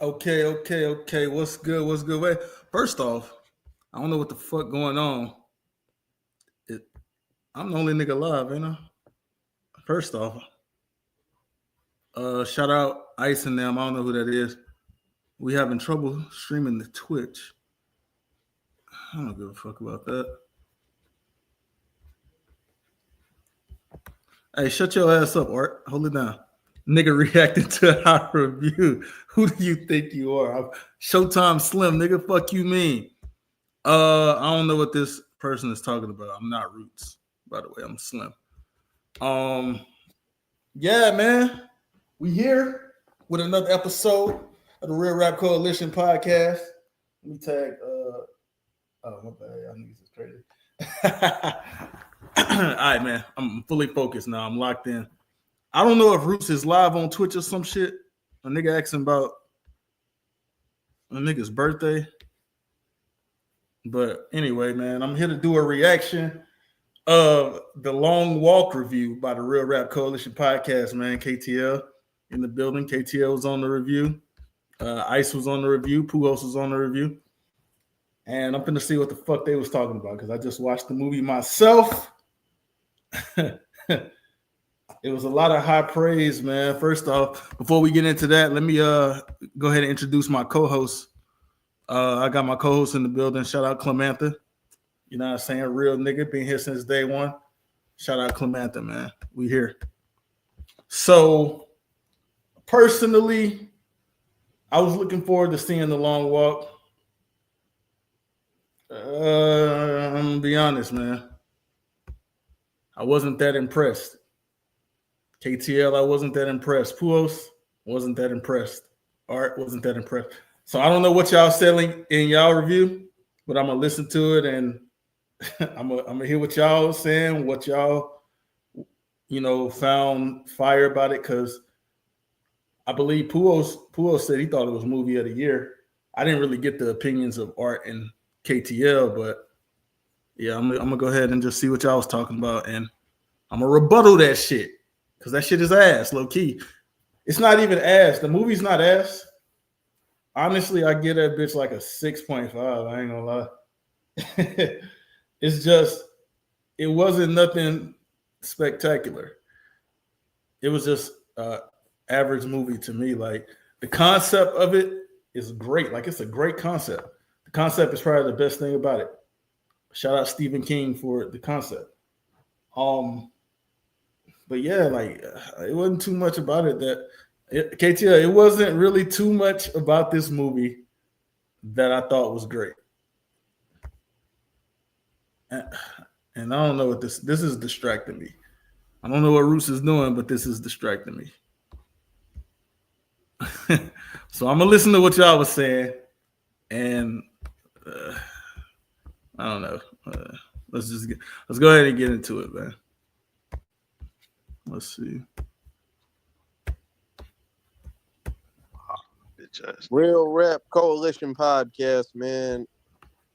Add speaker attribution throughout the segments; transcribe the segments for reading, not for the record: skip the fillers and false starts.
Speaker 1: Okay. What's good? Wait, first off, I don't know what the fuck going on. It, I'm the only nigga alive, ain't I? First off, shout out Ice and them. I don't know who that is. We having trouble streaming the Twitch. I don't give a fuck about that. Hey, shut your ass up, Art. Hold it down. Nigga reacting to our review. Who do you think you are? Showtime Slim, nigga. Fuck you mean? I don't know what this person is talking about. I'm not Roots, by the way. I'm Slim. Yeah, man. We here with another episode of the Real Rap Coalition podcast. Let me tag oh my bad, y'all niggas is crazy. All right, man. I'm fully focused now. I'm locked in. I don't know if Roots is live on Twitch or some shit. A nigga asking about a nigga's birthday. But anyway, man, I'm here to do a reaction of the Long Walk review by the Real Rap Coalition podcast, man. KTL in the building. KTL was on the review. Ice was on the review. Puos was on the review. And I'm finna see what the fuck they was talking about because I just watched the movie myself. It was a lot of high praise, man. First off, before we get into that, let me go ahead and introduce my co-host. I got my co-host in the building. Shout out Clemantha. You know what I'm saying? Real nigga, been here since day one. Shout out Clemantha, man. We here. So, personally, I was looking forward to seeing The Long Walk. I'm gonna be honest, man. I wasn't that impressed. KTL, I wasn't that impressed. Puos, wasn't that impressed. Art, wasn't that impressed. So I don't know what y'all selling in y'all review, but I'm gonna listen to it and I'm gonna hear what y'all saying, what y'all found fire about it, because I believe Puos said he thought it was movie of the year. I didn't really get the opinions of Art and KTL, but yeah, I'm gonna go ahead and just see what y'all was talking about, and I'm gonna rebuttal that shit because that shit is ass, low key. It's not even ass. The movie's not ass. Honestly, I give that bitch like a 6.5. I ain't gonna lie. It's just, it wasn't nothing spectacular. It was just average movie to me. Like, the concept of it is great. Like, it's a great concept. The concept is probably the best thing about it. Shout out Stephen King for the concept. But yeah, like, it wasn't too much about it KTL, it wasn't really too much about this movie that I thought was great. And I don't know what this is distracting me. I don't know what Roots is doing, but this is distracting me. So I'm gonna listen to what y'all was saying, and I don't know. Let's go ahead and get into it, man. Let's see.
Speaker 2: Real Rap Coalition podcast, man.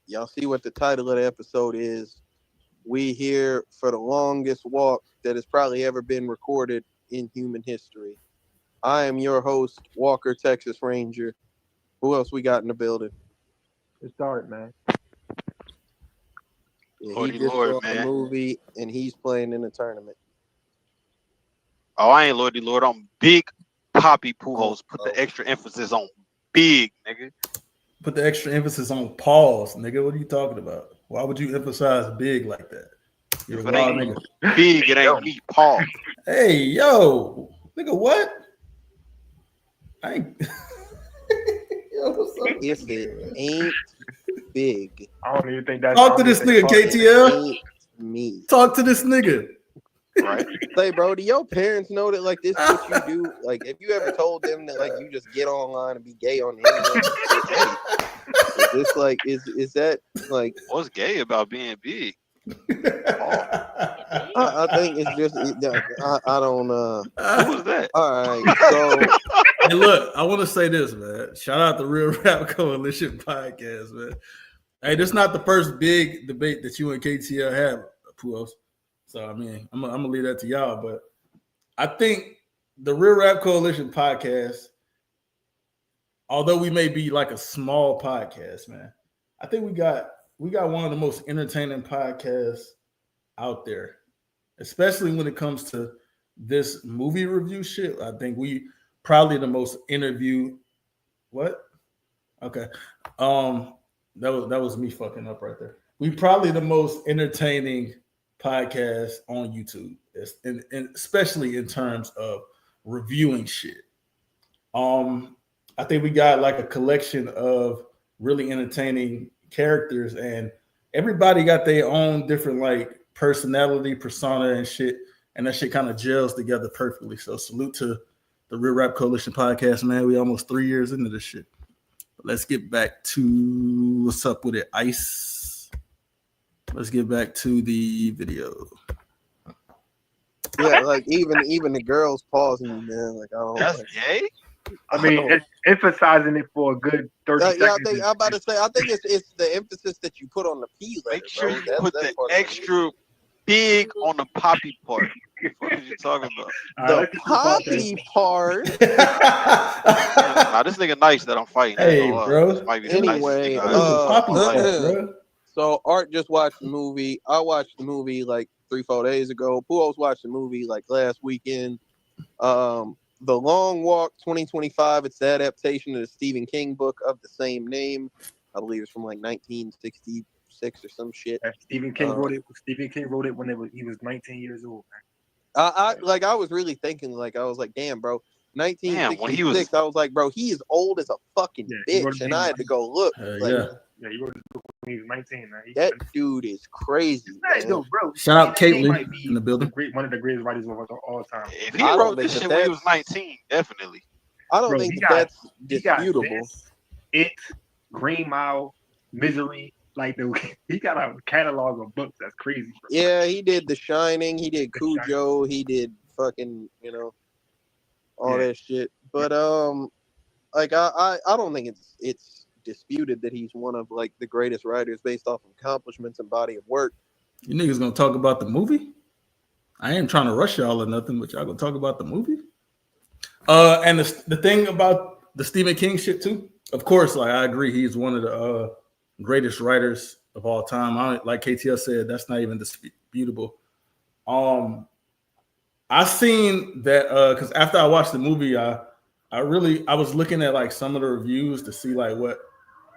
Speaker 2: Y'all see what the title of the episode is. We here for the longest walk that has probably ever been recorded in human history. I am your host, Walker, Texas Ranger. Who else we got in the building?
Speaker 3: It's Dart, man.
Speaker 2: Yeah, he just saw the movie, and he's playing in the tournament.
Speaker 4: Oh, I ain't Lordy Lord. I'm Big Poppy Pujols. Put the extra emphasis on big, nigga.
Speaker 1: Put the extra emphasis on pause, nigga. What are you talking about? Why would you emphasize big like that? You're a wild nigga.
Speaker 4: Big, it ain't me, pause.
Speaker 1: Hey, yo. Nigga, what? I ain't...
Speaker 2: Yo, what's up? If it ain't big.
Speaker 3: I don't even think that's...
Speaker 1: Talk to this nigga, KTL.
Speaker 2: Me.
Speaker 1: Talk to this nigga.
Speaker 2: Right. Say, bro, do your parents know that, like, this is what you do? Like, have you ever told them that, like, you just get online and be gay on the internet? Is this, like, is that, like...
Speaker 4: What's gay about being big?
Speaker 2: I think it's just... I don't...
Speaker 4: What was that?
Speaker 2: All right, so...
Speaker 1: Hey, look, I want to say this, man. Shout out the Real Rap Coalition podcast, man. Hey, this is not the first big debate that you and KTL have, Puos. So, I mean, I'm going to leave that to y'all. But I think the Real Rap Coalition podcast although we may be like a small podcast, man, I think we got one of the most entertaining podcasts out there, especially when it comes to this movie review shit. I think we probably the most interview. What? Okay. That was me fucking up right there. We probably the most entertaining podcast on YouTube, and especially in terms of reviewing shit. I think we got like a collection of really entertaining characters, and everybody got their own different like personality, persona, and shit, and that shit kind of gels together perfectly. So salute to the Real Rap Coalition podcast, man. We almost 3 years into this shit. Let's get back to what's up with it, Ice. Let's get back to the video.
Speaker 2: Yeah, like even the girls pausing, man. Like I don't.
Speaker 4: That's
Speaker 2: Like,
Speaker 4: gay.
Speaker 3: I mean, it's emphasizing it for a good 30
Speaker 2: yeah,
Speaker 3: seconds.
Speaker 2: I'm about to say. I think it's the emphasis that you put on the P letter.
Speaker 4: Make sure
Speaker 2: bro.
Speaker 4: you put the
Speaker 2: part of it.
Speaker 4: extra big on the poppy part. What are you talking about?
Speaker 3: All
Speaker 2: The
Speaker 3: right, let's get to the
Speaker 2: poppy
Speaker 3: podcast.
Speaker 2: part.
Speaker 4: Nah, this nigga nice that I'm fighting.
Speaker 1: Hey,
Speaker 4: So,
Speaker 1: bro.
Speaker 4: this might be the
Speaker 2: Anyway,
Speaker 4: nicest
Speaker 1: What is the
Speaker 4: nigga
Speaker 1: poppy
Speaker 4: I
Speaker 1: part,
Speaker 4: like.
Speaker 1: bro?
Speaker 2: So Art just watched the movie. I watched the movie like 3-4 days ago. Puos watched the movie like last weekend. The Long Walk 2025. It's the adaptation of the Stephen King book of the same name. I believe it's from like 1966 or some shit.
Speaker 3: Stephen King wrote it. Stephen King wrote it when he was 19 years old.
Speaker 2: I was really thinking like I was like, damn, bro. 1966.
Speaker 4: when he was-
Speaker 2: I was like, bro, he is old as a fucking
Speaker 3: he wrote
Speaker 2: bitch,
Speaker 3: it
Speaker 2: and I had to go look. Like,
Speaker 1: Yeah.
Speaker 3: Yeah, he wrote it when he was 19. Man.
Speaker 2: that dude is crazy. Man.
Speaker 3: Yo, bro.
Speaker 1: Shout out
Speaker 3: Stephen King
Speaker 1: Caitlin
Speaker 3: might be
Speaker 1: in the building.
Speaker 3: one of the greatest writers of all time.
Speaker 4: If he
Speaker 2: I don't
Speaker 4: wrote
Speaker 2: think
Speaker 4: this
Speaker 2: that
Speaker 4: shit when he
Speaker 2: that's-
Speaker 4: was 19, definitely.
Speaker 2: I don't
Speaker 3: Bro,
Speaker 2: think
Speaker 3: he
Speaker 2: that
Speaker 3: got-
Speaker 2: that's
Speaker 3: He got
Speaker 2: disputable.
Speaker 3: this, It, Green Mile, Misery. Like he got a catalog of books that's crazy. Bro.
Speaker 2: Yeah, he did The Shining. He did
Speaker 3: The
Speaker 2: Cujo. He did fucking, all
Speaker 3: Yeah.
Speaker 2: that shit. But like I don't think it's disputed that he's one of like the greatest writers based off of accomplishments and body of work.
Speaker 1: You niggas gonna talk about the movie? I ain't trying to rush y'all or nothing, but y'all gonna talk about the movie? And the thing about the Stephen King shit too, of course, like I agree, he's one of the greatest writers of all time. Like KTL said, that's not even disputable. I seen that because after I watched the movie, I was looking at like some of the reviews to see like what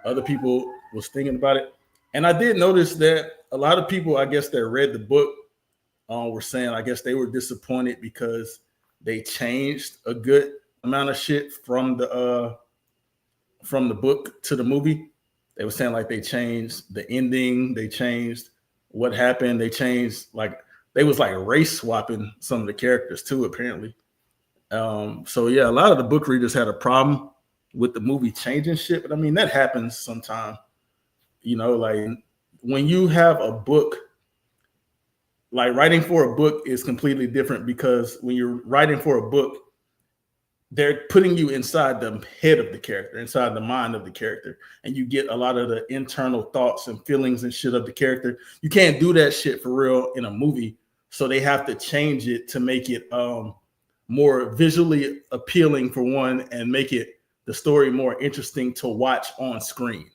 Speaker 1: other people was thinking about it, and I did notice that a lot of people, I guess, that read the book were saying, I guess they were disappointed because they changed a good amount of shit from the book to the movie. They were saying like they changed the ending, they changed what happened, they changed like they was like race swapping some of the characters too, apparently. So yeah, a lot of the book readers had a problem with the movie changing shit, but I mean that happens sometime. Like when you have a book, like writing for a book is completely different because when you're writing for a book, they're putting you inside the head of the character, inside the mind of the character, and you get a lot of the internal thoughts and feelings and shit of the character. You can't do that shit for real in a movie, so they have to change it to make it more visually appealing for one, and make it the story more interesting to watch on screen.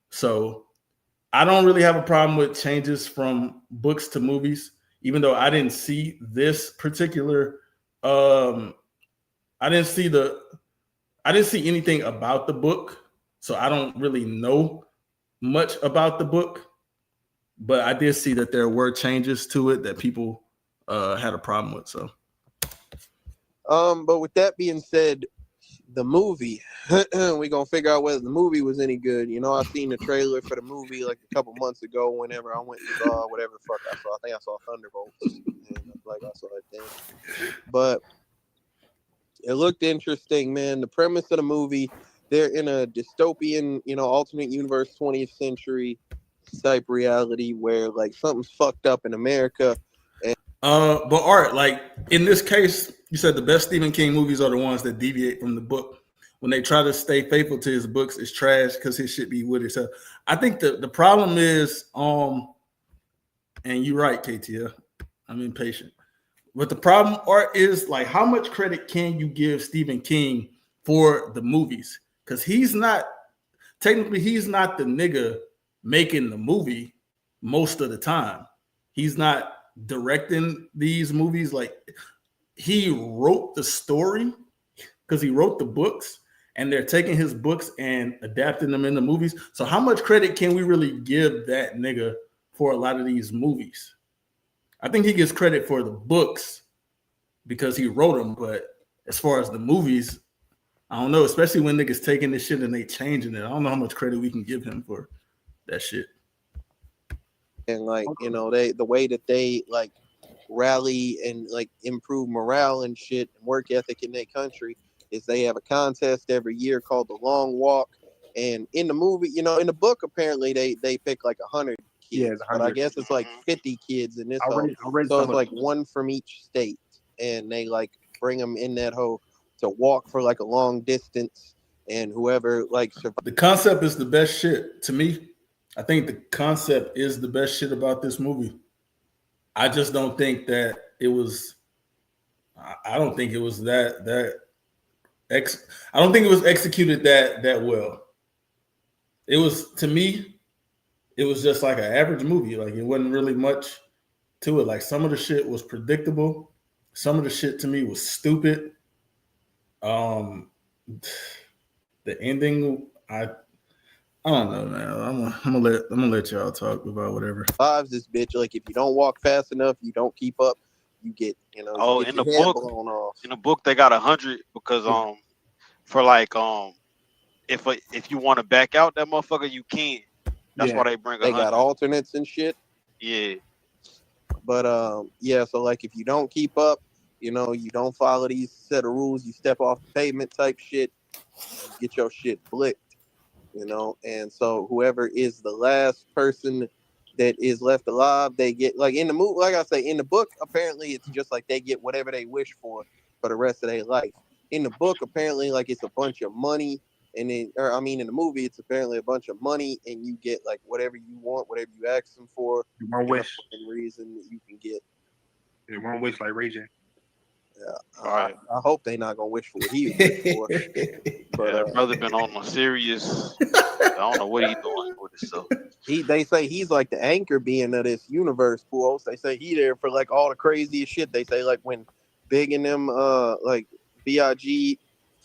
Speaker 1: So I don't really have a problem with changes from books to movies, even though I didn't see this particular. I didn't see anything about the book, so I don't really know much about the book. But I did see that there were changes to it that people had a problem with. So,
Speaker 2: But with that being said, the movie, we gonna figure out whether the movie was any good. I seen the trailer for the movie like a couple months ago. Whenever I went and saw whatever the fuck I saw, I think I saw Thunderbolts. And like I saw it then, but it looked interesting, man. The premise of the movie: they're in a dystopian, alternate universe, 20th century type reality where like something's fucked up in America.
Speaker 1: But Art, like in this case, you said the best Stephen King movies are the ones that deviate from the book. When they try to stay faithful to his books, it's trash because his shit be with himself. I think the problem is, and you're right, KTL. I'm impatient. But the problem, Art, is like how much credit can you give Stephen King for the movies? because he's not the nigga making the movie most of the time. He's not directing these movies. Like, he wrote the story because he wrote the books, and they're taking his books and adapting them into movies. So how much credit can we really give that nigga for a lot of these movies? I think he gets credit for the books because he wrote them, but as far as the movies, I don't know, especially when niggas taking this shit and they changing it. I don't know how much credit we can give him for that shit.
Speaker 2: And like, you know, the way that they like rally and like improve morale and shit and work ethic in their country is they have a contest every year called the Long Walk. And in the movie, you know, in the book, apparently they pick like 100 kids,
Speaker 3: Yeah, it's 100.
Speaker 2: but I guess it's like 50 kids in this
Speaker 3: I
Speaker 2: hoe.
Speaker 3: read
Speaker 2: So
Speaker 3: some
Speaker 2: it's
Speaker 3: of
Speaker 2: like
Speaker 3: it.
Speaker 2: one from each state, and they like bring them in that hoe to walk for like a long distance, and whoever like survives.
Speaker 1: The concept is the best shit to me. I think the concept is the best shit about this movie. I just don't think that it was. I don't think it was I don't think it was executed that well. It was, to me, it was just like an average movie. Like, it wasn't really much to it. Like, some of the shit was predictable. Some of the shit to me was stupid. The ending, I don't know, man. I'm gonna let y'all talk about whatever.
Speaker 2: This bitch, like, if you don't walk fast enough, you don't keep up, you get, you know,
Speaker 4: Oh,
Speaker 2: you get
Speaker 4: in
Speaker 2: your
Speaker 4: the
Speaker 2: head
Speaker 4: book,
Speaker 2: blown off.
Speaker 4: in the book they got 100 because for like if you want to back out that motherfucker, you can. That's why they bring 100.
Speaker 2: They got alternates and shit.
Speaker 4: Yeah.
Speaker 2: But yeah, so like if you don't keep up, you know, you don't follow these set of rules, you step off the pavement type shit, you get your shit blicked, you know. And so whoever is the last person that is left alive, they get, like in the movie, like I say, in the book, apparently it's just like they get whatever they wish for the rest of their life. In the book, apparently, like, it's a bunch of money, and then, or I mean, in the movie, it's apparently a bunch of money, and you get like whatever you want, whatever you ask them for.
Speaker 3: One wish.
Speaker 2: Reason that you can get.
Speaker 3: One wish, like Ray J.
Speaker 2: Yeah,
Speaker 4: Right.
Speaker 2: I hope they not gonna wish for what he wished for. But
Speaker 4: Yeah, brother been on a serious. I don't know what he's doing with himself.
Speaker 2: They say he's like the anchor being of this universe, Pools. They say he there for like all the craziest shit. They say like when Big and them like B.I.G.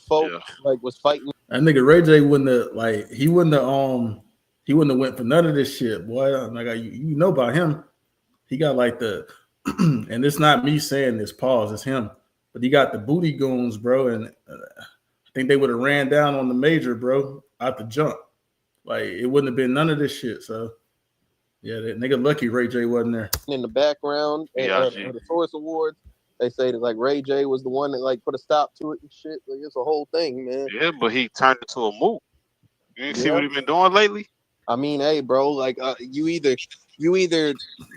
Speaker 2: folk like was fighting.
Speaker 1: That nigga Ray J wouldn't have went for none of this shit, boy. Like, you know about him. He got like the and it's not me saying this, pause, it's him. But he got the booty goons, bro, and I think they would have ran down on the major, bro, out the jump. Like, it wouldn't have been none of this shit. So yeah, that nigga lucky Ray J wasn't there.
Speaker 2: In the background of the Source Awards, they say that like Ray J was the one that like put a stop to it and shit. Like, it's a whole thing, man.
Speaker 4: Yeah, but he turned it to a move. You didn't see what he been doing lately?
Speaker 2: I mean, hey, bro, like you either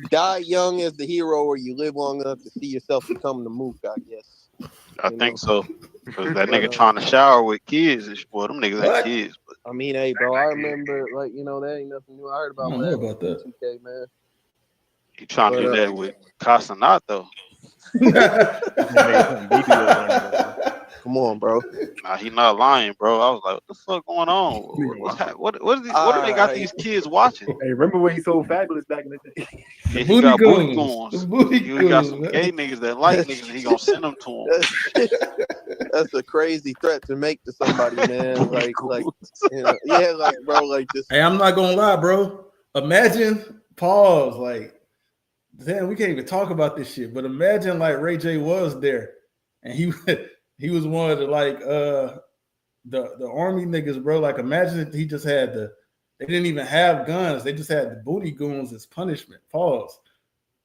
Speaker 2: die young as the hero or you live long enough to see yourself become the Mook, I guess.
Speaker 4: I think so. Because that nigga trying to shower with kids. Well, them niggas ain't kids. But
Speaker 2: I mean, hey, bro, I remember, like, you know, that ain't nothing new. I heard about
Speaker 1: that.
Speaker 2: 2K, man.
Speaker 4: he trying to do that with Casanata.
Speaker 2: Come on, bro.
Speaker 4: Nah, he not lying, bro. I was like, what the fuck going on? What do they got these kids watching?
Speaker 3: Hey, remember when he sold Fabulous back in the day?
Speaker 4: Yeah, he got booty goons. He got some gay niggas that like niggas, and he gonna send them to him.
Speaker 2: That's a crazy threat to make to somebody, man. Like, you know, yeah, like, bro, like just.
Speaker 1: Hey, I'm not gonna lie, bro. Imagine, pause, like, damn, we can't even talk about this shit. But imagine like Ray J was there, and he was one of the like the army niggas, bro. Like, imagine if he just had they didn't even have guns, they just had the booty goons as punishment. Pause.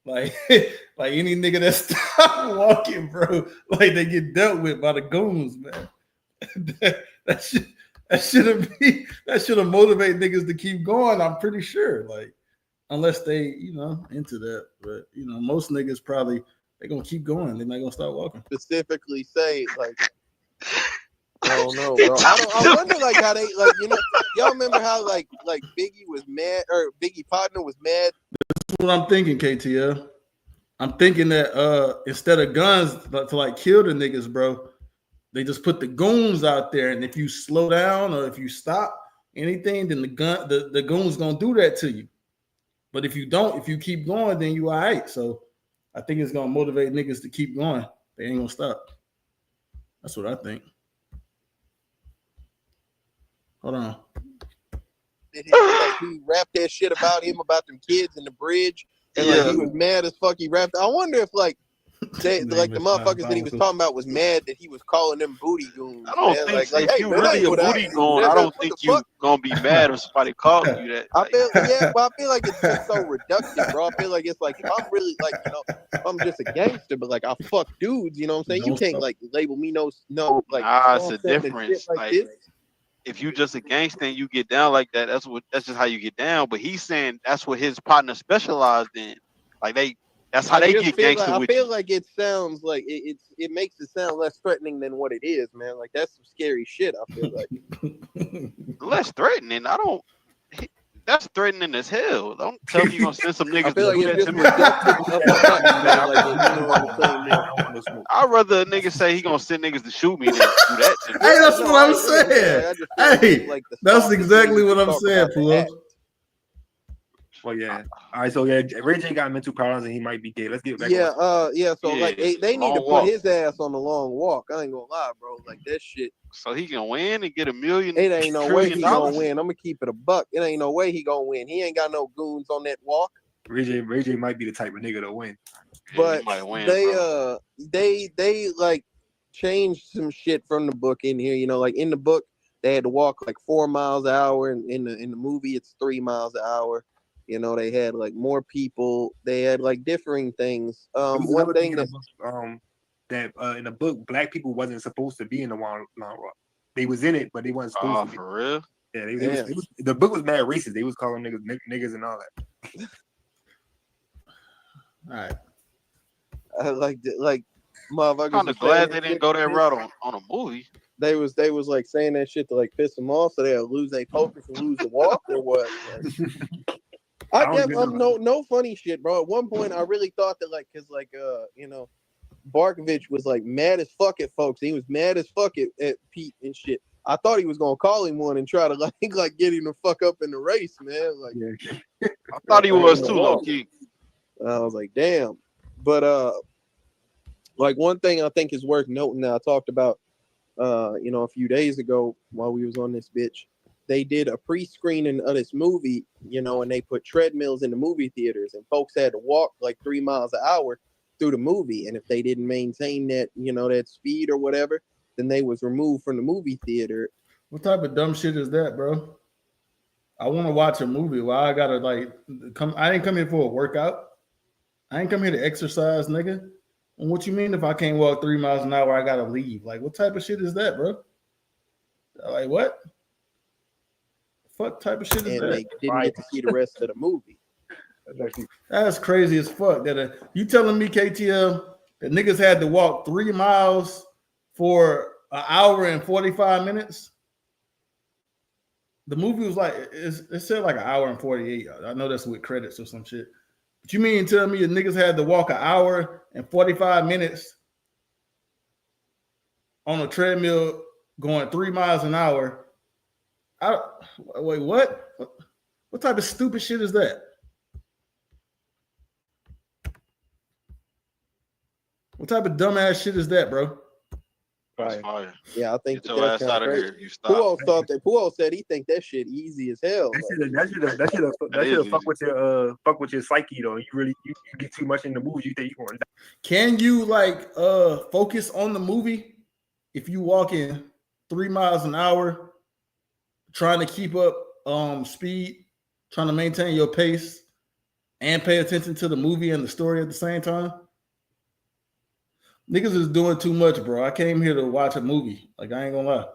Speaker 1: Like like any nigga that stop walking, bro, like they get dealt with by the goons, man. that should have motivated niggas to keep going, I'm pretty sure. Like, unless they, you know, into that. But you know, most niggas probably they're gonna keep going. They're not gonna stop walking.
Speaker 2: Specifically say like, I don't know, bro. I wonder like how they like, you know, y'all remember how like Biggie was mad, or Biggie partner was mad.
Speaker 1: That's what I'm thinking, KTL. I'm thinking that instead of guns to like kill the niggas, bro, They just put the goons out there, and if you slow down or if you stop anything, then the goons gonna do that to you. But if you don't, if you keep going, then you all right. So I think it's gonna motivate niggas to keep going. They ain't gonna stop. That's what I think. Hold on.
Speaker 2: He rapped that shit about him, about them kids in the bridge, and like he was mad as fuck. He rapped. I wonder if like they, like the motherfuckers that he was talking about was mad that he was calling them booty goons.
Speaker 4: I don't think so. If
Speaker 2: hey,
Speaker 4: you
Speaker 2: man,
Speaker 4: really a booty goon, I don't think you gonna be mad if somebody calls you that.
Speaker 2: I feel like it's just so reductive, bro. I feel like it's like if I'm really like, you know, if I'm just a gangster, but like I fuck dudes, you know what I'm saying? You can't like label me no like
Speaker 4: it's a difference. Like if you just a gangster and you get down like that, that's just how you get down. But he's saying that's what his partner specialized in. Like that's how they get gangster with you.
Speaker 2: I feel like it sounds like it makes it sound less threatening than what it is, man. Like that's some scary shit. I feel like
Speaker 4: less threatening. That's threatening as hell. Don't tell me you're gonna send some niggas to do that to me. I'd rather a nigga say he gonna send niggas to shoot me than do that to me.
Speaker 1: Hey, that's what I'm saying. Hey, that's exactly what I'm saying, Pooh.
Speaker 3: Well, yeah. All right, so yeah, Ray J got mental problems and he might be gay. Let's get back.
Speaker 2: So like they need to put his ass on the long walk. I ain't gonna lie, bro. Like that shit.
Speaker 4: So he can win and get $1 million.
Speaker 2: It ain't no way he gonna win. I'm gonna keep it a buck. It ain't no way he gonna win. He ain't got no goons on that walk.
Speaker 3: Ray J might be the type of nigga to win.
Speaker 2: But they like changed some shit from the book in here. You know, like in the book they had to walk like 4 miles an hour, and in the movie it's 3 miles an hour. You know, they had like more people. They had like differing things. One thing that in the book, black people wasn't supposed to be in the long walk. They was in it, but they wasn't supposed to be.
Speaker 4: For real?
Speaker 3: Yeah, the book was mad racist. They was calling niggas and all that.
Speaker 1: All right.
Speaker 2: I like motherfuckers.
Speaker 4: Kind of glad they didn't go that route on a movie.
Speaker 2: They was like saying that shit to like piss them off, so they'll lose their focus and lose the walk or what? Like, no funny shit, bro. At one point, I really thought that cause you know, Barkovich was like mad as fuck at folks. He was mad as fuck at Pete and shit. I thought he was gonna call him one and try to like get him to fuck up in the race, man. Like,
Speaker 4: I thought he was too, low key.
Speaker 2: I was like, damn. But like one thing I think is worth noting that I talked about, you know, a few days ago while we was on this bitch. They did a pre-screening of this movie, you know, and they put treadmills in the movie theaters, and folks had to walk like 3 miles an hour through the movie. And if they didn't maintain that, you know, that speed or whatever, then they was removed from the movie theater.
Speaker 1: What type of dumb shit is that, bro? I want to watch a movie. Why I gotta like come? I didn't come here for a workout. I ain't come here to exercise, nigga. And what you mean if I can't walk 3 miles an hour, I gotta leave? Like, what type of shit is that, bro? Like, what? Fuck type of shit is that?
Speaker 2: They didn't get to see the rest of the movie.
Speaker 1: That's crazy as fuck. That you telling me, KTL, that niggas had to walk 3 miles for an hour and 45 minutes? The movie was like it said like an hour and 48. I know that's with credits or some shit. But you mean tell me the niggas had to walk an hour and 45 minutes on a treadmill going 3 miles an hour? Wait, what? What type of stupid shit is that? What type of dumbass shit is that, bro?
Speaker 4: That's fire.
Speaker 2: Yeah, I think
Speaker 4: get your ass out of here. You stop.
Speaker 2: Puo said he think that shit easy as hell.
Speaker 3: That should fuck with your psyche though. You get too much in the movie, you think you're gonna die.
Speaker 1: Can you like focus on the movie if you walk in 3 miles an hour, trying to keep up speed, trying to maintain your pace, and pay attention to the movie and the story at the same time? Niggas is doing too much, bro. I came here to watch a movie. Like, I ain't gonna lie.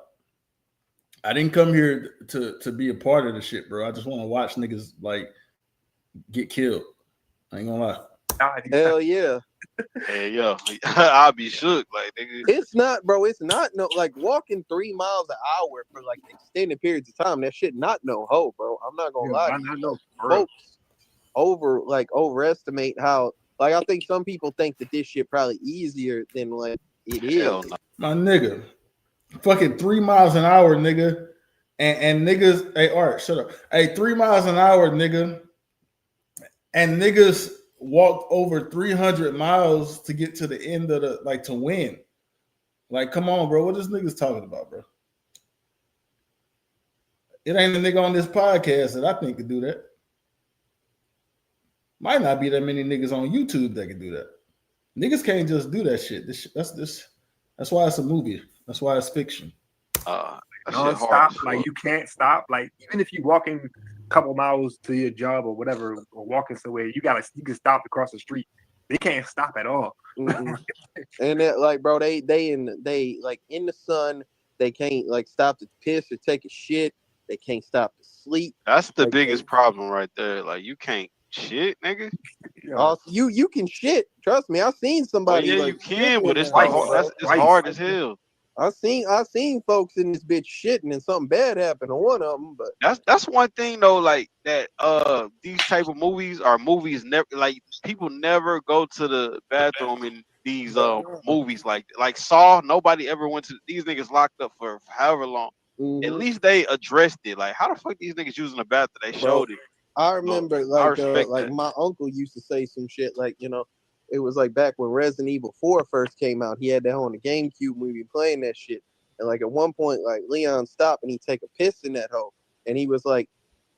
Speaker 1: I didn't come here to be a part of the shit, bro. I just want to watch niggas like get killed. I ain't gonna lie.
Speaker 2: Hell yeah.
Speaker 4: Hey yo, I'll be shook. Like, nigga.
Speaker 2: It's not, bro. It's not no like walking 3 miles an hour for like extended periods of time. That shit not no hoe, bro. I'm not gonna lie.
Speaker 3: I know,
Speaker 2: folks overestimate how. Like, I think some people think that this shit probably easier than like it is.
Speaker 1: My nigga, fucking 3 miles an hour, nigga. And niggas, hey, Art, shut up. Hey, 3 miles an hour, nigga. And niggas walked over 300 miles to get to the end of the, like, to win. Like, come on, bro. What is niggas talking about, bro? It ain't a nigga on this podcast that I think could do that. Might not be that many niggas on YouTube that can do that. Niggas can't just do that shit. That's why it's a movie. That's why it's fiction.
Speaker 3: Non-stop, like you can't stop. Like even if you walking a couple miles to your job or whatever, or walking somewhere, you can stop across the street. They can't stop at all.
Speaker 2: And that, like, bro, they like in the sun. They can't like stop to piss or take a shit. They can't stop to sleep.
Speaker 4: That's the biggest problem right there. Like you can't shit, nigga.
Speaker 2: You can shit. Trust me, I've seen somebody.
Speaker 4: Yeah,
Speaker 2: like,
Speaker 4: you can, but it's
Speaker 2: it's
Speaker 4: hard as hell.
Speaker 2: I've seen folks in this bitch shitting and something bad happened to one of them. But
Speaker 4: that's one thing though, like that. These type of movies never like people never go to the bathroom in these movies like Saw. Nobody ever went to these niggas locked up for however long. Mm-hmm. At least they addressed it. Like how the fuck these niggas using the bathroom? They showed it.
Speaker 2: I remember like my uncle used to say some shit like, you know, it was like back when Resident Evil 4 first came out. He had that on the GameCube when we were playing that shit. And like at one point, like Leon stopped and he take a piss in that hole. And he was like,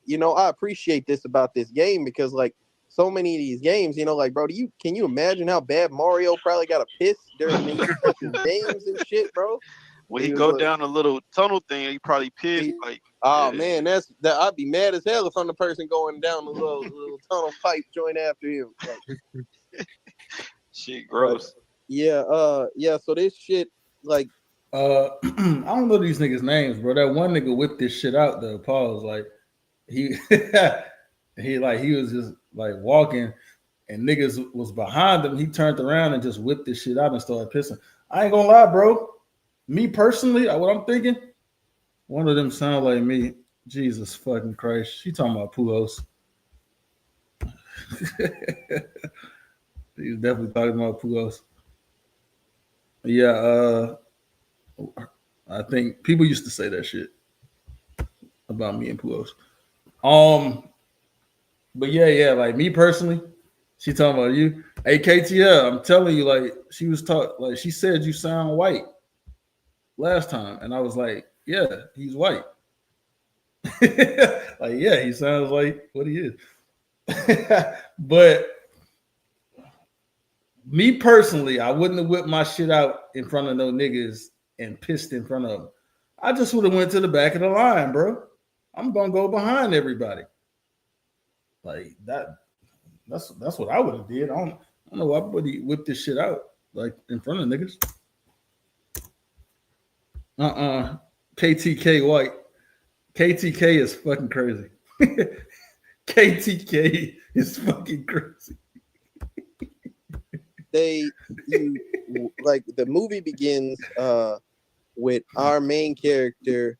Speaker 2: you know, I appreciate this about this game because like so many of these games, you know, like bro, can you imagine how bad Mario probably got a piss during these games and shit, bro?
Speaker 4: When he go down a little tunnel thing, he probably pissed. Like,
Speaker 2: man, I'd be mad as hell if I'm the person going down the little tunnel pipe joint after him. Like,
Speaker 4: shit, gross.
Speaker 2: Yeah. So this shit, like,
Speaker 1: I don't know these niggas' names, bro. That one nigga whipped this shit out though. Pause. Like, he was just like walking, and niggas was behind him. He turned around and just whipped this shit out and started pissing. I ain't gonna lie, bro. Me personally, what I'm thinking, one of them sound like me. Jesus fucking Christ. She talking about Pujols. He's definitely talking about Pujols. Yeah, I think people used to say that shit about me and Pujols. But yeah, like me personally, she talking about you. Hey, KTL, I'm telling you, like she was like she said you sound white last time, and I was like, yeah, he's white. Like, yeah, he sounds like what he is. But me personally, I wouldn't have whipped my shit out in front of no niggas and pissed in front of them. I just would have went to the back of the line, bro. I'm gonna go behind everybody. Like that's what I would have did. I don't know why everybody whipped this shit out like in front of niggas. KTK white. KTK is fucking crazy. KTK is fucking crazy.
Speaker 2: Like the movie begins with our main character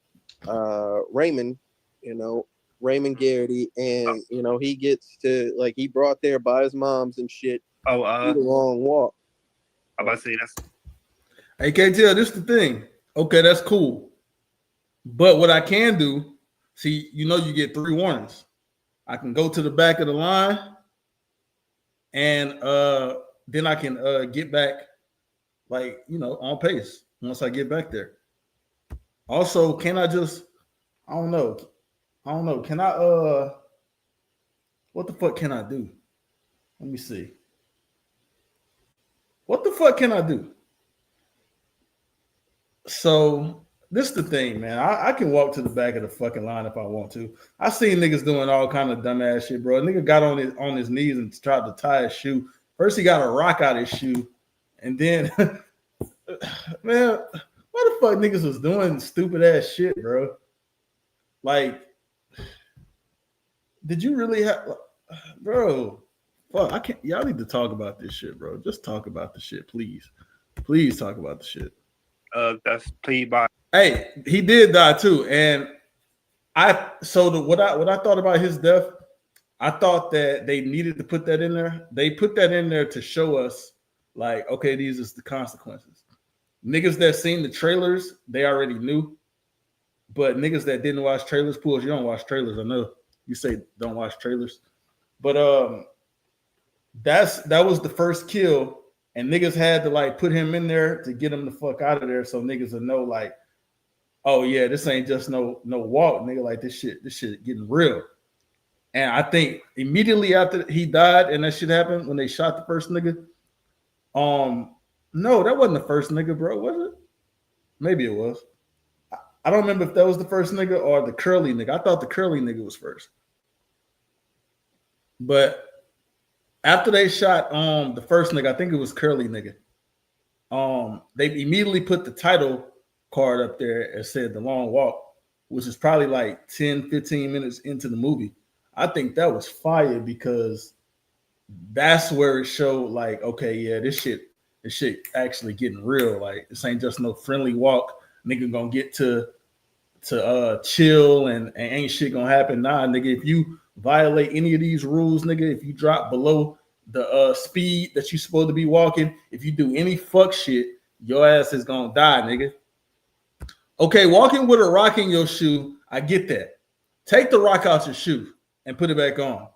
Speaker 2: Raymond, you know, Raymond Garrity, and you know he gets to like he brought there by his mom's and shit.
Speaker 3: The
Speaker 2: long walk.
Speaker 3: I'm about to say that's.
Speaker 1: Hey, KTL, this is the thing. Okay, that's cool. But what I can do, see, you know, you get 3 warnings. I can go to the back of the line, and then I can get back, like, you know, on pace once I get back there. Also, can I just, I don't know. Can I, what the fuck can I do? Let me see. What the fuck can I do? So this is the thing, man. I can walk to the back of the fucking line if I want to. I seen niggas doing all kind of dumbass shit, bro. A nigga got on his knees and tried to tie his shoe. First, he got a rock out his shoe, and then, man, what the fuck niggas was doing stupid ass shit, bro? Like, did you really have, bro? Fuck, I can't. Y'all need to talk about this shit, bro. Just talk about the shit, please. Please talk about the shit.
Speaker 3: That's played by.
Speaker 1: Hey, he did die too, and what I thought about his death, I thought that they needed to put that in there. They put that in there to show us, like, okay, these are the consequences. niggas that seen the trailers, they already knew. But niggas that didn't watch trailers, Pools, you don't watch trailers. I know you say don't watch trailers. But that was the first kill, and niggas had to like put him in there to get him the fuck out of there, so niggas will know like, oh yeah, this ain't just no walk, nigga. Like this shit getting real. And I think immediately after he died and that shit happened when they shot the first nigga. No, that wasn't the first nigga, bro. Was it? Maybe it was. I don't remember if that was the first nigga or the curly nigga. I thought the curly nigga was first. But after they shot the first nigga, I think it was curly nigga. They immediately put the title card up there and said The Long Walk, which is probably like 10, 15 minutes into the movie. I think that was fire because that's where it showed like, okay, yeah, this shit actually getting real. Like this ain't just no friendly walk. Nigga gonna get to chill and ain't shit gonna happen. Nah, nigga, if you violate any of these rules, nigga, if you drop below the speed that you supposed to be walking, if you do any fuck shit, your ass is gonna die, nigga. Okay, walking with a rock in your shoe, I get that. Take the rock out your shoe and put it back on.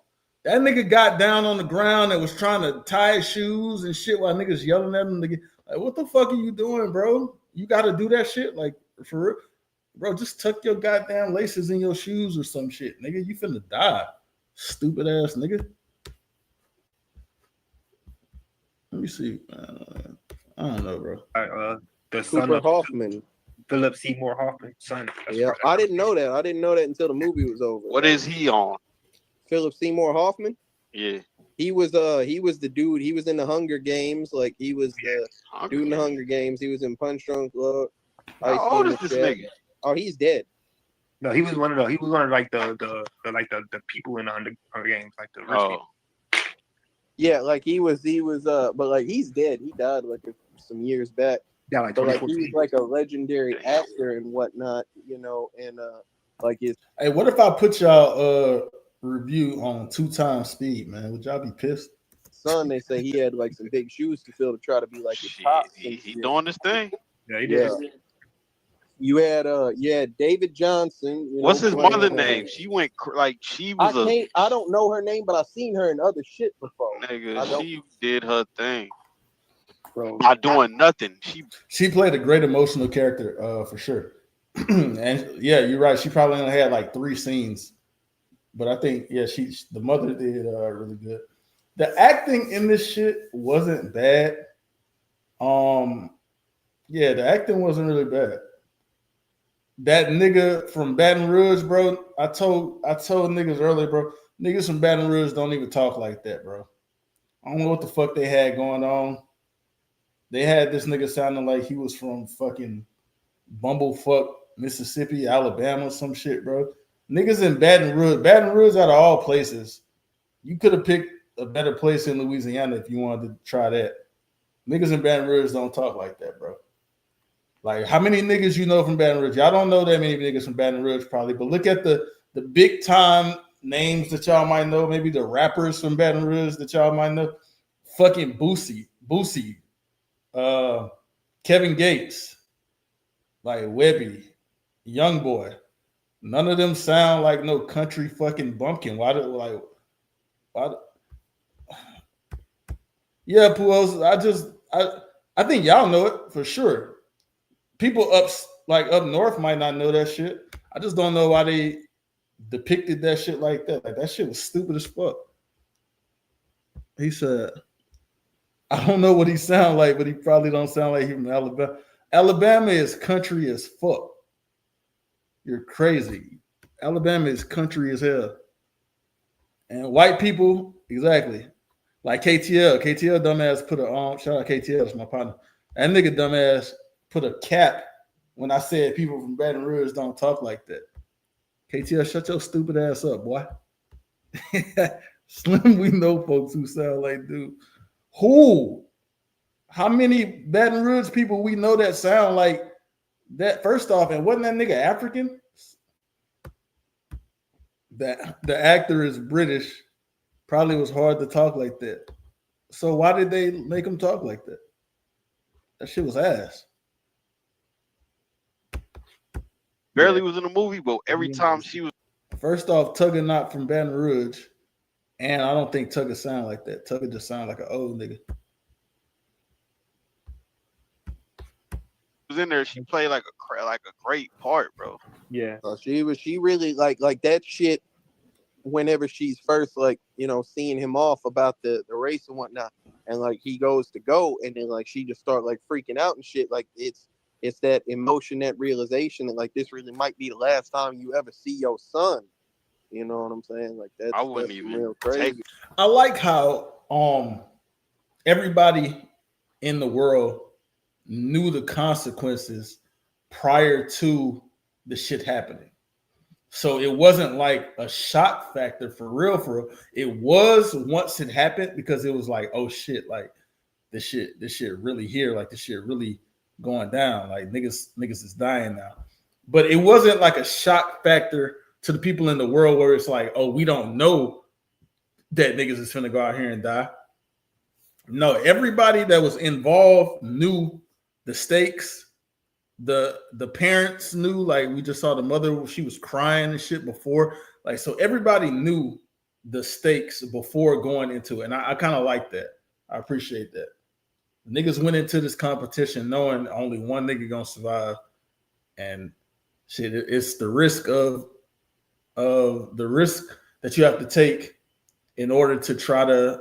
Speaker 1: That nigga got down on the ground and was trying to tie his shoes and shit while niggas yelling at him. Nigga, like, what the fuck are you doing, bro? You got to do that shit? Like, for real? Bro, just tuck your goddamn laces in your shoes or some shit. Nigga, you finna die. Stupid ass nigga. Let me see. I don't know, bro.
Speaker 3: The son
Speaker 2: Cooper
Speaker 3: of
Speaker 2: Hoffman.
Speaker 3: Philip Seymour Hoffman's son.
Speaker 2: Yeah, I didn't know that. I didn't know that until the movie was over.
Speaker 4: What is he on?
Speaker 2: Philip Seymour Hoffman?
Speaker 4: Yeah.
Speaker 2: He was the dude. He was in the Hunger Games. Like he was the dude in the Hunger Games. He was in Punch Drunk Love.
Speaker 4: How old is this nigga?
Speaker 2: Oh, he's dead.
Speaker 3: No, he was one of like the people in the Hunger Games, like the rich people.
Speaker 2: Yeah, like he was but like he's dead. He died like some years back.
Speaker 3: Yeah, like,
Speaker 2: but like he was like a legendary actor and whatnot, you know, and like his.
Speaker 1: Hey, what if I put y'all review on 2x speed, man? Would y'all be pissed?
Speaker 2: Son, they say he had like some big shoes to fill to try to be like his pops.
Speaker 4: He doing this thing.
Speaker 3: Yeah, he did.
Speaker 2: You had David Johnson.
Speaker 4: What's his mother name? She went like she was
Speaker 2: I don't know her name, but I've seen her in other shit before.
Speaker 4: Nigga, she did her thing.
Speaker 2: Bro.
Speaker 4: Not doing nothing.
Speaker 1: She played a great emotional character, for sure. And yeah, you're right. She probably only had like 3 scenes, but I think the mother did really good. The acting in this shit wasn't bad. Yeah, the acting wasn't really bad. That nigga from Baton Rouge, bro. I told niggas earlier, bro. Niggas from Baton Rouge don't even talk like that, bro. I don't know what the fuck they had going on. They had this nigga sounding like he was from fucking Bumblefuck, Mississippi, Alabama, some shit, bro. Niggas in Baton Rouge out of all places. You could have picked a better place in Louisiana if you wanted to try that. Niggas in Baton Rouge don't talk like that, bro. Like, how many niggas you know from Baton Rouge? Y'all don't know that many niggas from Baton Rouge, probably, but look at the big time names that y'all might know. Maybe the rappers from Baton Rouge that y'all might know. Fucking Boosie, Kevin Gates, like Webby, Young Boy. None of them sound like no country fucking bumpkin. Why? Yeah, Puos. I think y'all know it for sure. People up north might not know that shit. I just don't know why they depicted that shit like that. Like that shit was stupid as fuck. He said, I don't know what he sound like, but he probably don't sound like he from Alabama. Alabama is country as fuck. You're crazy. Alabama is country as hell. And white people, exactly. Like KTL. KTL dumbass put shout out KTL, it's my partner. That nigga dumbass put a cap when I said people from Baton Rouge don't talk like that. KTL, shut your stupid ass up, boy. Slim, we know folks who sound like dude. Who? How many Baton Rouge people we know that sound like that? First off, and wasn't that nigga African? That the actor is British. Probably was hard to talk like that. So why did they make him talk like that? That shit was ass.
Speaker 4: barely was in the movie, but every time she was.
Speaker 1: First off, Tugger not from Baton Rouge, and I don't think Tugger sound like that. Tugger just sound like an old nigga.
Speaker 4: Was in there, she played like a great part, bro.
Speaker 3: Yeah.
Speaker 2: She really like that shit. Whenever she's first like seeing him off about the race and whatnot, and like he goes to go, and then like she just start like freaking out and shit. Like it's that emotion, that realization that like this really might be the last time you ever see your son. You know what I'm saying? Like that's
Speaker 4: I wouldn't even
Speaker 2: real crazy.
Speaker 1: I like how everybody in the world knew the consequences prior to the shit happening. So it wasn't like a shock factor for real. It was once it happened, because it was like, oh shit, like this shit really here, like this shit really going down. Like niggas is dying now. But it wasn't like a shock factor to the people in the world where it's like, oh, we don't know that niggas is finna go out here and die. No, everybody that was involved knew the stakes. The parents knew, like we just saw the mother, she was crying and shit before. Like, so everybody knew the stakes before going into it. And I kind of like that. I appreciate that. Niggas went into this competition knowing only one nigga gonna survive. And shit, it's the risk of the risk that you have to take in order to try to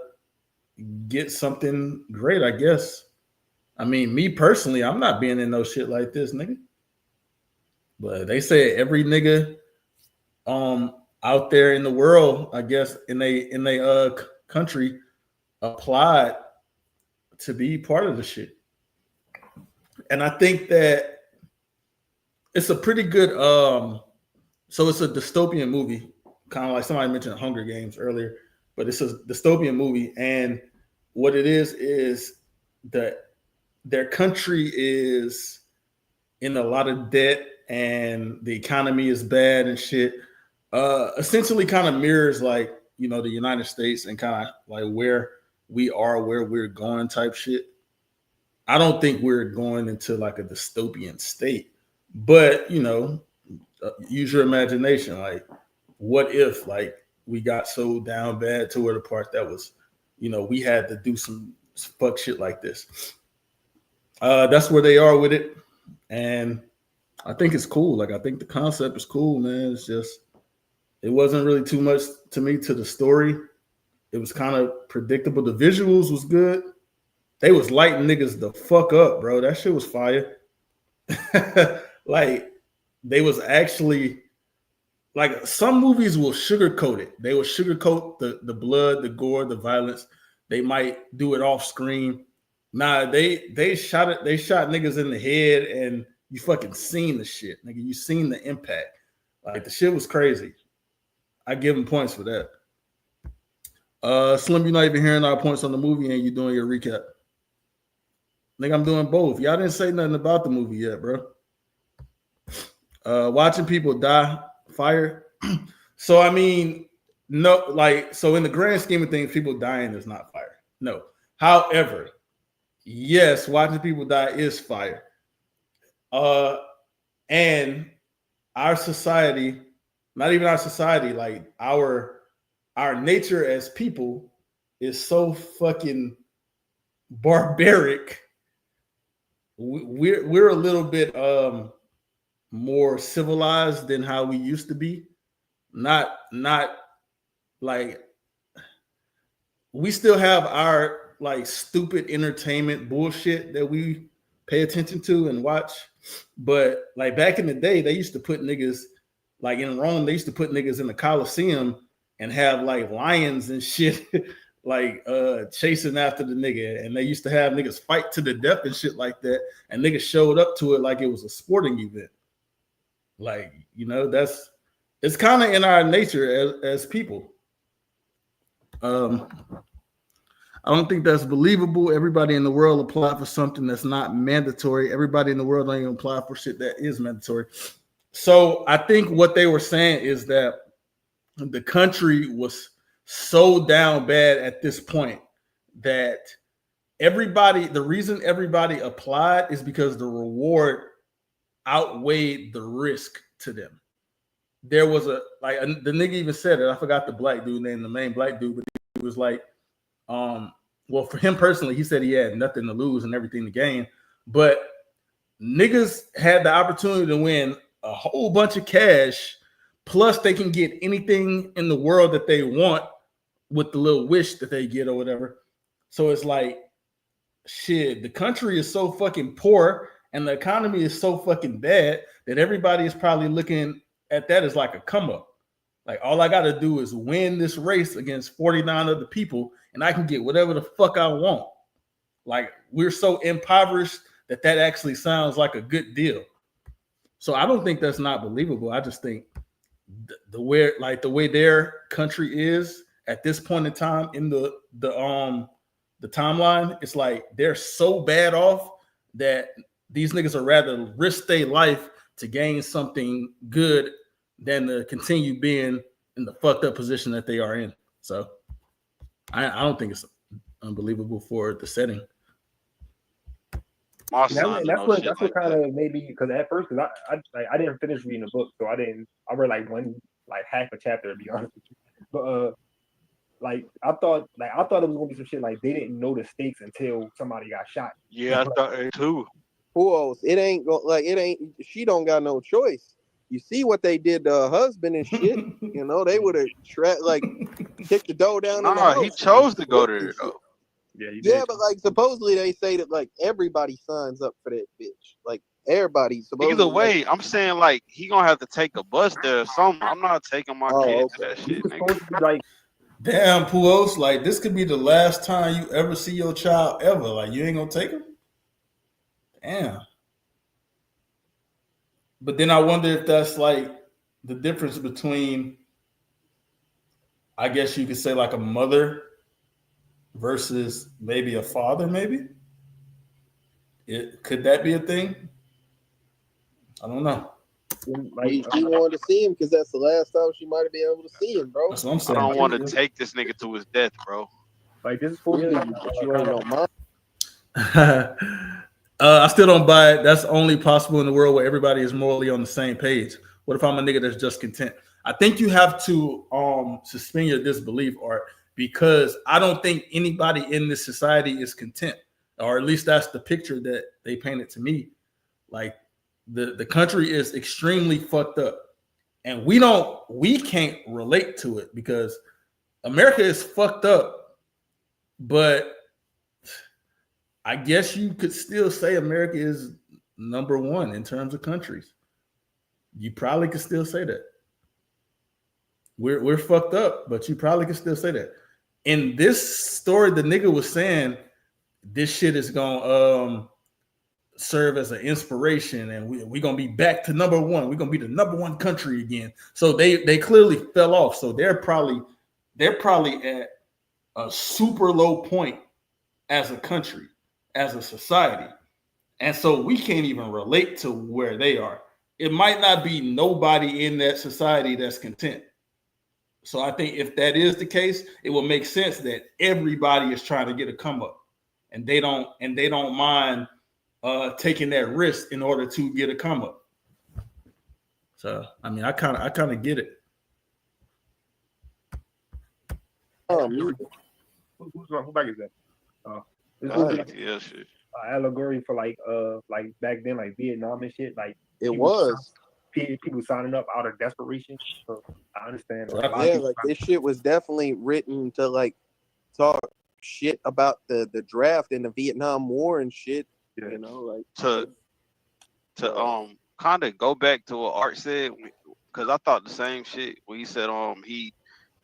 Speaker 1: get something great, I guess. I mean, me personally, I'm not being in no shit like this, nigga. But they say every nigga out there in the world, I guess, in a country applied to be part of the shit. And I think that it's a pretty good so it's a dystopian movie, kind of like somebody mentioned Hunger Games earlier, but it's a dystopian movie, and what it is that their country is in a lot of debt and the economy is bad and shit. Essentially kind of mirrors like, the United States and kind of like where we are, where we're going type shit. I don't think we're going into like a dystopian state, but use your imagination. Like, what if like we got so down bad to where the part that was, we had to do some fuck shit like this. That's where they are with it, and I think it's cool. Like, I think the concept is cool, man. It's just, it wasn't really too much to me to the story. It was kind of predictable. The visuals was good. They was lighting niggas the fuck up, bro. That shit was fire. Like, they was actually, like, some movies will sugarcoat it. They will sugarcoat the blood, the gore, the violence. They might do it off screen. Nah, they shot it. They shot niggas in the head, and you fucking seen the shit, nigga. You seen the impact. Like, the shit was crazy. I give them points for that. Slim, you're not even hearing our points on the movie, and you doing your recap. Nigga, I'm doing both. Y'all didn't say nothing about the movie yet, bro. Watching people die, fire. So I mean, no, like, so in the grand scheme of things, people dying is not fire. No. However, yes, watching people die is fire. And our society, not even our society, like our nature as people is so fucking barbaric. We're a little bit more civilized than how we used to be. Not like, we still have our like stupid entertainment bullshit that we pay attention to and watch. But like back in the day, they used to put niggas, like in Rome, they used to put niggas in the Colosseum and have like lions and shit like chasing after the nigga. And they used to have niggas fight to the death and shit like that. And niggas showed up to it like it was a sporting event. Like, it's kind of in our nature as people. I don't think that's believable. Everybody in the world applied for something that's not mandatory. Everybody in the world don't even apply for shit that is mandatory. So I think what they were saying is that the country was so down bad at this point that the reason everybody applied is because the reward outweighed the risk to them. There was the nigga even said it. I forgot the black dude name, the main black dude, but he was like, well, for him personally, he said he had nothing to lose and everything to gain. But niggas had the opportunity to win a whole bunch of cash, plus they can get anything in the world that they want with the little wish that they get or whatever. So it's like, shit, the country is so fucking poor and the economy is so fucking bad that everybody is probably looking at that as like a come up. Like, all I got to do is win this race against 49 other people and I can get whatever the fuck I want. Like, we're so impoverished that actually sounds like a good deal. So I don't think that's not believable. I just think the way their country is at this point in time in the timeline, it's like they're so bad off that these niggas are rather risk their life to gain something good than to continue being in the fucked up position that they are in. So I don't think it's unbelievable for the setting.
Speaker 3: That's what kind of maybe, because at first, because I didn't finish reading the book, so I read like half a chapter, to be honest with you. But I thought it was gonna be some shit like they didn't know the stakes until somebody got shot.
Speaker 4: Yeah, I thought it too.
Speaker 2: Who else? It ain't. She don't got no choice. You see what they did to her husband and shit. You know, they would have kicked the door down.
Speaker 4: Nah, he chose to go there though.
Speaker 2: Yeah, but like supposedly they say that like everybody signs up for that bitch. Like everybody.
Speaker 4: Either way, I'm saying like he gonna have to take a bus there or something. I'm not taking my kid to that shit. Nigga.
Speaker 3: Like,
Speaker 1: damn, Puos, like this could be the last time you ever see your child ever. Like, you ain't gonna take him? Damn. But then I wonder if that's like the difference between, I guess you could say, like a mother versus maybe a father, maybe? Could that be a thing? I don't know.
Speaker 2: She wanted to see him because that's the last time she might have been able to see him, bro.
Speaker 1: That's what I'm saying.
Speaker 4: I don't want to take this nigga to his death, bro.
Speaker 3: Like, this is supposed to be,
Speaker 2: but you ain't no mom.
Speaker 1: I still don't buy it. That's only possible in the world where everybody is morally on the same page. What if I'm a nigga that's just content? I think you have to suspend your disbelief, Art, because I don't think anybody in this society is content, or at least that's the picture that they painted to me. Like, the country is extremely fucked up, and we can't relate to it because America is fucked up, but I guess you could still say America is number one in terms of countries. You probably could still say that. We're fucked up, but you probably could still say that. In this story, the nigga was saying this shit is gonna serve as an inspiration, and we're gonna be back to number one. We're gonna be the number one country again. So they clearly fell off. So they're probably at a super low point as a country, as a society. And so we can't even relate to where they are. It might not be nobody in that society that's content. So I think if that is the case, it will make sense that everybody is trying to get a come up, and they don't mind taking that risk in order to get a come up. So I mean, I kind of get it.
Speaker 3: who back is that?
Speaker 4: Yeah, shit.
Speaker 3: Allegory for like back then, like Vietnam and shit. Like,
Speaker 2: it was
Speaker 3: people signing up out of desperation. So I understand.
Speaker 2: Yeah, like this shit was definitely written to like talk shit about the draft and the Vietnam War and shit.
Speaker 3: Yeah.
Speaker 2: You know, like
Speaker 4: to kind of go back to what Art said, because I thought the same shit when he said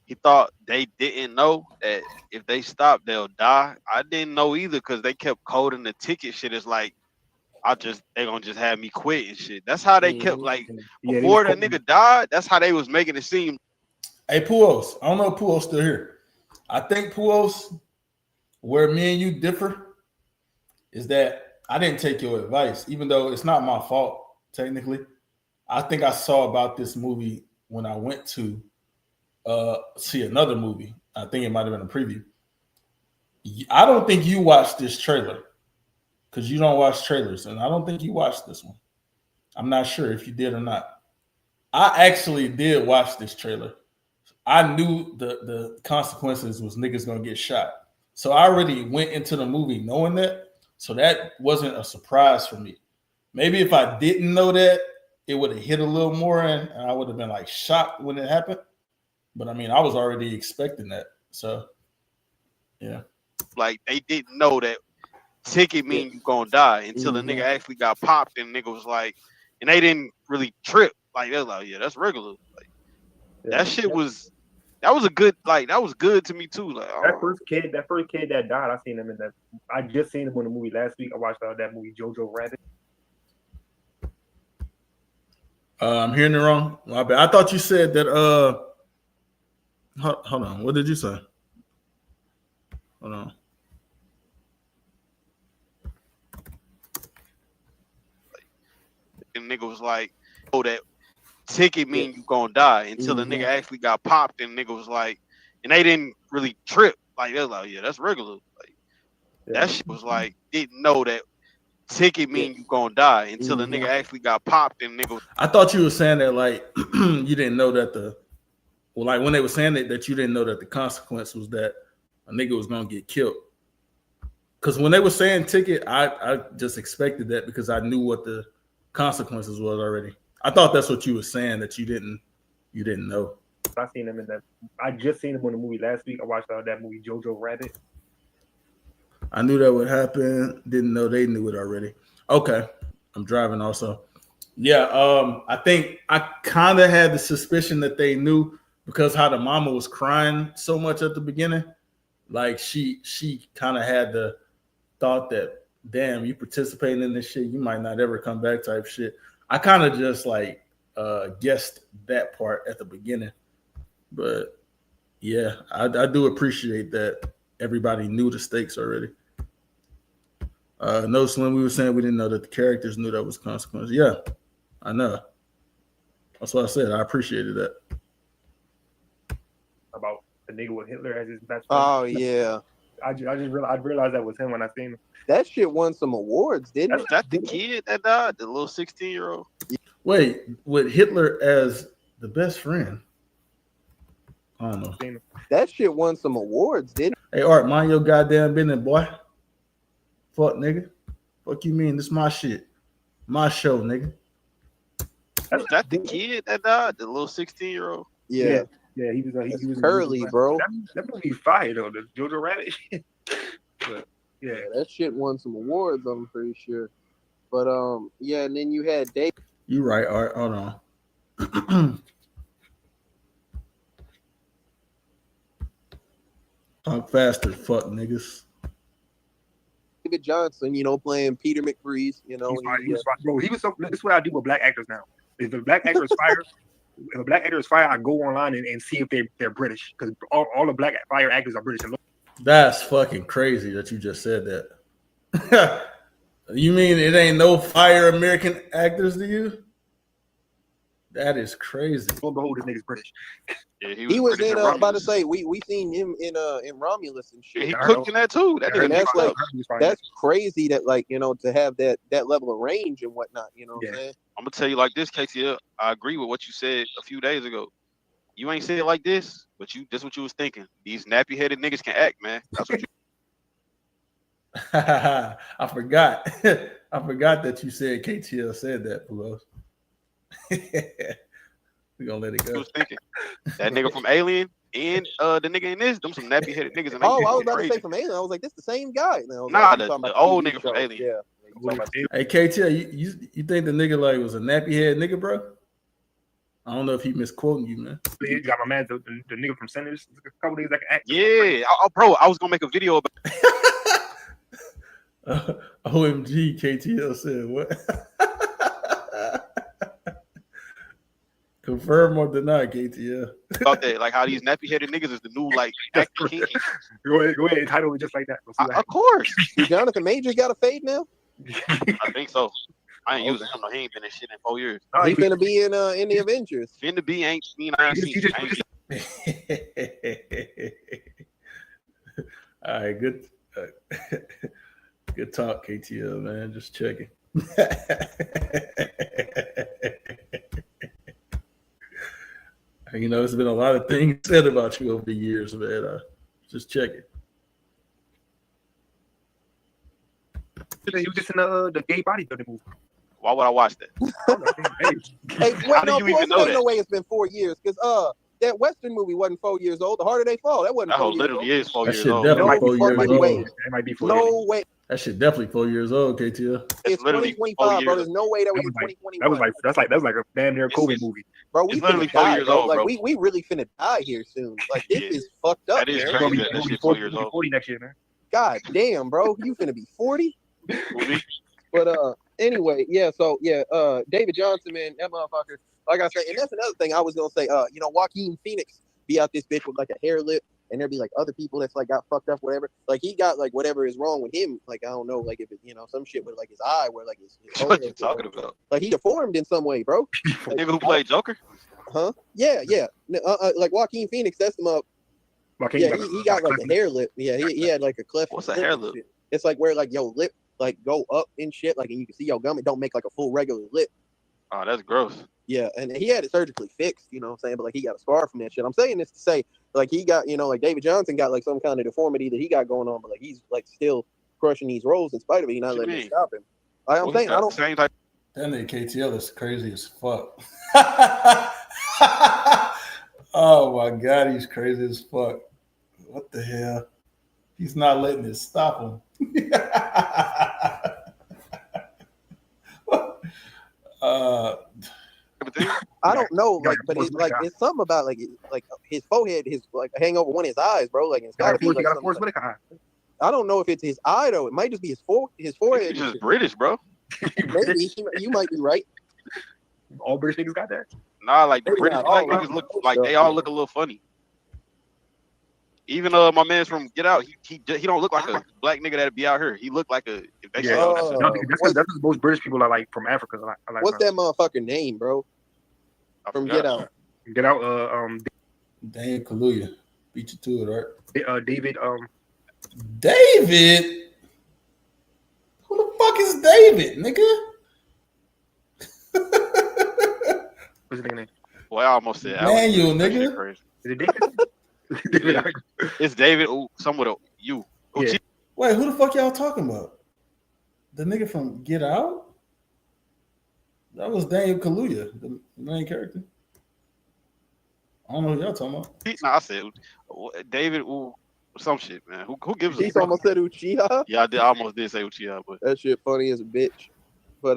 Speaker 4: he thought they didn't know that if they stop they'll die. I didn't know either because they kept coding the ticket shit. It's like they gonna just have me quit and shit. That's how they kept like before the nigga died. That's how they was making it seem.
Speaker 1: Hey, Puos, I don't know if Puos still here. I think Puos, where me and you differ, is that I didn't take your advice, even though it's not my fault technically. I think I saw about this movie when I went to see another movie. I think it might have been a preview. I don't think you watched this trailer because you don't watch trailers, and I don't think you watched this one. I'm not sure if you did or not. I actually did watch this trailer. I knew the consequences was niggas gonna get shot. So I already went into the movie knowing that. So that wasn't a surprise for me. Maybe if I didn't know that, it would have hit a little more and I would have been like shocked when it happened. But I mean, I was already expecting that. So yeah.
Speaker 4: Like they didn't know that ticket mean you gonna die until the nigga actually got popped and nigga was like, and they didn't really trip. Like they're like, yeah, that's regular. Like that shit was that was good to me too. Like
Speaker 3: that first kid that died, I seen him in that. I just seen him in the movie last week. I watched that movie Jojo Rabbit.
Speaker 1: I'm hearing it wrong. My bad. I thought you said that. Hold on. What did you say? Hold on.
Speaker 4: and nigga was like, oh, that ticket mean you gonna die until the nigga actually got popped and nigga was like, and they didn't really trip. Like they're like, yeah, that's regular. Like that shit was like, didn't know that ticket mean you gonna die until the nigga actually got popped and nigga.
Speaker 1: I thought you were saying that like you didn't know that like when they were saying that you didn't know that the consequence was that a nigga was gonna get killed. Because when they were saying ticket, I just expected that because I knew what the consequences was already. I thought that's what you were saying, that you didn't know.
Speaker 3: I seen him in that. I just seen him in the movie last week. I watched that movie Jojo Rabbit.
Speaker 1: I knew that would happen. Didn't know they knew it already. Okay, I'm driving also. Yeah, I think I kind of had the suspicion that they knew because how the mama was crying so much at the beginning. Like she kind of had the thought that, damn, you participating in this shit, you might not ever come back type shit. I kind of just like guessed that part at the beginning. But yeah, I do appreciate that everybody knew the stakes already. No, Slim, we were saying we didn't know that the characters knew that was consequence. Yeah, I know. That's what I said. I appreciated that.
Speaker 3: About the nigga with Hitler as his best friend.
Speaker 2: Oh yeah.
Speaker 3: I realized that was him when I seen him.
Speaker 2: That shit won some awards, didn't it?
Speaker 4: That the kid that died, the little 16-year-old.
Speaker 1: Wait, with Hitler as the best friend? I don't know.
Speaker 2: That shit won some awards, didn't it?
Speaker 1: Hey, Art, mind your goddamn business, boy. Fuck, nigga. Fuck you mean? This my shit. My show, nigga.
Speaker 4: That the kid that died, the little 16-year-old.
Speaker 2: Yeah.
Speaker 3: Yeah, he was
Speaker 2: Curly, bro.
Speaker 3: That movie fire though, the Jojo Rabbit shit. But yeah,
Speaker 2: that shit won some awards, I'm pretty sure. But yeah, and then you had Dave.
Speaker 1: You right, Art. Hold on. Talk faster, fuck niggas.
Speaker 2: David Johnson, playing Peter McBreeze,
Speaker 3: bro. He was so. This is what I do with black actors now. If a black actor is fired, I go online and see if they're British, because all the black fire actors are British.
Speaker 1: That's fucking crazy that you just said that. You mean it ain't no fire American actors to you? That is crazy.
Speaker 3: Lo and behold, this nigga's British.
Speaker 4: Yeah,
Speaker 2: he was in. About to say we seen him in Romulus and shit.
Speaker 4: Yeah, he cooked in that too.
Speaker 2: That's crazy that to have that level of range and whatnot. You know what I'm saying?
Speaker 4: I'm gonna tell you like this, KTL. I agree with what you said a few days ago. You ain't said it like this, but this what you was thinking. These nappy headed niggas can act, man. That's what you.
Speaker 1: I forgot. I forgot that you said KTL said that, Pulos. We're gonna let it go.
Speaker 4: I was thinking that nigga from Alien and the nigga in this, them some nappy headed niggas.
Speaker 2: I was about to say from Alien. I was like, this the same guy.
Speaker 4: Nah, the old nigga from Alien.
Speaker 2: Yeah.
Speaker 1: Hey KTL, you think the nigga like was a nappy head nigga, bro? I don't know if he misquoting you, man.
Speaker 3: You got my man, the nigga from Sinners. A couple days I can act.
Speaker 4: Yeah, bro, I was gonna make a video about.
Speaker 1: OMG, KTL said what? Confirm or deny, KTL.
Speaker 4: About that, like how these nappy headed niggas is the new like acting king.
Speaker 3: Go ahead, and title it just like that.
Speaker 4: Of course.
Speaker 2: Jonathan Majors got a fade now?
Speaker 4: I think so. I ain't using him. No, he ain't been in shit in 4 years.
Speaker 2: He's gonna be in the Avengers.
Speaker 4: Finna be ain't mean I ain't seen.
Speaker 1: All right, good. Good talk, KTL, man. Just checking. You know, there's been a lot of things said about you over the years, man. Just check it.
Speaker 3: He was just in the gay bodybuilding movie.
Speaker 4: Why would I watch that?
Speaker 2: Hey,
Speaker 4: How
Speaker 2: wait,
Speaker 4: do
Speaker 2: no,
Speaker 4: you even know
Speaker 2: ain't
Speaker 4: that?
Speaker 2: no way it's been 4 years because that Western movie wasn't 4 years old. The Harder They Fall, that wasn't
Speaker 4: That
Speaker 2: 4
Speaker 4: whole
Speaker 2: years
Speaker 4: literally
Speaker 2: old.
Speaker 4: is 4
Speaker 1: That
Speaker 4: years
Speaker 1: shit
Speaker 4: old.
Speaker 1: definitely
Speaker 2: No
Speaker 1: 4 years
Speaker 2: fucking
Speaker 1: old.
Speaker 2: way.
Speaker 3: It might be 4 years.
Speaker 2: No way.
Speaker 1: That shit definitely 4 years old, KTL.
Speaker 2: It's
Speaker 4: literally
Speaker 2: 2025, bro.
Speaker 4: years.
Speaker 2: There's no way that was
Speaker 3: That was like
Speaker 2: 2021.
Speaker 3: that's like a damn near COVID
Speaker 4: It's-
Speaker 3: movie.
Speaker 2: Bro, we
Speaker 4: it's literally
Speaker 2: finna
Speaker 4: 4
Speaker 2: die,
Speaker 4: years
Speaker 2: bro.
Speaker 4: old,
Speaker 2: Like
Speaker 4: bro.
Speaker 2: we really finna die here soon. Like this
Speaker 4: Yeah.
Speaker 2: is fucked up,
Speaker 4: That is
Speaker 2: man.
Speaker 4: crazy. That shit 4 years old.
Speaker 3: 40 next year, man.
Speaker 2: God damn, bro. You finna be 40?
Speaker 4: Movie?
Speaker 2: But anyway, David Johnson, man, that motherfucker. Like I said, and that's another thing I was gonna say. Joaquin Phoenix be out this bitch with like a hair lip, and there'd be like other people that's like got fucked up, whatever. Like he got like whatever is wrong with him. Like I don't know, like if it, some shit with like his eye, where like his
Speaker 4: What you talking about?
Speaker 2: like he deformed in some way, bro.
Speaker 4: The nigga who played Joker?
Speaker 2: Huh? Yeah. Like Joaquin Phoenix, that's him up. Yeah, he got like a hair lip. Yeah, he had like a cleft.
Speaker 4: What's a hair lip?
Speaker 2: It's like where like your lip like go up and shit, like and you can see your gum. It don't make like a full regular lip.
Speaker 4: Oh, that's gross.
Speaker 2: Yeah, and he had it surgically fixed, you know what I'm saying? But like he got a scar from that shit. I'm saying this to say, like he got, like David Johnson got like some kind of deformity that he got going on, but like he's like still crushing these roles in spite of it. He's not letting it stop him. Like, I'm saying I don't.
Speaker 4: Same type.
Speaker 1: That nigga KTL is crazy as fuck. Oh my god, he's crazy as fuck. What the hell? He's not letting it stop him.
Speaker 2: I don't know, like, but it's like it's something about like his forehead, his like hang over one of his eyes, bro. Like it's gotta be like something like, I don't know if it's his eye though. It might just be his forehead.
Speaker 4: He's just British, bro.
Speaker 2: Maybe you might be right.
Speaker 3: All British niggas got that.
Speaker 4: Nah, like the
Speaker 2: Maybe
Speaker 4: British
Speaker 2: not
Speaker 4: black
Speaker 2: all,
Speaker 4: niggas look like they all look a little funny. Even my man's from Get Out, he don't look like a black nigga that'd be out here. He looked like a. If they say,
Speaker 3: that's most British people are like from Africa. I like
Speaker 2: what's that motherfucker name, bro? From Get Out.
Speaker 3: Get Out.
Speaker 1: Daniel Kaluuya beat you to it, right?
Speaker 3: David.
Speaker 1: David. Who the fuck is David, nigga?
Speaker 3: What's his name?
Speaker 4: Boy, I almost said
Speaker 1: Daniel, nigga.
Speaker 3: Is it David?
Speaker 4: Yeah. It's David. Some with a U.
Speaker 3: Yeah.
Speaker 1: Wait, who the fuck y'all talking about? The nigga from Get Out? That was Daniel Kaluuya, the main character. I don't know who y'all talking about.
Speaker 4: Nah, I said David. Some shit, man. Who gives a
Speaker 2: He almost said Uchiha.
Speaker 4: Yeah, I almost did say Uchiha, but
Speaker 2: that shit funny as a bitch. But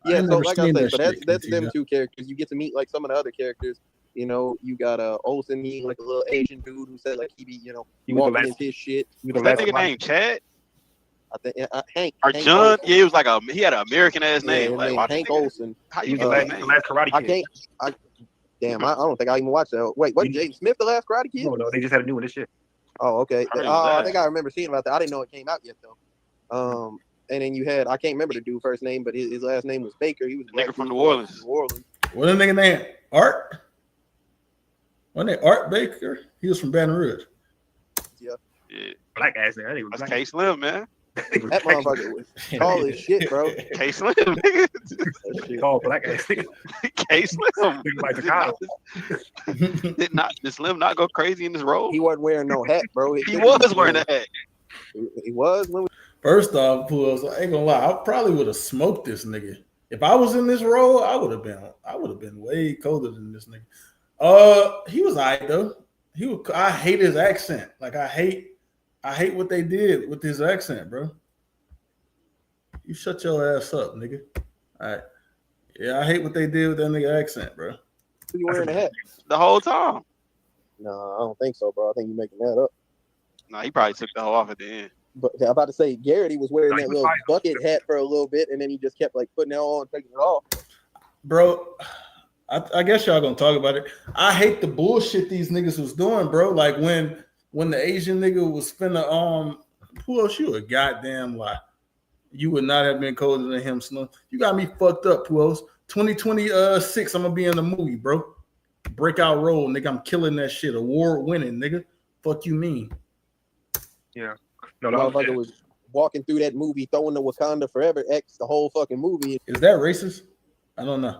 Speaker 2: yeah. So like I said, but that's them two characters. You get to meet like some of the other characters. You got Olsen, he like a little Asian dude who said like he be
Speaker 3: he
Speaker 2: walking into his shit.
Speaker 4: Was that nigga named Chad?
Speaker 2: I think Hank.
Speaker 4: Or
Speaker 2: Hank
Speaker 4: John?
Speaker 2: Olsen.
Speaker 4: Yeah, he was like he had an American ass name.
Speaker 2: Yeah,
Speaker 4: Like,
Speaker 2: Hank Olsen.
Speaker 4: How
Speaker 3: He
Speaker 4: you
Speaker 3: was the
Speaker 4: get that
Speaker 3: last
Speaker 4: name?
Speaker 3: Karate Kid.
Speaker 2: I don't think I even watched that. Wait, what? James Smith, the last Karate Kid?
Speaker 3: No, they just had a new one this year.
Speaker 2: Oh, okay.
Speaker 4: I
Speaker 2: I think I remember seeing about that. I didn't know it came out yet though. And then you had I can't remember the dude's first name, but his last name was Baker. He was
Speaker 4: nigga from New Orleans.
Speaker 1: What the nigga name? Art? Wasn't it Art Baker? He was from Baton Rouge.
Speaker 4: Yeah.
Speaker 3: Black ass nigga.
Speaker 4: That's K Slim, man.
Speaker 2: That motherfucker was tall as shit, bro.
Speaker 4: K Slim, nigga.
Speaker 3: Tall black ass nigga.
Speaker 4: K Slim.
Speaker 3: Like
Speaker 4: Did Slim not go crazy in this role?
Speaker 2: He wasn't wearing no hat, bro.
Speaker 4: He was wearing a hat.
Speaker 2: He was.
Speaker 1: First off, Pools, I ain't gonna lie, I probably would have smoked this nigga. If I was in this role, I would have been way colder than this nigga. He was alright though. I hate his accent. Like I hate what they did with his accent, bro. You shut your ass up, nigga. All right. Yeah, I hate what they did with that nigga accent, bro.
Speaker 2: You wearing a hat?
Speaker 4: The whole time.
Speaker 2: No, I don't think so, bro. I think you're making that up.
Speaker 4: No, he probably took the whole off at the end.
Speaker 2: But I'm about to say, Garrett, he was wearing that little bucket hat for a little bit, and then he just kept like putting it on, taking it off.
Speaker 1: Bro, I guess y'all gonna talk about it. I hate the bullshit these niggas was doing, bro. Like when the Asian nigga was finna who else you a goddamn lie. You would not have been colder than him, Slim. You got me fucked up, Puos. 2026, I'm gonna be in the movie, bro. Breakout role, nigga. I'm killing that shit. Award winning, nigga. Fuck you mean?
Speaker 3: Yeah.
Speaker 2: No, the motherfucker was walking through that movie, throwing the Wakanda Forever X the whole fucking movie.
Speaker 1: Is that racist? I don't know.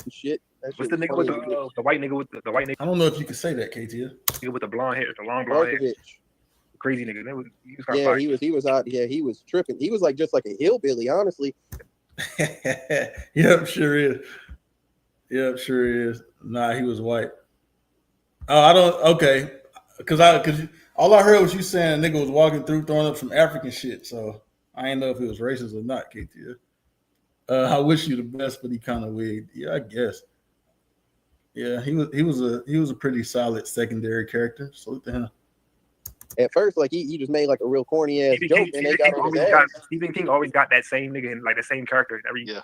Speaker 2: shit. That
Speaker 3: What's
Speaker 2: shit
Speaker 3: the nigga
Speaker 2: was
Speaker 3: with
Speaker 2: funny.
Speaker 3: the white nigga with the white
Speaker 1: I don't know if you can say that, KTL.
Speaker 3: nigga with the blonde hair, the long blonde hair,
Speaker 2: Markovich.
Speaker 3: crazy nigga. He was kind of
Speaker 2: Yeah,
Speaker 3: fire.
Speaker 2: he was out. Yeah, he was tripping. He was like just like a hillbilly, honestly.
Speaker 1: Yep, sure is. Yep, sure is. Nah, he was white. Oh, I don't. Okay, because all I heard was you saying a nigga was walking through throwing up some African shit. So I didn't know if it was racist or not, KTL. I wish you the best, but he kind of wigged. Yeah, I guess. Yeah, he was a pretty solid secondary character. Salute to him.
Speaker 2: At first, like he just made like a real corny ass joke, and they got on his ass.
Speaker 3: Stephen King always got that same nigga in like the same character in every.
Speaker 4: Yeah.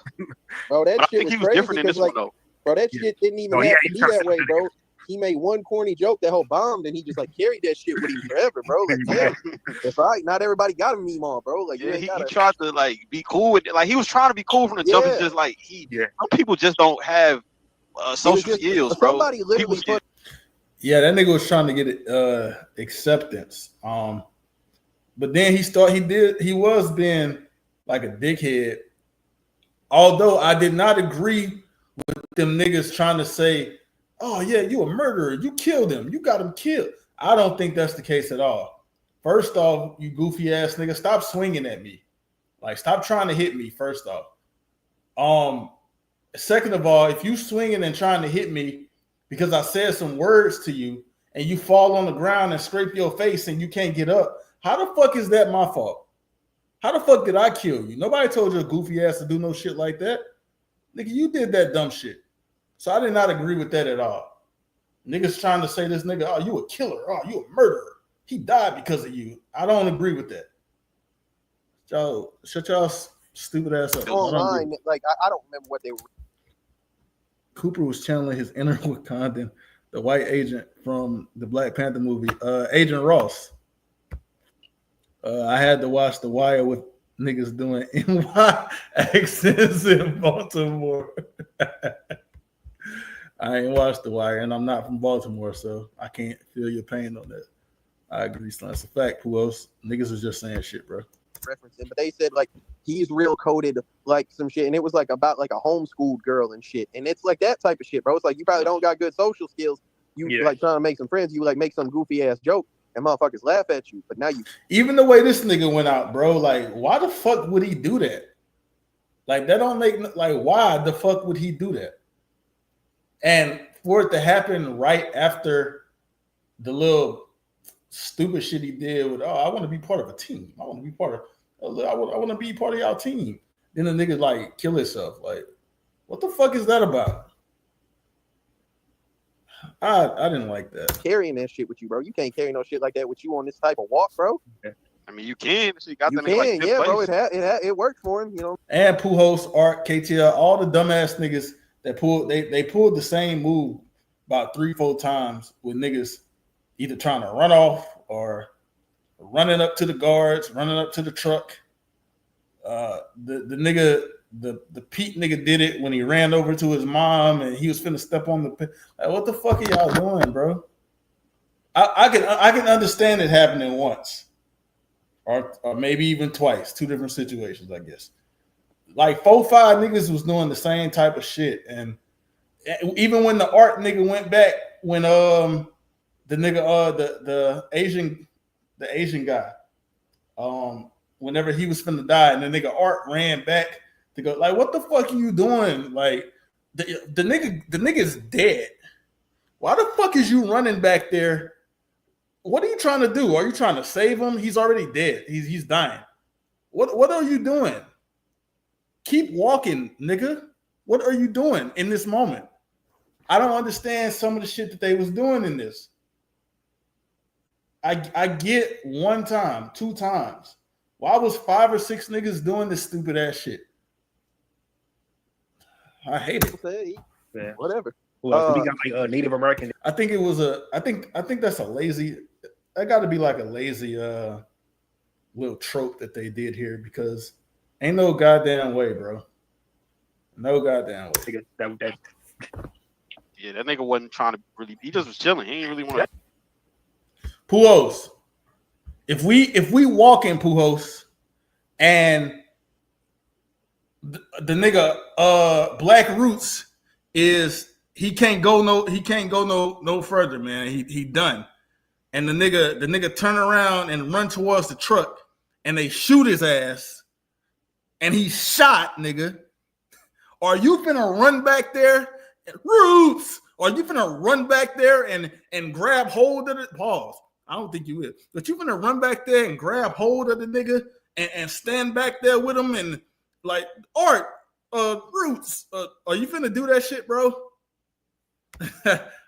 Speaker 2: Bro, that
Speaker 4: But I
Speaker 2: shit
Speaker 4: think he was
Speaker 2: crazy
Speaker 4: different in this
Speaker 2: because like,
Speaker 4: one though.
Speaker 2: bro, that shit didn't even have to be that way, bro. He made one corny joke that whole bombed, and he just like carried that shit with him forever, bro. Like, damn, it's all right. Not everybody got a meme on, bro. Like,
Speaker 4: Yeah, he tried to like be cool with it. Like he was trying to be cool from the jump. It's just like some people just don't have social skills, bro.
Speaker 2: Somebody literally put.
Speaker 1: Yeah, that nigga was trying to get acceptance. But then he was being like a dickhead. Although I did not agree with them niggas trying to say, oh yeah, you a murderer. You killed him. You got him killed. I don't think that's the case at all. First off, you goofy ass nigga, stop swinging at me. Like, stop trying to hit me, first off. Second of all, if you swinging and trying to hit me because I said some words to you and you fall on the ground and scrape your face and you can't get up, how the fuck is that my fault? How the fuck did I kill you? Nobody told your goofy ass to do no shit like that. Nigga, you did that dumb shit. So I did not agree with that at all. Niggas trying to say this nigga, oh, you a killer. Oh, you a murderer. He died because of you. I don't agree with that. Y'all, shut y'all stupid ass up.
Speaker 2: Online, like I don't remember what they were.
Speaker 1: Cooper was channeling his inner Wakandan, the white agent from the Black Panther movie, Agent Ross. I had to watch The Wire with niggas doing NY accents in Baltimore. I ain't watched The Wire, and I'm not from Baltimore, so I can't feel your pain on that. I agree, son. It's a fact. Who else? Niggas was just saying shit, bro.
Speaker 2: Referencing, but they said like he's real coded like some shit, and it was like about like a homeschooled girl and shit, and it's like that type of shit, bro. It's like you probably don't got good social skills. You like trying to make some friends, you like make some goofy ass joke, and motherfuckers laugh at you. But now you,
Speaker 1: even the way this nigga went out, bro. Like, why the fuck would he do that? Like, that don't make like why the fuck would he do that? And for it to happen right after the little stupid shit he did with, oh, I want to be part of a team. I want to be part of. I want to be part of y'all team. Then the nigga like kill himself. Like, what the fuck is that about? I didn't like that.
Speaker 2: Carrying that shit with you, bro. You can't carry no shit like that with you on this type of walk, bro.
Speaker 4: I mean, you can. She got
Speaker 2: you
Speaker 4: them
Speaker 2: can,
Speaker 4: in like
Speaker 2: yeah,
Speaker 4: place.
Speaker 2: bro. It worked for him, you know.
Speaker 1: And Pujols, Art, KTL, all the dumbass niggas that pulled they pulled the same move about 3-4 times with niggas either trying to run off or running up to the guards, running up to the truck. The nigga, the Pete nigga did it when he ran over to his mom and he was finna step on the pit. Like, what the fuck are y'all doing, bro? I can understand it happening once, or maybe even twice, 2 different situations, I guess. Like 4-5 niggas was doing the same type of shit, and even when the Art nigga went back, when the nigga the Asian guy, whenever he was finna die, and the nigga Art ran back to go, like, what the fuck are you doing? Like, the nigga's dead. Why the fuck is you running back there? What are you trying to do? Are you trying to save him? He's already dead. He's dying. What are you doing? Keep walking, nigga. What are you doing in this moment? I don't understand some of the shit that they was doing in this. I get 1 time, 2 times. Why was 5 or 6 niggas doing this stupid ass shit? I hate it.
Speaker 2: Yeah. Whatever.
Speaker 3: We got like Native American.
Speaker 1: I think it was I think that's a lazy. That got to be like a lazy little trope that they did here, because ain't no goddamn way, bro. No goddamn way.
Speaker 4: Yeah, that nigga wasn't trying to really. He just was chilling. He ain't really want to.
Speaker 1: Pujols, if we walk in Pujols and the nigga Black Roots is he can't go no further, man. He done. And the nigga turn around and run towards the truck and they shoot his ass and he's shot, nigga. Are you finna run back there? Roots! Are you finna run back there and grab hold of it? Pause. I don't think you will. But you finna run back there and grab hold of the nigga and stand back there with him and like, Art, Roots, are you finna do that shit, bro?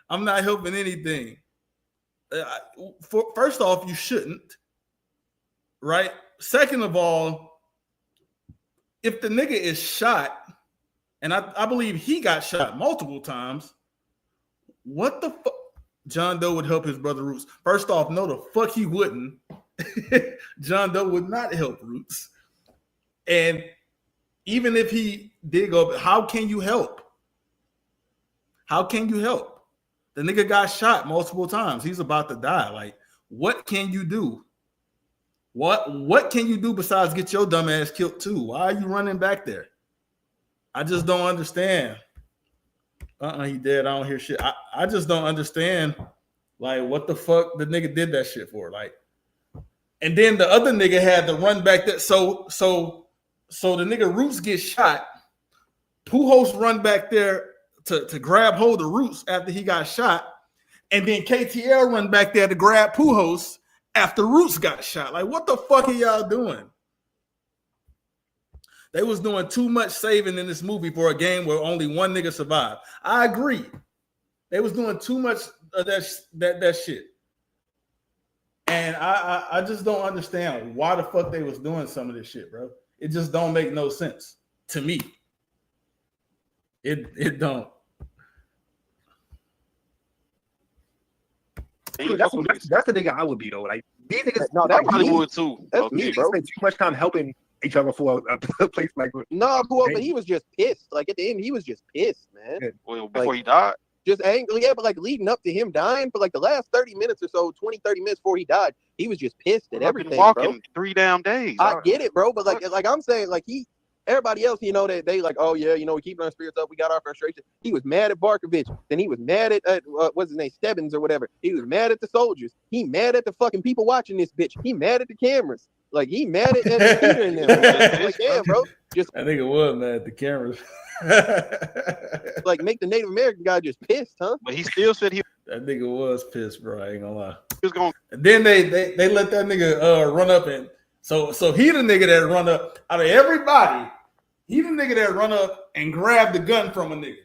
Speaker 1: I'm not helping anything. First off, you shouldn't, right? Second of all, if the nigga is shot, and I believe he got shot multiple times, what the fuck? John Doe would help his brother Roots. First off, no, the fuck he wouldn't. John Doe would not help Roots. And even if he did go, how can you help? How can you help? The nigga got shot multiple times. He's about to die. Like, what can you do? What can you do besides get your dumb ass killed too? Why are you running back there? I just don't understand. He dead. I don't hear shit. I just don't understand. Like, what the fuck the nigga did that shit for? Like, and then the other nigga had to run back there. So the nigga Roots gets shot. Pujols run back there to grab hold of Roots after he got shot, and then KTL run back there to grab Pujols after Roots got shot. Like, what the fuck are y'all doing? They was doing too much saving in this movie for a game where only one nigga survived. I agree. They was doing too much of that shit. And I just don't understand why the fuck they was doing some of this shit, bro. It just don't make no sense to me. It don't.
Speaker 3: That's the nigga I would be though. Like these niggas,
Speaker 2: No, that was
Speaker 4: Hollywood too.
Speaker 2: That's
Speaker 4: Okay.
Speaker 2: me,
Speaker 3: these
Speaker 2: bro.
Speaker 3: niggas spend too much time helping each other for a place like.
Speaker 2: No, but he was just pissed. Like at the end, he was just pissed, man.
Speaker 3: Yeah.
Speaker 4: Well, before he died.
Speaker 2: Just angry. Yeah, but like leading up to him dying for like the last 30 minutes or so, 20, 30 minutes before he died, he was just pissed at
Speaker 4: I've
Speaker 2: everything,
Speaker 4: been walking
Speaker 2: bro.
Speaker 4: 3 damn days.
Speaker 2: I get it, bro. But like I'm saying, like everybody else, you know, that they like, oh yeah, you know, we keeping our spirits up. We got our frustration. He was mad at Barkovich. Then he was mad at what's his name, Stebbins or whatever. He was mad at the soldiers. He mad at the fucking people watching this bitch. He mad at the cameras. Like he mad at Peter and them. Like damn, bro. Just
Speaker 1: I think it was mad at the cameras.
Speaker 2: like make the Native American guy just pissed, huh?
Speaker 4: But he still said he
Speaker 1: That nigga was pissed, bro. I ain't gonna lie.
Speaker 4: was going.
Speaker 1: And then they let that nigga run up and so he the nigga that run up out of everybody. He the nigga that run up and grab the gun from a nigga.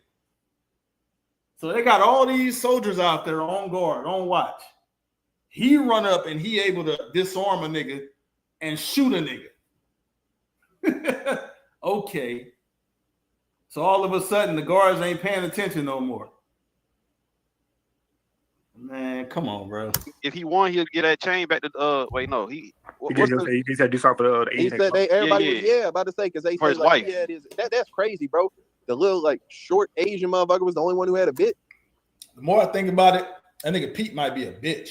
Speaker 1: So they got all these soldiers out there on guard, on watch. He run up and he able to disarm a nigga and shoot a nigga. Okay. So all of a sudden the guards ain't paying attention no more. Man, come on, bro.
Speaker 4: If he won, he'll get that chain back to
Speaker 3: He said do something for the
Speaker 2: He
Speaker 3: Asian
Speaker 2: said everybody
Speaker 4: Yeah.
Speaker 2: was about to say because they
Speaker 4: For
Speaker 2: said
Speaker 4: his
Speaker 2: like
Speaker 4: wife.
Speaker 2: he had his that's crazy, bro. The little like short Asian motherfucker was the only one who had a bit.
Speaker 1: The more I think about it, that nigga Pete might be a bitch.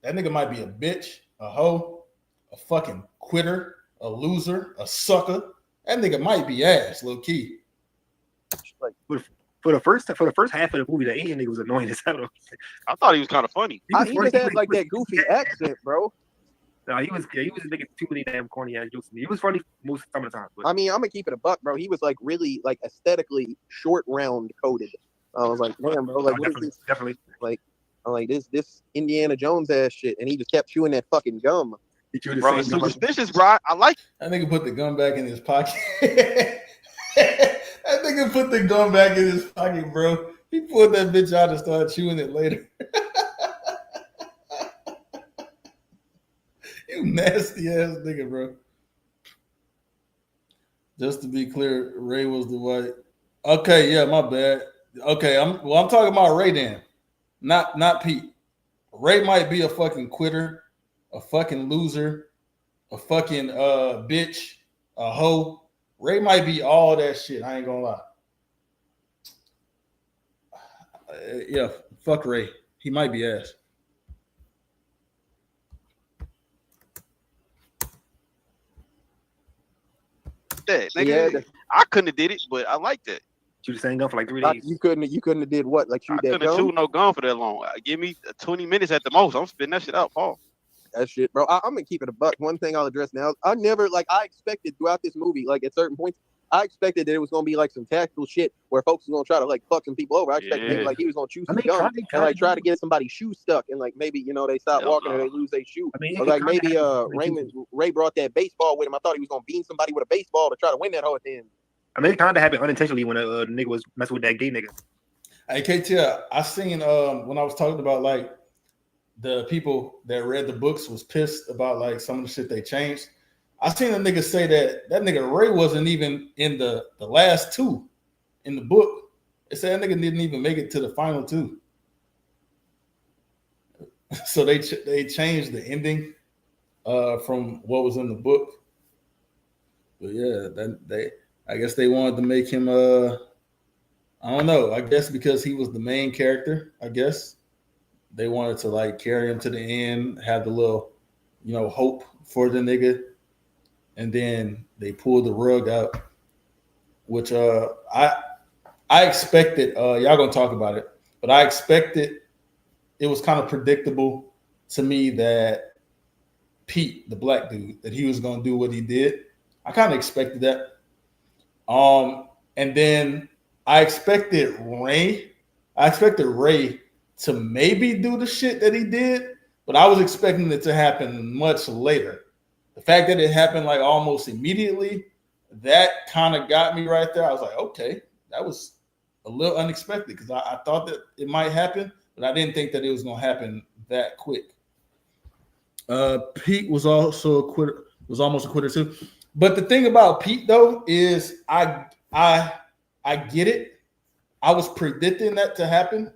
Speaker 1: That nigga might be a bitch, a hoe, a fucking quitter, a loser, a sucker. That nigga might be ass, low key.
Speaker 2: Like
Speaker 3: for the first half of the movie. The Asian nigga was annoying as hell.
Speaker 4: I thought he was kind of funny.
Speaker 2: he just had like that goofy accent, bro.
Speaker 3: No, he was making too many damn corny ass jokes. He was funny most some of the time. But
Speaker 2: I mean, I'm gonna keep it a buck, bro. He was like really like aesthetically short round coded. I was like, damn, bro, like what is this?
Speaker 3: definitely.
Speaker 2: Like, I'm like this Indiana Jones ass shit, and he just kept chewing that fucking gum.
Speaker 3: He chewed the
Speaker 4: Bro,
Speaker 3: same
Speaker 4: it's
Speaker 3: number.
Speaker 4: superstitious, bro. I like
Speaker 1: That nigga put the gun back in his pocket. That nigga put the gun back in his pocket, bro. He pulled that bitch out and started chewing it later. You nasty ass nigga, bro. Just to be clear, Ray was the white. Okay, yeah, my bad. Okay, I'm talking about Ray then, not Pete. Ray might be a fucking quitter, a fucking loser, a fucking bitch, a hoe. Ray might be all that shit. I ain't gonna lie. Yeah, fuck Ray. He might be ass.
Speaker 4: that. Nigga,
Speaker 2: Yeah,
Speaker 4: I couldn't have did it, but I like that.
Speaker 3: Shoot the same gun for like 3 days.
Speaker 2: You couldn't have did what? Like shoot
Speaker 4: I
Speaker 2: that
Speaker 4: couldn't
Speaker 2: gun?
Speaker 4: shoot no gun for that long. Give me 20 minutes at the most. I'm spitting that shit out, Paul.
Speaker 2: That shit, bro. I'm gonna keep it a buck. One thing I'll address now. I expected throughout this movie, like at certain points, I expected that it was gonna be like some tactical shit where folks was gonna try to like fuck some people over. I expected maybe like he was gonna choose some gun and like try to get somebody's shoe stuck and like maybe they stop walking or they lose their shoe. Or like maybe Ray brought that baseball with him. I thought he was gonna beat somebody with a baseball to try to win that whole thing.
Speaker 3: I mean, it kind of happened unintentionally when the nigga was messing with that gay nigga.
Speaker 1: Hey, KTL, I seen when I was talking about like the people that read the books was pissed about like some of the shit they changed. I seen a nigga say that nigga Ray wasn't even in the last two in the book. They said that nigga didn't even make it to the final two. So they changed the ending from what was in the book. But yeah, I guess they wanted to make him I don't know. I guess because he was the main character, I guess they wanted to like carry him to the end, have the little, hope for the nigga. And then they pulled the rug out, which I expected. Y'all gonna talk about it, but I expected. It was kind of predictable to me that Pete, the black dude, that he was gonna do what he did. I kind of expected that. And then I expected Ray to maybe do the shit that he did, but I was expecting it to happen much later. The fact that it happened like almost immediately, that kind of got me right there. I was like, okay, that was a little unexpected because I thought that it might happen, but I didn't think that it was going to happen that quick. Pete was also a quitter, was almost a quitter too. But the thing about Pete though is I get it. I was predicting that to happen,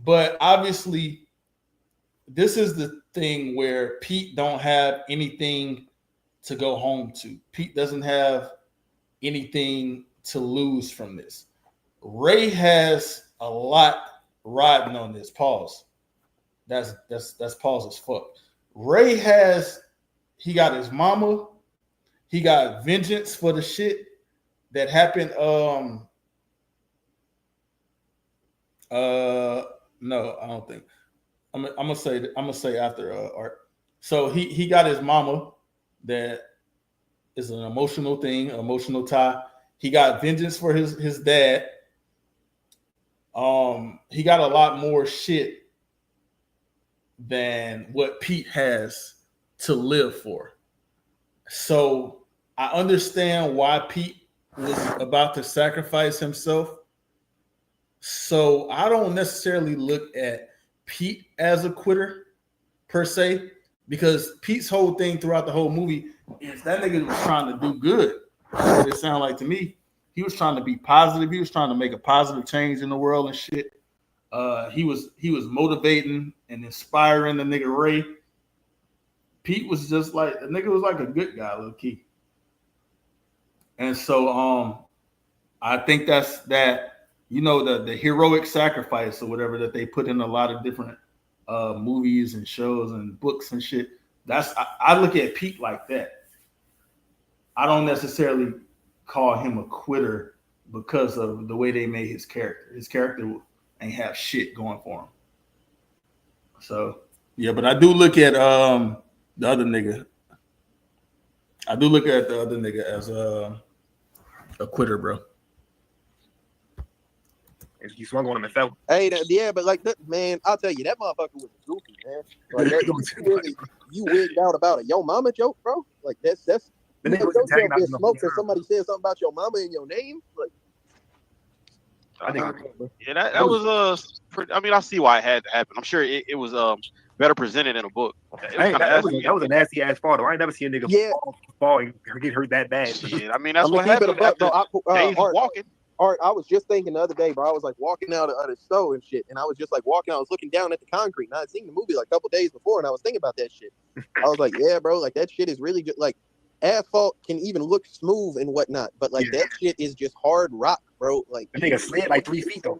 Speaker 1: but obviously this is the thing where Pete don't have anything to go home to. Pete doesn't have anything to lose from this. Ray has a lot riding on this. Pause. That's pause as fuck. Ray he got his mama. He got vengeance for the shit that happened. No, I don't think. I'm gonna say after Art. So he got his mama, that is an emotional thing, emotional tie. He got vengeance for his dad. He got a lot more shit than what Pete has to live for. So I understand why Pete was about to sacrifice himself. So I don't necessarily look at Pete as a quitter per se, because Pete's whole thing throughout the whole movie is that nigga was trying to do good. That's what it sounded like to me. He was trying to be positive. He was trying to make a positive change in the world and shit. He was motivating and inspiring the nigga Ray. Pete was just like, the nigga was like a good guy, low key. And so I think that's that. The heroic sacrifice or whatever that they put in a lot of different movies and shows and books and shit. I look at Pete like that. I don't necessarily call him a quitter because of the way they made his character. His character ain't have shit going for him. So yeah, but I do look at the other nigga. I do look at the other nigga as a quitter, bro.
Speaker 3: You swung on him and fell.
Speaker 2: Hey, but like that, man, I'll tell you, that motherfucker was goofy, man. Like you wigged out about a yo mama joke, bro. Like that's
Speaker 3: the nigga was tagging out
Speaker 2: smoke because somebody said something about your mama in your name. Like,
Speaker 3: I think
Speaker 4: that was I mean, I see why it had to happen. I'm sure it was better presented in a book.
Speaker 3: That was a nasty ass fall though. I ain't never seen a nigga fall and get hurt that bad.
Speaker 4: Shit, I mean, that's what happened. Days walking.
Speaker 2: Art, I was just thinking the other day, bro. I was like walking out of the store and shit, and I was just like walking. I was looking down at the concrete, and I had seen the movie like a couple days before, and I was thinking about that shit. I was like, yeah, bro, like that shit is really just like asphalt can even look smooth and whatnot, but like that shit is just hard rock, bro. Like
Speaker 3: the nigga slid like 3 feet though.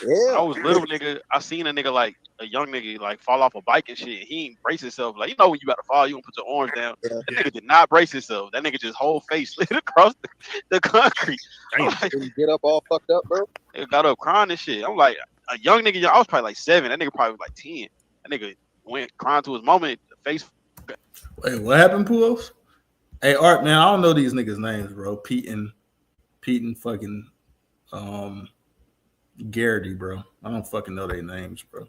Speaker 2: Yeah.
Speaker 4: I was little, nigga. I seen a nigga like a young nigga like fall off a bike and shit. He ain't brace himself. Like, you know, when you about to fall, you gonna put your arms down.
Speaker 2: Yeah.
Speaker 4: That nigga did not brace himself. That nigga just whole face slid across the concrete. I'm like,
Speaker 2: Didn't get up all fucked up, bro.
Speaker 4: nigga got up crying and shit. I'm like, a young nigga. I was probably like 7. That nigga probably was like 10. That nigga went crying to his mama. The face.
Speaker 1: Wait, what happened, Puos? Hey, Art, man, I don't know these niggas' names, bro. Pete and fucking Garrity, bro. I don't fucking know their names, bro.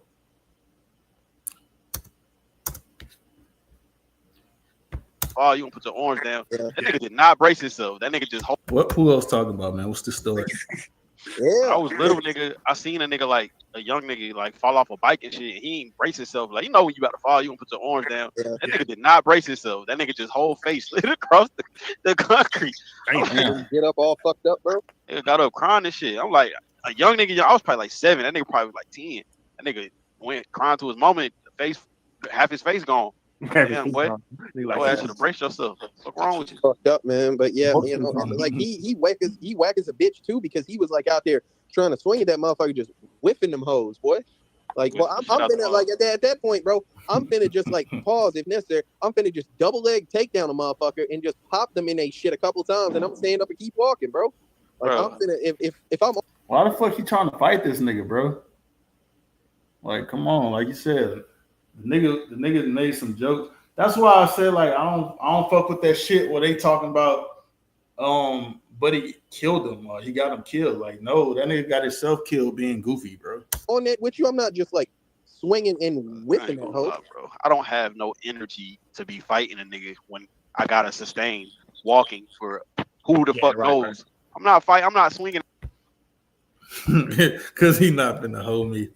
Speaker 4: Oh, you gonna put your arms down.
Speaker 2: Yeah.
Speaker 4: That nigga did not brace himself. That nigga just
Speaker 1: What Puos talking about, man? What's the story?
Speaker 2: Yeah.
Speaker 4: I was little, nigga. I seen a nigga like a young nigga like fall off a bike and shit. He ain't brace himself. Like, you know, when you about to fall, you gonna put your arms down.
Speaker 2: Yeah.
Speaker 4: That nigga did not brace himself. That nigga just whole face slid across the concrete.
Speaker 2: Didn't get up all fucked up, bro.
Speaker 4: Nigga got up crying and shit. I'm like, a young nigga. I was probably like 7. That nigga probably was like 10. That nigga went crying to his mama. The face, half his face gone. Damn, boy. Boy, I should have braced yourself. What's wrong with you?
Speaker 2: Fucked up, man. But yeah, you know, like he whack as a bitch too, because he was like out there trying to swing at that motherfucker, just whiffing them hoes, boy. Like, well, I'm finna like at that point, bro. I'm finna just like pause if necessary. I'm finna just double leg takedown a motherfucker and just pop them in a shit a couple times, and I'm stand up and keep walking, bro. Like,
Speaker 4: Bro.
Speaker 2: I'm finna if I'm
Speaker 1: Why the fuck you trying to fight this nigga, bro? Like, come on, like you said, the nigga made some jokes. That's why I said, like, I don't fuck with that shit where they talking about but he killed him or he got him killed. Like, no, that nigga got himself killed being goofy, bro.
Speaker 2: on that with you, I'm not just like swinging and whipping that hoe.
Speaker 4: Bro. I don't have no energy to be fighting a nigga when I gotta sustain walking for who the fuck knows. Right. I'm not fighting. I'm not swinging.
Speaker 1: Cause he not finna hold me.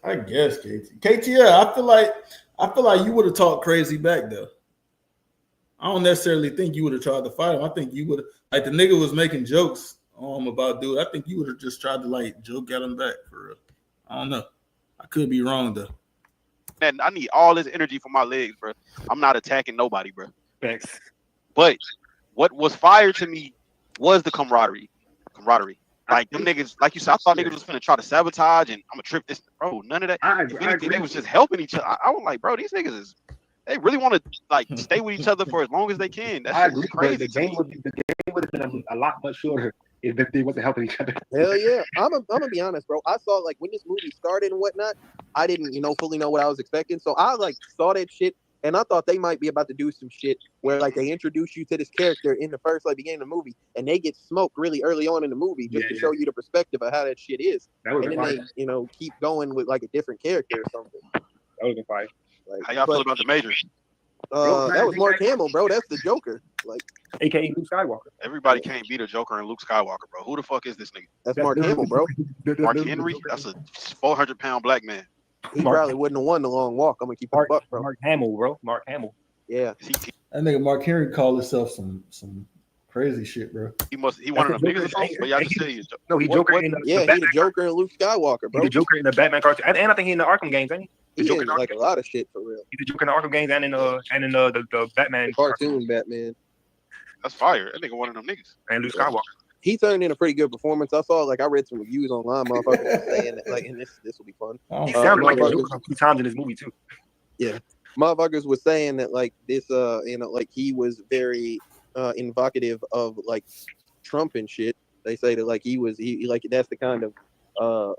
Speaker 1: I guess KTL. I feel like you would have talked crazy back though. I don't necessarily think you would have tried to fight him. I think you would have, like, the nigga was making jokes about dude. I think you would have just tried to like joke at him back for real. I don't know. I could be wrong though.
Speaker 4: And I need all this energy for my legs, bro. I'm not attacking nobody, bro.
Speaker 3: Thanks.
Speaker 4: But what was fire to me was the camaraderie. Like, them niggas, like you said, I thought niggas was finna try to sabotage and I'm gonna trip this. Bro, none of that. If anything, they was just helping each other. I was like, bro, these niggas they really want to like stay with each other for as long as they can. That's crazy.
Speaker 3: The game would have been a lot much shorter if they wasn't helping each other.
Speaker 2: Hell yeah. I'm gonna be honest, bro. I saw, like, when this movie started and whatnot, I didn't, fully know what I was expecting. So I like saw that shit and I thought they might be about to do some shit where like they introduce you to this character in the first like beginning of the movie and they get smoked really early on in the movie just to show you the perspective of how that shit is. And then they, keep going with like a different character or something.
Speaker 3: That would have been fire.
Speaker 2: Like,
Speaker 4: how y'all feel about the Major?
Speaker 2: That was Mark Hamill, bro. That's the Joker. Like,
Speaker 3: AKA Luke Skywalker.
Speaker 4: Everybody can't beat a Joker and Luke Skywalker, bro. Who the fuck is this nigga?
Speaker 2: That's Mark Hamill, bro.
Speaker 4: Mark Henry? That's a 400-pound black man.
Speaker 2: He probably wouldn't have won the long walk. I'm gonna keep Mark, buck, bro.
Speaker 3: Mark Hamill, bro. Mark Hamill.
Speaker 2: Yeah.
Speaker 1: That nigga Mark Henry called himself some crazy shit, bro.
Speaker 4: He one of them niggas or something? But y'all just say
Speaker 3: no, he Joker in
Speaker 2: he the Joker and Luke Skywalker, bro.
Speaker 3: He's the Joker in the Batman cartoon, and I think he in the Arkham games, ain't he?
Speaker 2: He is like a lot of shit for real.
Speaker 3: He's the Joker in the Arkham games and in the Batman
Speaker 2: cartoon Batman.
Speaker 4: That's fire. That nigga one of them niggas.
Speaker 3: And Luke Skywalker.
Speaker 2: He turned in a pretty good performance. I saw, like, I read some reviews online, motherfuckers saying that, like, and this will be fun.
Speaker 3: He sounded like a Joker a few times in this movie too.
Speaker 2: Yeah, motherfuckers was saying that like this, like he was very evocative of like Trump and shit. They say that like he like that's the kind of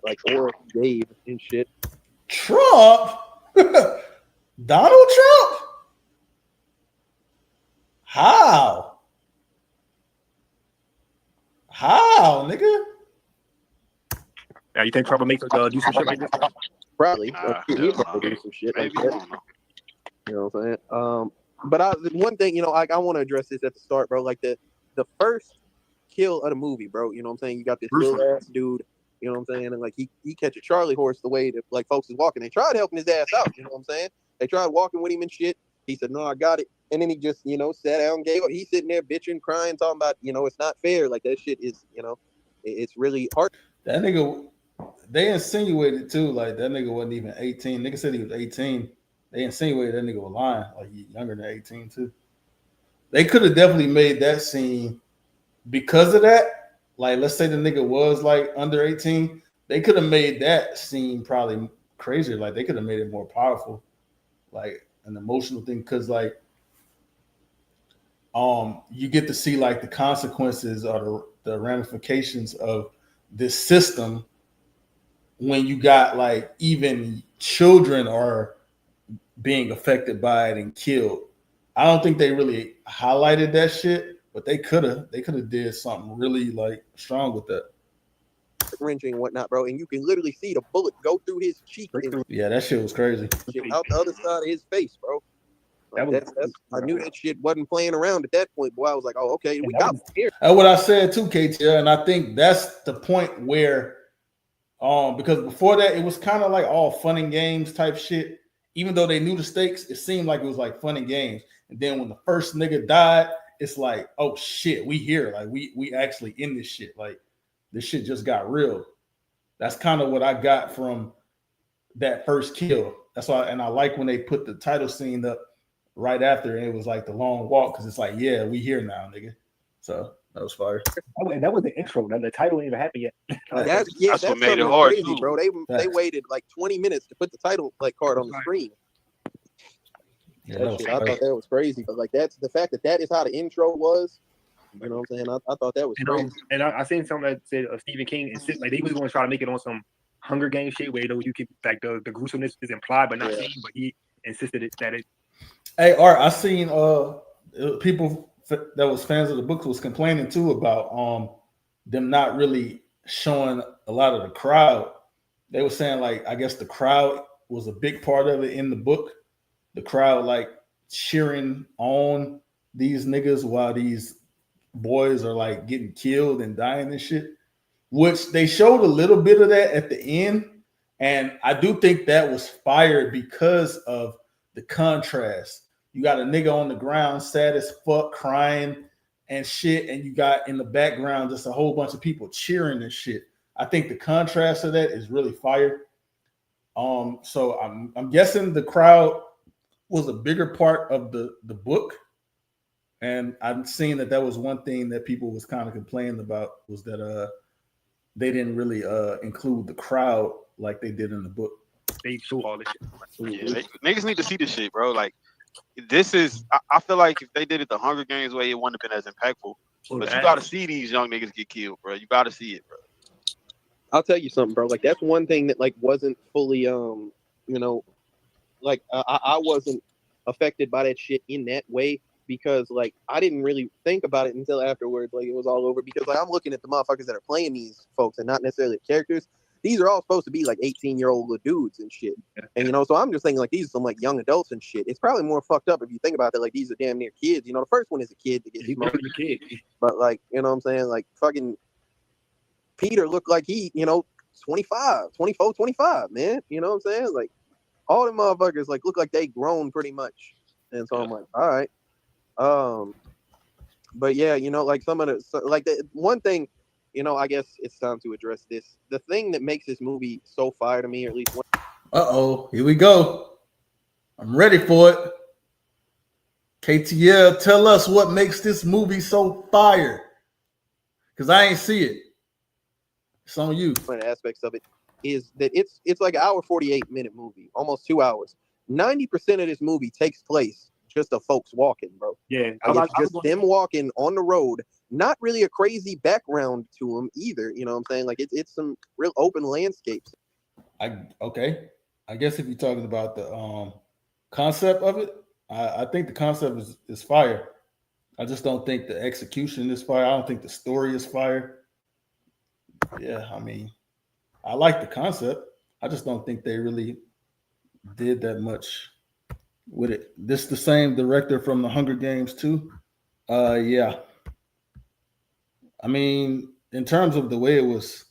Speaker 2: like aura he gave and shit.
Speaker 1: Trump, Donald Trump. How, nigga?
Speaker 3: Yeah, you think Trump will make do some shit like this?
Speaker 2: Probably. He'll probably do some shit like that. You know what I'm saying? But one thing, I want to address this at the start, bro. Like the first kill of the movie, bro. You know what I'm saying? You got this little ass dude. You know what I'm saying? And like he catch a Charlie horse the way that like folks is walking. They tried helping his ass out. You know what I'm saying? They tried walking with him and shit. He said, "No, I got it." And then he just, sat down and gave up. He's sitting there bitching, crying, talking about, it's not fair. Like that shit is, it's really hard.
Speaker 1: That nigga, they insinuated too, like that nigga wasn't even 18. Nigga said he was 18. They insinuated that nigga was lying, like he's younger than 18 too. They could have definitely made that scene because of that, like let's say the nigga was like under 18, they could have made that scene probably crazier. Like they could have made it more powerful, like an emotional thing, because like you get to see like the consequences or the ramifications of this system when you got like even children are being affected by it and killed. I don't think they really highlighted that shit, but they could have did something really like strong with that.
Speaker 2: Wrenching and whatnot, bro, and you can literally see the bullet go through his cheek and
Speaker 1: Yeah, that shit was crazy.
Speaker 2: shit out the other side of his face, bro. Like that's I knew that shit wasn't playing around at that point, boy. I was like, oh, okay, we got here.
Speaker 1: That's what I said too, KTL, and I think that's the point where because before that it was kind of like all fun and games type shit. Even though they knew the stakes, it seemed like it was like fun and games. And then when the first nigga died, it's like, oh shit, we here. Like we actually in this shit. Like this shit just got real. That's kind of what I got from that first kill. That's why, and I like when they put the title scene up right after, and it was like the long walk, because it's like, yeah, we here now, nigga. So that was fire.
Speaker 3: And that was the intro. The title ain't even happened yet.
Speaker 4: That's what made it hard,
Speaker 2: crazy, bro. They waited like 20 minutes to put the title like card on the screen.
Speaker 1: Yeah,
Speaker 2: I thought that was crazy, but like that's the fact that is how the intro was. You know what I'm saying? I thought that was crazy.
Speaker 3: And I seen something that said Stephen King insist like they was going to try to make it on some Hunger Games shit where you keep like the gruesomeness is implied but not seen, but he insisted that it.
Speaker 1: Hey, Art, I seen people that was fans of the books was complaining too about them not really showing a lot of the crowd. They were saying like I guess the crowd was a big part of it in the book. The crowd like cheering on these niggas while these boys are like getting killed and dying and shit, which they showed a little bit of that at the end. And I do think that was fired because of the contrast. You got a nigga on the ground, sad as fuck, crying and shit, and you got in the background just a whole bunch of people cheering and shit. I think the contrast of that is really fire. So I'm guessing the crowd was a bigger part of the book, and I'm seeing that was one thing that people was kind of complaining about, was that they didn't really include the crowd like they did in the book.
Speaker 3: They show all this shit.
Speaker 4: Yeah, niggas need to see this shit, bro. Like this is, I feel like if they did it the Hunger Games way, it wouldn't have been as impactful. But you gotta see these young niggas get killed, bro. You gotta see it, bro.
Speaker 2: I'll tell you something, bro. Like that's one thing that like wasn't fully like I wasn't affected by that shit in that way, because like I didn't really think about it until afterwards, like it was all over, because like I'm looking at the motherfuckers that are playing these folks and not necessarily the characters. These are all supposed to be like 18-year-old little dudes and shit. And so I'm just thinking like these are some like young adults and shit. It's probably more fucked up if you think about it, like these are damn near kids. The first one is a kid that gets smoked. But like, you know what I'm saying? Like fucking Peter looked like he, 25, 24, 25, man. You know what I'm saying? Like all the motherfuckers like look like they grown pretty much. And so I'm like, all right. But yeah, like some of the like the one thing, I guess it's time to address this. The thing that makes this movie so fire to me, or at least one.
Speaker 1: Here we go. I'm ready for it. KTL, tell us what makes this movie so fire. Because I ain't see it. It's on you.
Speaker 2: One of the aspects of it is that it's like an hour 48-minute movie, almost 2 hours. 90% of this movie takes place just of folks walking, bro.
Speaker 3: Yeah,
Speaker 2: it's just them walking on the road. Not really a crazy background to them either. You know what I'm saying? Like it's some real open landscapes.
Speaker 1: Okay. I guess if you're talking about the concept of it, I think the concept is fire. I just don't think the execution is fire. I don't think the story is fire. Yeah, I mean, I like the concept. I just don't think they really did that much with it. This the same director from the Hunger Games too. Yeah. I mean, in terms of the way it was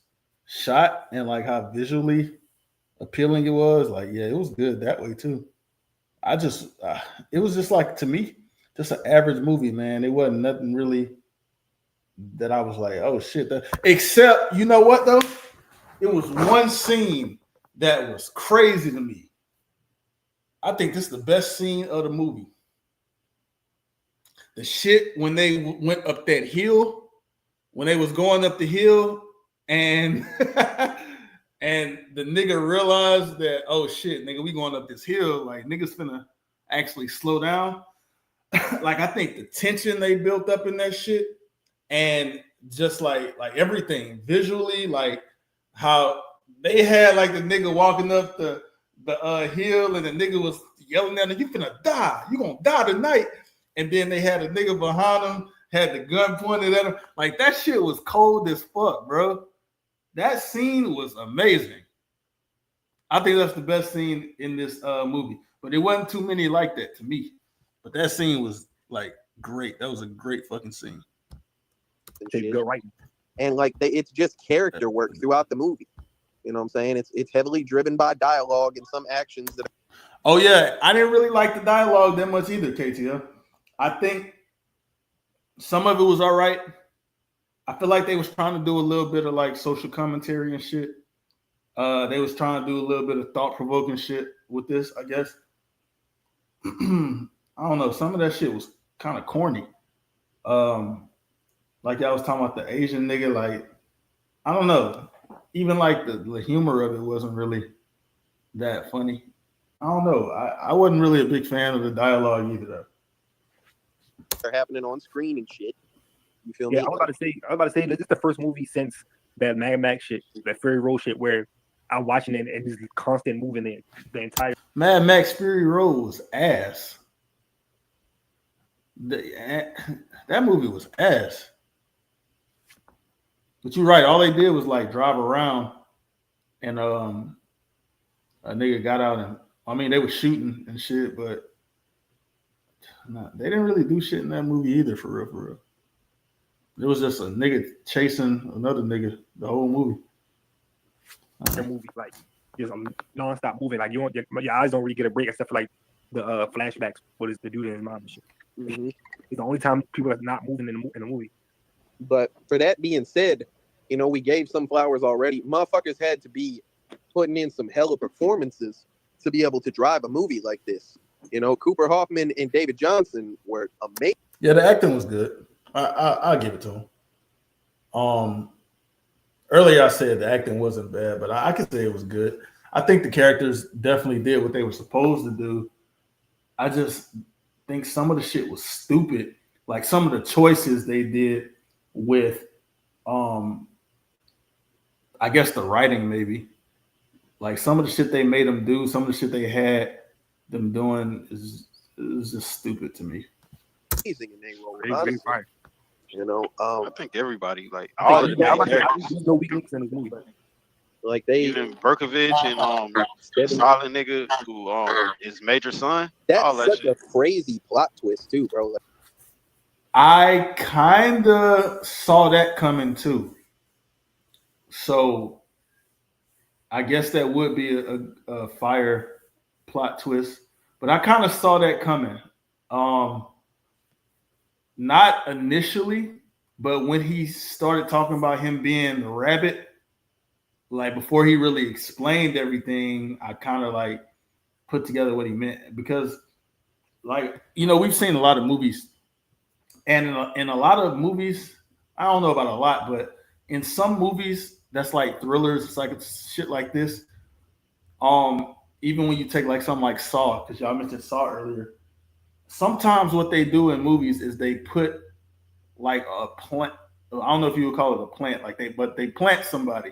Speaker 1: shot and like how visually appealing it was, like, yeah, it was good that way too. It was just like, to me, just an average movie, man. It wasn't nothing really that I was like, oh shit. Except, you know what though? It was one scene that was crazy to me. I think this is the best scene of the movie. The shit when they went up that hill, when they was going up the hill and and the nigga realized that, oh shit, nigga, we going up this hill, like niggas finna actually slow down. Like I think the tension they built up in that shit, and just like everything visually, like how they had like the nigga walking up the hill and the nigga was yelling at him, you finna die, you gonna die tonight. And then they had a nigga behind him, had the gun pointed at him. Like that shit was cold as fuck, bro. That scene was amazing. I think that's the best scene in this movie. But there wasn't too many like that to me. But that scene was like great. That was a great fucking scene.
Speaker 3: Good writing.
Speaker 2: And like it's just character work throughout the movie. You know what I'm saying? It's heavily driven by dialogue and some actions that.
Speaker 1: Oh yeah, I didn't really like the dialogue that much either, KTL. I think some of it was all right. I feel like they was trying to do a little bit of like social commentary and shit. They was trying to do a little bit of thought-provoking shit with this, I guess. I don't know. Some of that shit was kind of corny. Like y'all was talking about the Asian nigga, like, I don't know. Even like the humor of it wasn't really that funny. I don't know. I wasn't really a big fan of the dialogue either, though.
Speaker 2: They're happening on screen and shit. You feel
Speaker 3: Yeah,
Speaker 2: me?
Speaker 3: I was about to say this is the first movie since that Mad Max shit, that Fury Road shit, where I'm watching it and just constant moving the entire.
Speaker 1: Mad Max Fury Road was ass. That movie was ass. But you're right. All they did was like drive around, and a nigga got out, and I mean they were shooting and shit, but they didn't really do shit in that movie either, for real, for real. It was just a nigga chasing another nigga the whole movie.
Speaker 3: The movie like just non-stop moving, like your eyes don't really get a break except for like the flashbacks. What is the dude in his mom and shit?
Speaker 2: Mm-hmm.
Speaker 3: It's the only time people are not moving in the movie.
Speaker 2: But for that being said, you know, we gave some flowers already. Motherfuckers had to be putting in some hella performances to be able to drive a movie like this. You know, Cooper Hoffman and David Johnson were amazing.
Speaker 1: Yeah, the acting was good. I'll give it to him. Earlier I said the acting wasn't bad, but I could say it was good. I think the characters definitely did what they were supposed to do. I just think some of the shit was stupid. Like some of the choices they did with, I guess the writing maybe. Like some of the shit they made them do, some of the shit they had them doing is just stupid to me.
Speaker 2: Amazing in their role, honestly. You know,
Speaker 4: I think everybody, like all of the
Speaker 3: there's no weakness in this movie.
Speaker 2: Like they
Speaker 4: even Berkovich and solid nigga who is Major Son.
Speaker 2: That's
Speaker 4: all that
Speaker 2: such
Speaker 4: shit.
Speaker 2: a crazy plot twist too, bro. Like,
Speaker 1: I kind of saw that coming too. So I guess that would be a fire plot twist. But I kind of saw that coming. Not initially, but when he started talking about him being the rabbit, like before he really explained everything, I kind of like put together what he meant. Because, like, you know, we've seen a lot of movies. And in a lot of movies, I don't know about a lot, but in some movies that's like thrillers, it's like shit like this. Even when you take like something like Saw, because y'all mentioned Saw earlier, sometimes what they do in movies is they put like a plant. I don't know if you would call it a plant, like they plant somebody,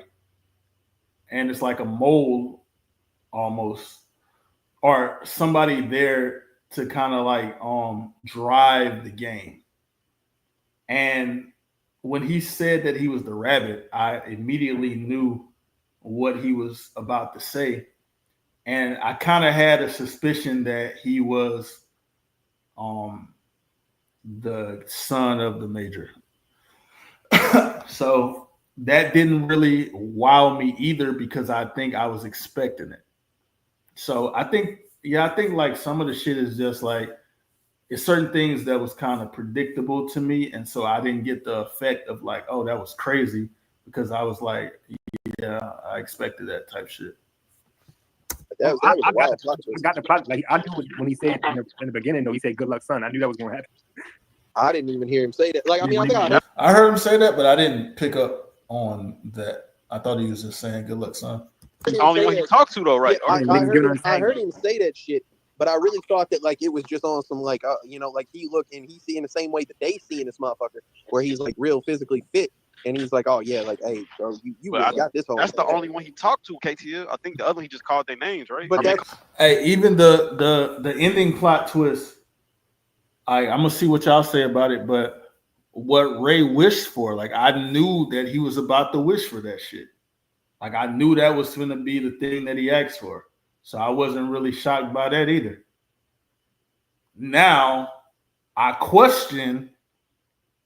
Speaker 1: and it's like a mole almost, or somebody there to kind of like drive the game. And when he said that he was the rabbit, I immediately knew what he was about to say. And I kind of had a suspicion that he was the son of the Major. So that didn't really wow me either, because I think I was expecting it. So I think like some of the shit is just like, it's certain things that was kind of predictable to me. And so I didn't get the effect of like, oh, that was crazy, because I was like, yeah, I expected that type shit.
Speaker 2: that was a wild plot twist.
Speaker 3: I got the plot. Like I knew when he said in the beginning, though, he said "Good luck, son." I knew that was going to happen.
Speaker 2: I didn't even hear him say that. Like, I mean, I think
Speaker 1: I heard him say that, but I didn't pick up on that. I thought he was just saying, "Good luck, son."
Speaker 4: The only one he talked to, though, right?
Speaker 2: Yeah, I heard him say that shit, but I really thought that like it was just on some like like he looked and he's seeing the same way that they seeing this motherfucker, where he's like real physically fit, and he's like, oh yeah, like hey, bro, you really got this whole.
Speaker 4: That's the only one he talked to, KTL. I think the other one he just called their names, right?
Speaker 2: But
Speaker 1: hey, even the ending plot twist. I'm gonna see what y'all say about it, but what Ray wished for, like I knew that he was about to wish for that shit. Like I knew that was going to be the thing that he asked for. So I wasn't really shocked by that either. Now, I question,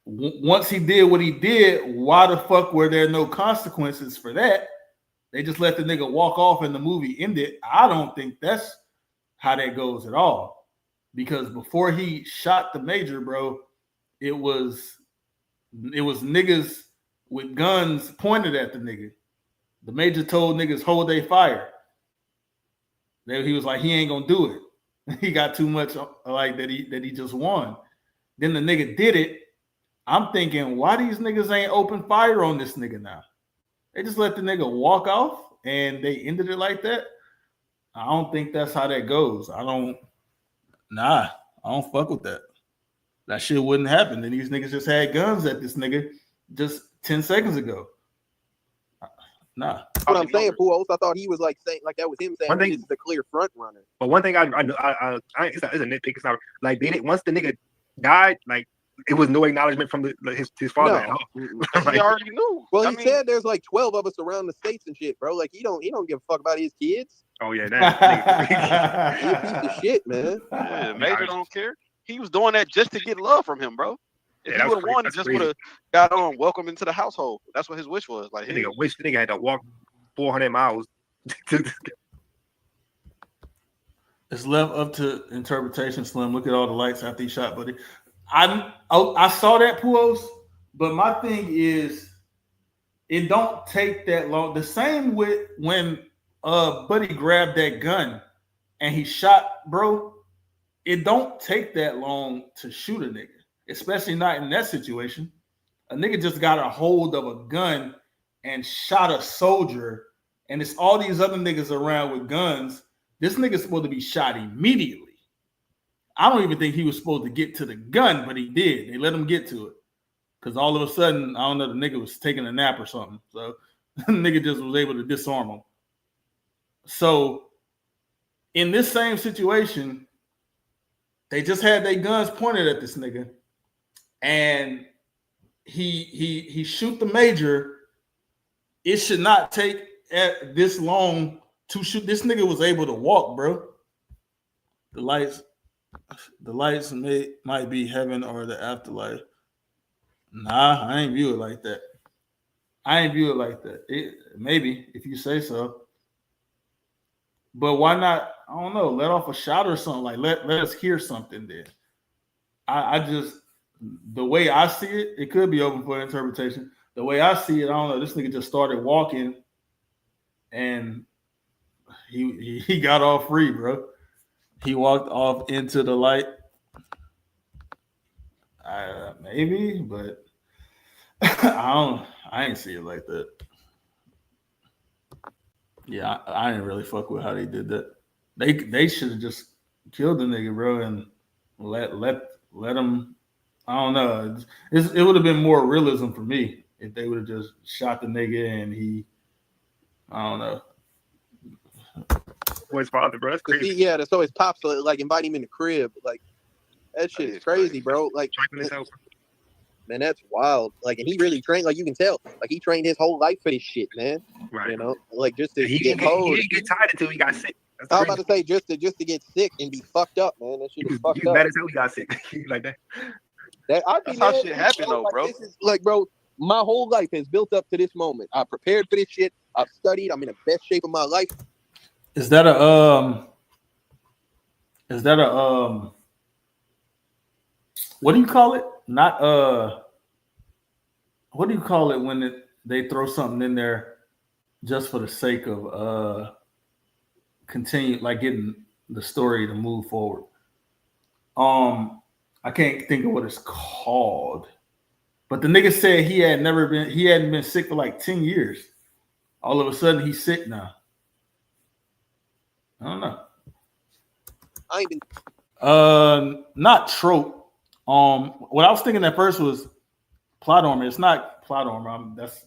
Speaker 1: once he did what he did, why the fuck were there no consequences for that? They just let the nigga walk off and the movie ended. I don't think that's how that goes at all. Because before he shot the major, bro, it was niggas with guns pointed at the nigga. The major told niggas hold their fire. He was like, he ain't gonna do it. He got too much like that he just won. Then the nigga did it. I'm thinking, why these niggas ain't open fire on this nigga now? They just let the nigga walk off and they ended it like that. I don't think that's how that goes. I don't fuck with that. That shit wouldn't happen. And these niggas just had guns at this nigga just 10 seconds ago. Nah.
Speaker 2: That's what I'm saying, Puos. I thought he was like saying, like that was him saying this is the clear front runner.
Speaker 3: But one thing it's a nitpick. It's not like they didn't, once the nigga died, like it was no acknowledgement from his father.
Speaker 2: No.
Speaker 3: Like,
Speaker 4: he already knew.
Speaker 2: Well, he said there's like 12 of us around the states and shit, bro. Like he don't give a fuck about his kids.
Speaker 3: Oh yeah, that
Speaker 2: He a piece of shit, man.
Speaker 4: Yeah, Major don't care. He was doing that just to get love from him, bro. If he would have won, he just would have got on welcome into the household. That's what his wish was. Like,
Speaker 3: the nigga had to walk 400 miles.
Speaker 1: It's left up to interpretation, Slim. Look at all the lights after he shot, buddy. I saw that, Puos, but my thing is, it don't take that long. The same with when Buddy grabbed that gun and he shot, bro. It don't take that long to shoot a nigga. Especially not in that situation. A nigga just got a hold of a gun and shot a soldier, and it's all these other niggas around with guns. This nigga's supposed to be shot immediately. I don't even think he was supposed to get to the gun, but he did. They let him get to it. Because all of a sudden, I don't know, the nigga was taking a nap or something. So the nigga just was able to disarm him. So in this same situation, they just had their guns pointed at this nigga. And he shoot the major. It should not take this long to shoot. This nigga was able to walk, bro. The lights might be heaven or the afterlife. Nah, I ain't view it like that. Maybe if you say so. But why not? I don't know. Let off a shot or something. Like let us hear something then. I just. The way I see it, it could be open for interpretation. The way I see it, I don't know. This nigga just started walking, and he got off free, bro. He walked off into the light. Maybe, but I ain't see it like that. Yeah, I didn't really fuck with how they did that. They should have just killed the nigga, bro, and let him. I don't know. It would have been more realism for me if they would have just shot the nigga and he. I don't know.
Speaker 3: His father, bro. That's crazy.
Speaker 2: So his pops like invite him in the crib. Like that shit is crazy, bro. Like man, that's wild. Like, and he really trained. Like you can tell. Like he trained his whole life for this shit, man.
Speaker 3: Right.
Speaker 2: You know, like just to
Speaker 3: he
Speaker 2: get
Speaker 3: He didn't get tired until he got sick.
Speaker 2: I was about to say just to get sick and be fucked up, man. That shit is fucked up.
Speaker 3: Mad as hell he got sick. Like that.
Speaker 4: That's how shit happened, though, bro.
Speaker 2: This is, like, bro, my whole life has built up to this moment. I prepared for this shit. I've studied. I'm in the best shape of my life.
Speaker 1: Is that a what do you call it? Not what do you call it when they throw something in there just for the sake of getting the story to move forward? I can't think of what it's called. But the nigga said he hadn't been sick for like 10 years. All of a sudden he's sick now. I don't know.
Speaker 2: I ain't been.
Speaker 1: Not trope. What I was thinking at first was plot armor. It's not plot armor. That's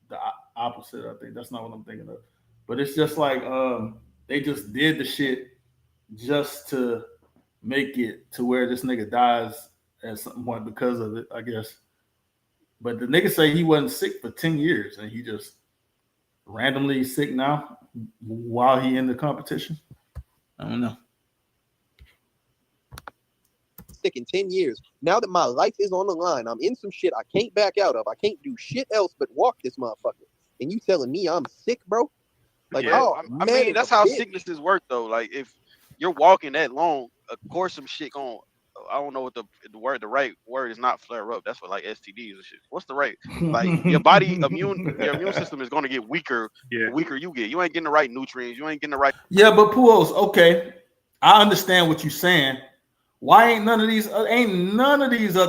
Speaker 1: the opposite. I think that's not what I'm thinking of. But it's just like they just did the shit just to make it to where this nigga dies at some point because of it, I guess. But the nigga say he wasn't sick for 10 years and he just randomly sick now while he in the competition. I don't know.
Speaker 2: Sick in 10 years. Now that my life is on the line, I'm in some shit I can't back out of. I can't do shit else but walk this motherfucker. And you telling me I'm sick, bro? Like,
Speaker 4: yeah,
Speaker 2: oh,
Speaker 4: I mean, that's how sicknesses work, though. Like, if you're walking that long, of course, some shit going. I don't know what the right word is not flare up. That's what like STDs and shit. What's the right? Like your immune system is going to get weaker. The weaker you get. You ain't getting the right nutrients. You ain't getting the right.
Speaker 1: Yeah, but Puos, okay, I understand what you're saying. Why ain't none of these other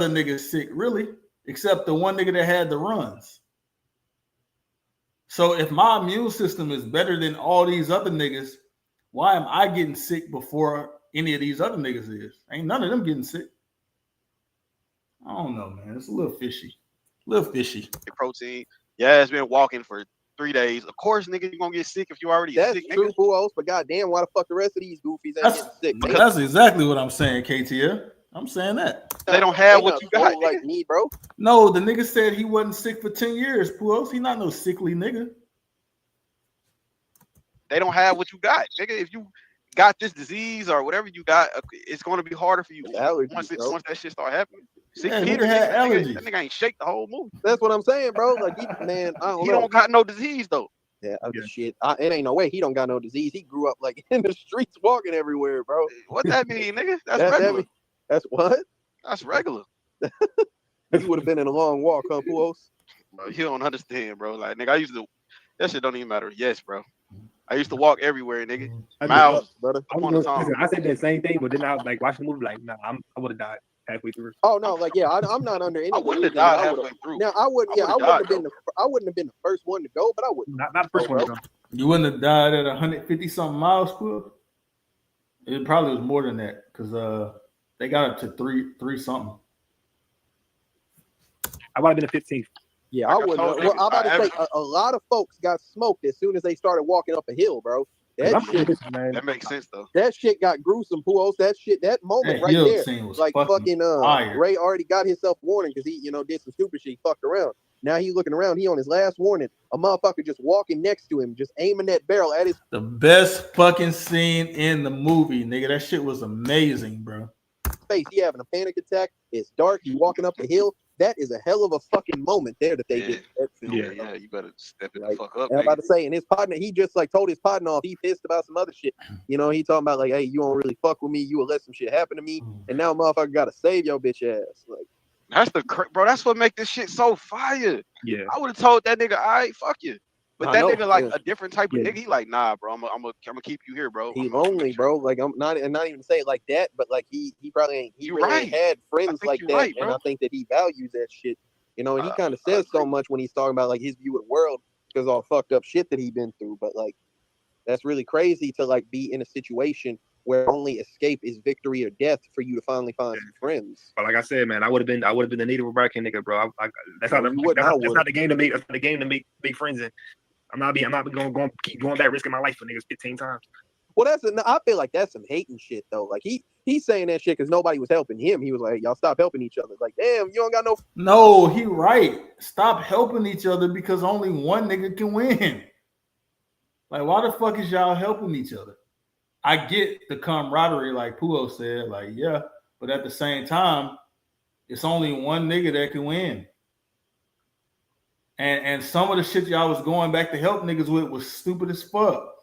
Speaker 1: niggas sick really, except the one nigga that had the runs? So if my immune system is better than all these other niggas, why am I getting sick before any of these other niggas is? Ain't none of them getting sick. I don't know, man. It's a little fishy.
Speaker 4: Protein. Yeah, it's been walking for 3 days. Of course, nigga, you gonna get sick if you already
Speaker 2: That's
Speaker 4: sick.
Speaker 2: True,
Speaker 4: nigga.
Speaker 2: Puos, but goddamn, why the fuck the rest of these goofies ain't getting sick?
Speaker 1: That's exactly what I'm saying, KTL. I'm saying that.
Speaker 4: They don't have what you got,
Speaker 2: like me, bro.
Speaker 1: No, the nigga said he wasn't sick for 10 years, Puos. He not no sickly nigga.
Speaker 4: They don't have what you got, nigga. If you got this disease or whatever you got, it's going to be harder for you once that shit start happening. See, Peter
Speaker 1: had
Speaker 4: that
Speaker 1: allergies.
Speaker 4: nigga ain't shake the whole movie.
Speaker 2: That's what I'm saying, bro. Like, he
Speaker 4: don't got no disease though.
Speaker 2: Yeah, shit. It ain't no way he don't got no disease. He grew up like in the streets, walking everywhere, bro.
Speaker 4: What that mean, nigga? That's regular.
Speaker 2: That's what?
Speaker 4: That's regular.
Speaker 2: You would have been in a long walk, huh, Puos?
Speaker 4: Bro, you don't understand, bro. Like, nigga, that shit don't even matter. Yes, bro. I used to walk everywhere, nigga. Miles,
Speaker 2: brother.
Speaker 3: I said that same thing, but then I was like watching the movie, like, nah, I would have died halfway through.
Speaker 2: Oh no, like I'm not under any.
Speaker 4: I wouldn't have died halfway through.
Speaker 2: Now I wouldn't have been the first one to go, but I would
Speaker 3: not the first one to go.
Speaker 1: You wouldn't have died at 150 something miles, Quill? It probably was more than that because they got up to three something.
Speaker 3: I might have been the 15th.
Speaker 2: Yeah, I wouldn't. Well, I'm about to say a lot of folks got smoked as soon as they started walking up a hill, bro.
Speaker 4: That makes sense though.
Speaker 2: That shit got gruesome, Puos. That moment right there, like fucking Ray already got himself warning because he, did some stupid shit. He fucked around. Now he looking around. He on his last warning. A motherfucker just walking next to him, just aiming that barrel at his.
Speaker 1: The best fucking scene in the movie, nigga. That shit was amazing, bro.
Speaker 2: Face. He having a panic attack. It's dark. He walking up the hill. That is a hell of a fucking moment there that they did.
Speaker 4: Yeah, you better step it the fuck up.
Speaker 2: I'm about to say, and his partner, he just like told his partner off. He pissed about some other shit. He talking about like, hey, you don't really fuck with me. You will let some shit happen to me, and now motherfucker got to save your bitch ass. Like,
Speaker 4: bro. That's what make this shit so fire.
Speaker 3: Yeah,
Speaker 4: I would have told that nigga, all right, fuck you. But that nigga like a different type of nigga. He like, nah, bro. I'm gonna keep you here, bro.
Speaker 2: He lonely, bro. Like I'm not even say it like that, but like he probably ain't. He really ain't had friends like that, right, and I think that he values that shit. And he kind of says so much when he's talking about like his view of the world because all fucked up shit that he's been through. But like, that's really crazy to like be in a situation where only escape is victory or death for you to finally find some friends.
Speaker 3: But like I said, man, I would have been the Native American nigga, bro. That's not the game to make. That's not the game to make friends in. I'm not going keep going back risking my life for niggas 15 times.
Speaker 2: Well, I feel like that's some hating shit though. Like he's saying that shit because nobody was helping him. He was like, y'all stop helping each other. Like, damn, you don't got no.
Speaker 1: No, he right. Stop helping each other because only one nigga can win. Like, why the fuck is y'all helping each other? I get the camaraderie, like Puo said, like, yeah, but at the same time, it's only one nigga that can win. And some of the shit y'all was going back to help niggas with was stupid as fuck.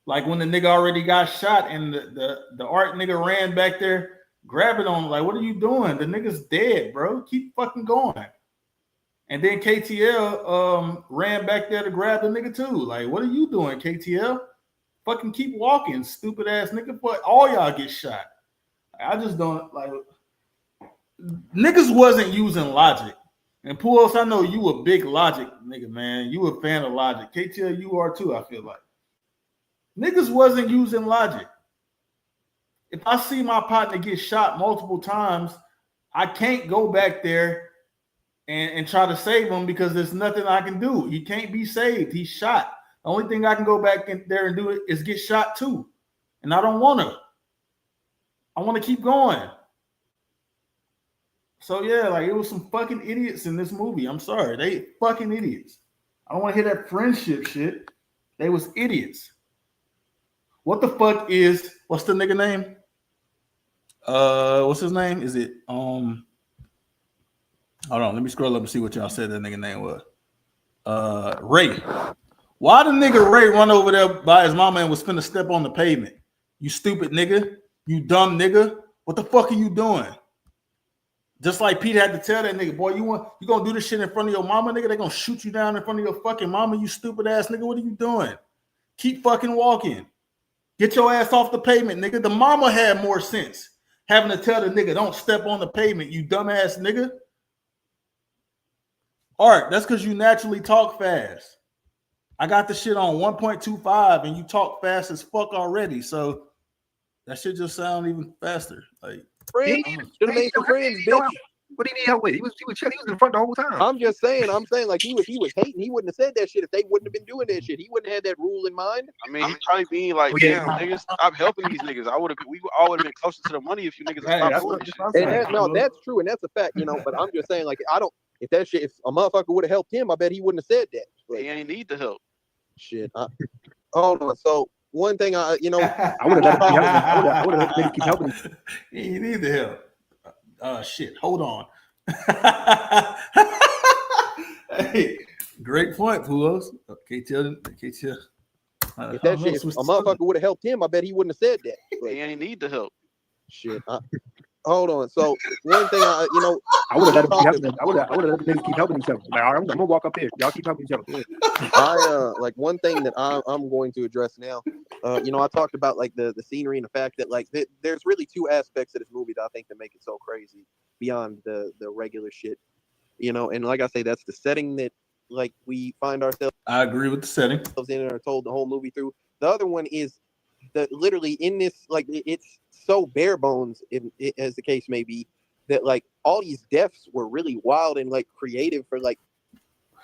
Speaker 1: Like when the nigga already got shot and the art nigga ran back there, grabbing on him, like, what are you doing? The nigga's dead, bro. Keep fucking going. And then KTL ran back there to grab the nigga too. Like, what are you doing, KTL? Fucking keep walking, stupid ass nigga. But all y'all get shot. I just don't like. niggas wasn't using logic. And Puos, I know you a big logic nigga, man. You a fan of logic. KTL, you are too, I feel like. Niggas wasn't using logic. If I see my partner get shot multiple times, I can't go back there and try to save him because there's nothing I can do. He can't be saved. He's shot. The only thing I can go back in there and do it is get shot too. And I don't want to. I want to keep going. So yeah, like it was some fucking idiots in this movie. I'm sorry. They fucking idiots. I don't want to hear that friendship shit. They was idiots. What the fuck is, what's the nigga name? What's his name? Is it hold on, let me scroll up and see what y'all said that nigga name was. Ray. Why the nigga Ray run over there by his mama and was finna step on the pavement? You stupid nigga. You dumb nigga. What the fuck are you doing? Just like Pete had to tell that nigga, boy, you gonna do this shit in front of your mama, nigga? They gonna shoot you down in front of your fucking mama, you stupid ass nigga. What are you doing? Keep fucking walking. Get your ass off the pavement, nigga. The mama had more sense having to tell the nigga, don't step on the pavement, you dumbass nigga. Art, that's because you naturally talk fast. I got the shit on 1.25 and you talk fast as fuck already. So that shit just sound even faster. Like,
Speaker 2: friends, should have made some friends, bitch.
Speaker 3: What do you need help with? He was chilling. He was in front the whole time.
Speaker 2: I'm saying, like he was hating. He wouldn't have said that shit if they wouldn't have been doing that shit. He wouldn't have had that rule in mind.
Speaker 4: I mean, he probably being like, damn, niggas, stop helping these niggas. We all would have been closer to the money if you niggas stopped doing this shit.
Speaker 2: And that's true, and that's a fact, you know. But I'm just saying, like, if that shit, if a motherfucker would have helped him, I bet he wouldn't have said that. Like,
Speaker 4: he ain't need the help.
Speaker 2: Shit. Hold on. So one thing
Speaker 3: I would have let him keep helping.
Speaker 1: You need the help. Shit. Hold on. Hey, great point, Pulos. KTL.
Speaker 2: If that shit, if a motherfucker would have helped him, I bet he wouldn't have said that.
Speaker 4: Like, he ain't need the help.
Speaker 2: Shit. Hold on. So one thing
Speaker 3: I would have let him keep helping each other. Like, I'm gonna walk up here. Y'all keep helping each other.
Speaker 2: Like one thing that I'm going to address now. I talked about like the scenery and the fact that like there's really two aspects of this movie that I think that make it so crazy beyond the regular shit. And like I say, that's the setting that like we find ourselves.
Speaker 1: I agree with the setting.
Speaker 2: In and are told the whole movie through. The other one is that literally in this, like it's so bare bones, as the case may be, that like all these deaths were really wild and like creative for like.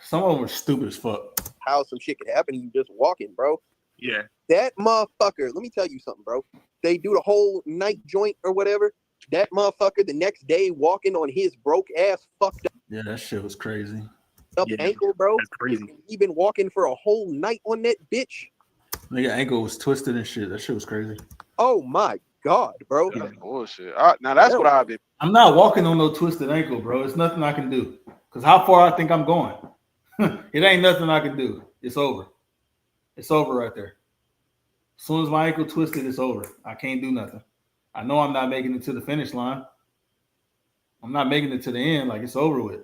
Speaker 1: Some of them were stupid as fuck.
Speaker 2: How some shit could happen to you just walking, bro.
Speaker 3: Yeah.
Speaker 2: That motherfucker. Let me tell you something, bro. They do the whole night joint or whatever. That motherfucker the next day walking on his broke ass fucked up.
Speaker 1: Yeah, that shit was crazy.
Speaker 2: Ankle, bro.
Speaker 3: That's crazy.
Speaker 2: He been walking for a whole night on that bitch.
Speaker 1: Nigga ankle was twisted and shit. That shit was crazy.
Speaker 2: Oh my god, bro.
Speaker 4: That's bullshit. Now that's what I've been.
Speaker 1: I'm not walking on no twisted ankle, bro. It's nothing I can do. Cause how far I think I'm going? It ain't nothing I can do. It's over. It's over right there. As soon as my ankle twisted, it's over. I can't do nothing. I know I'm not making it to the finish line. I'm not making it to the end. Like it's over with.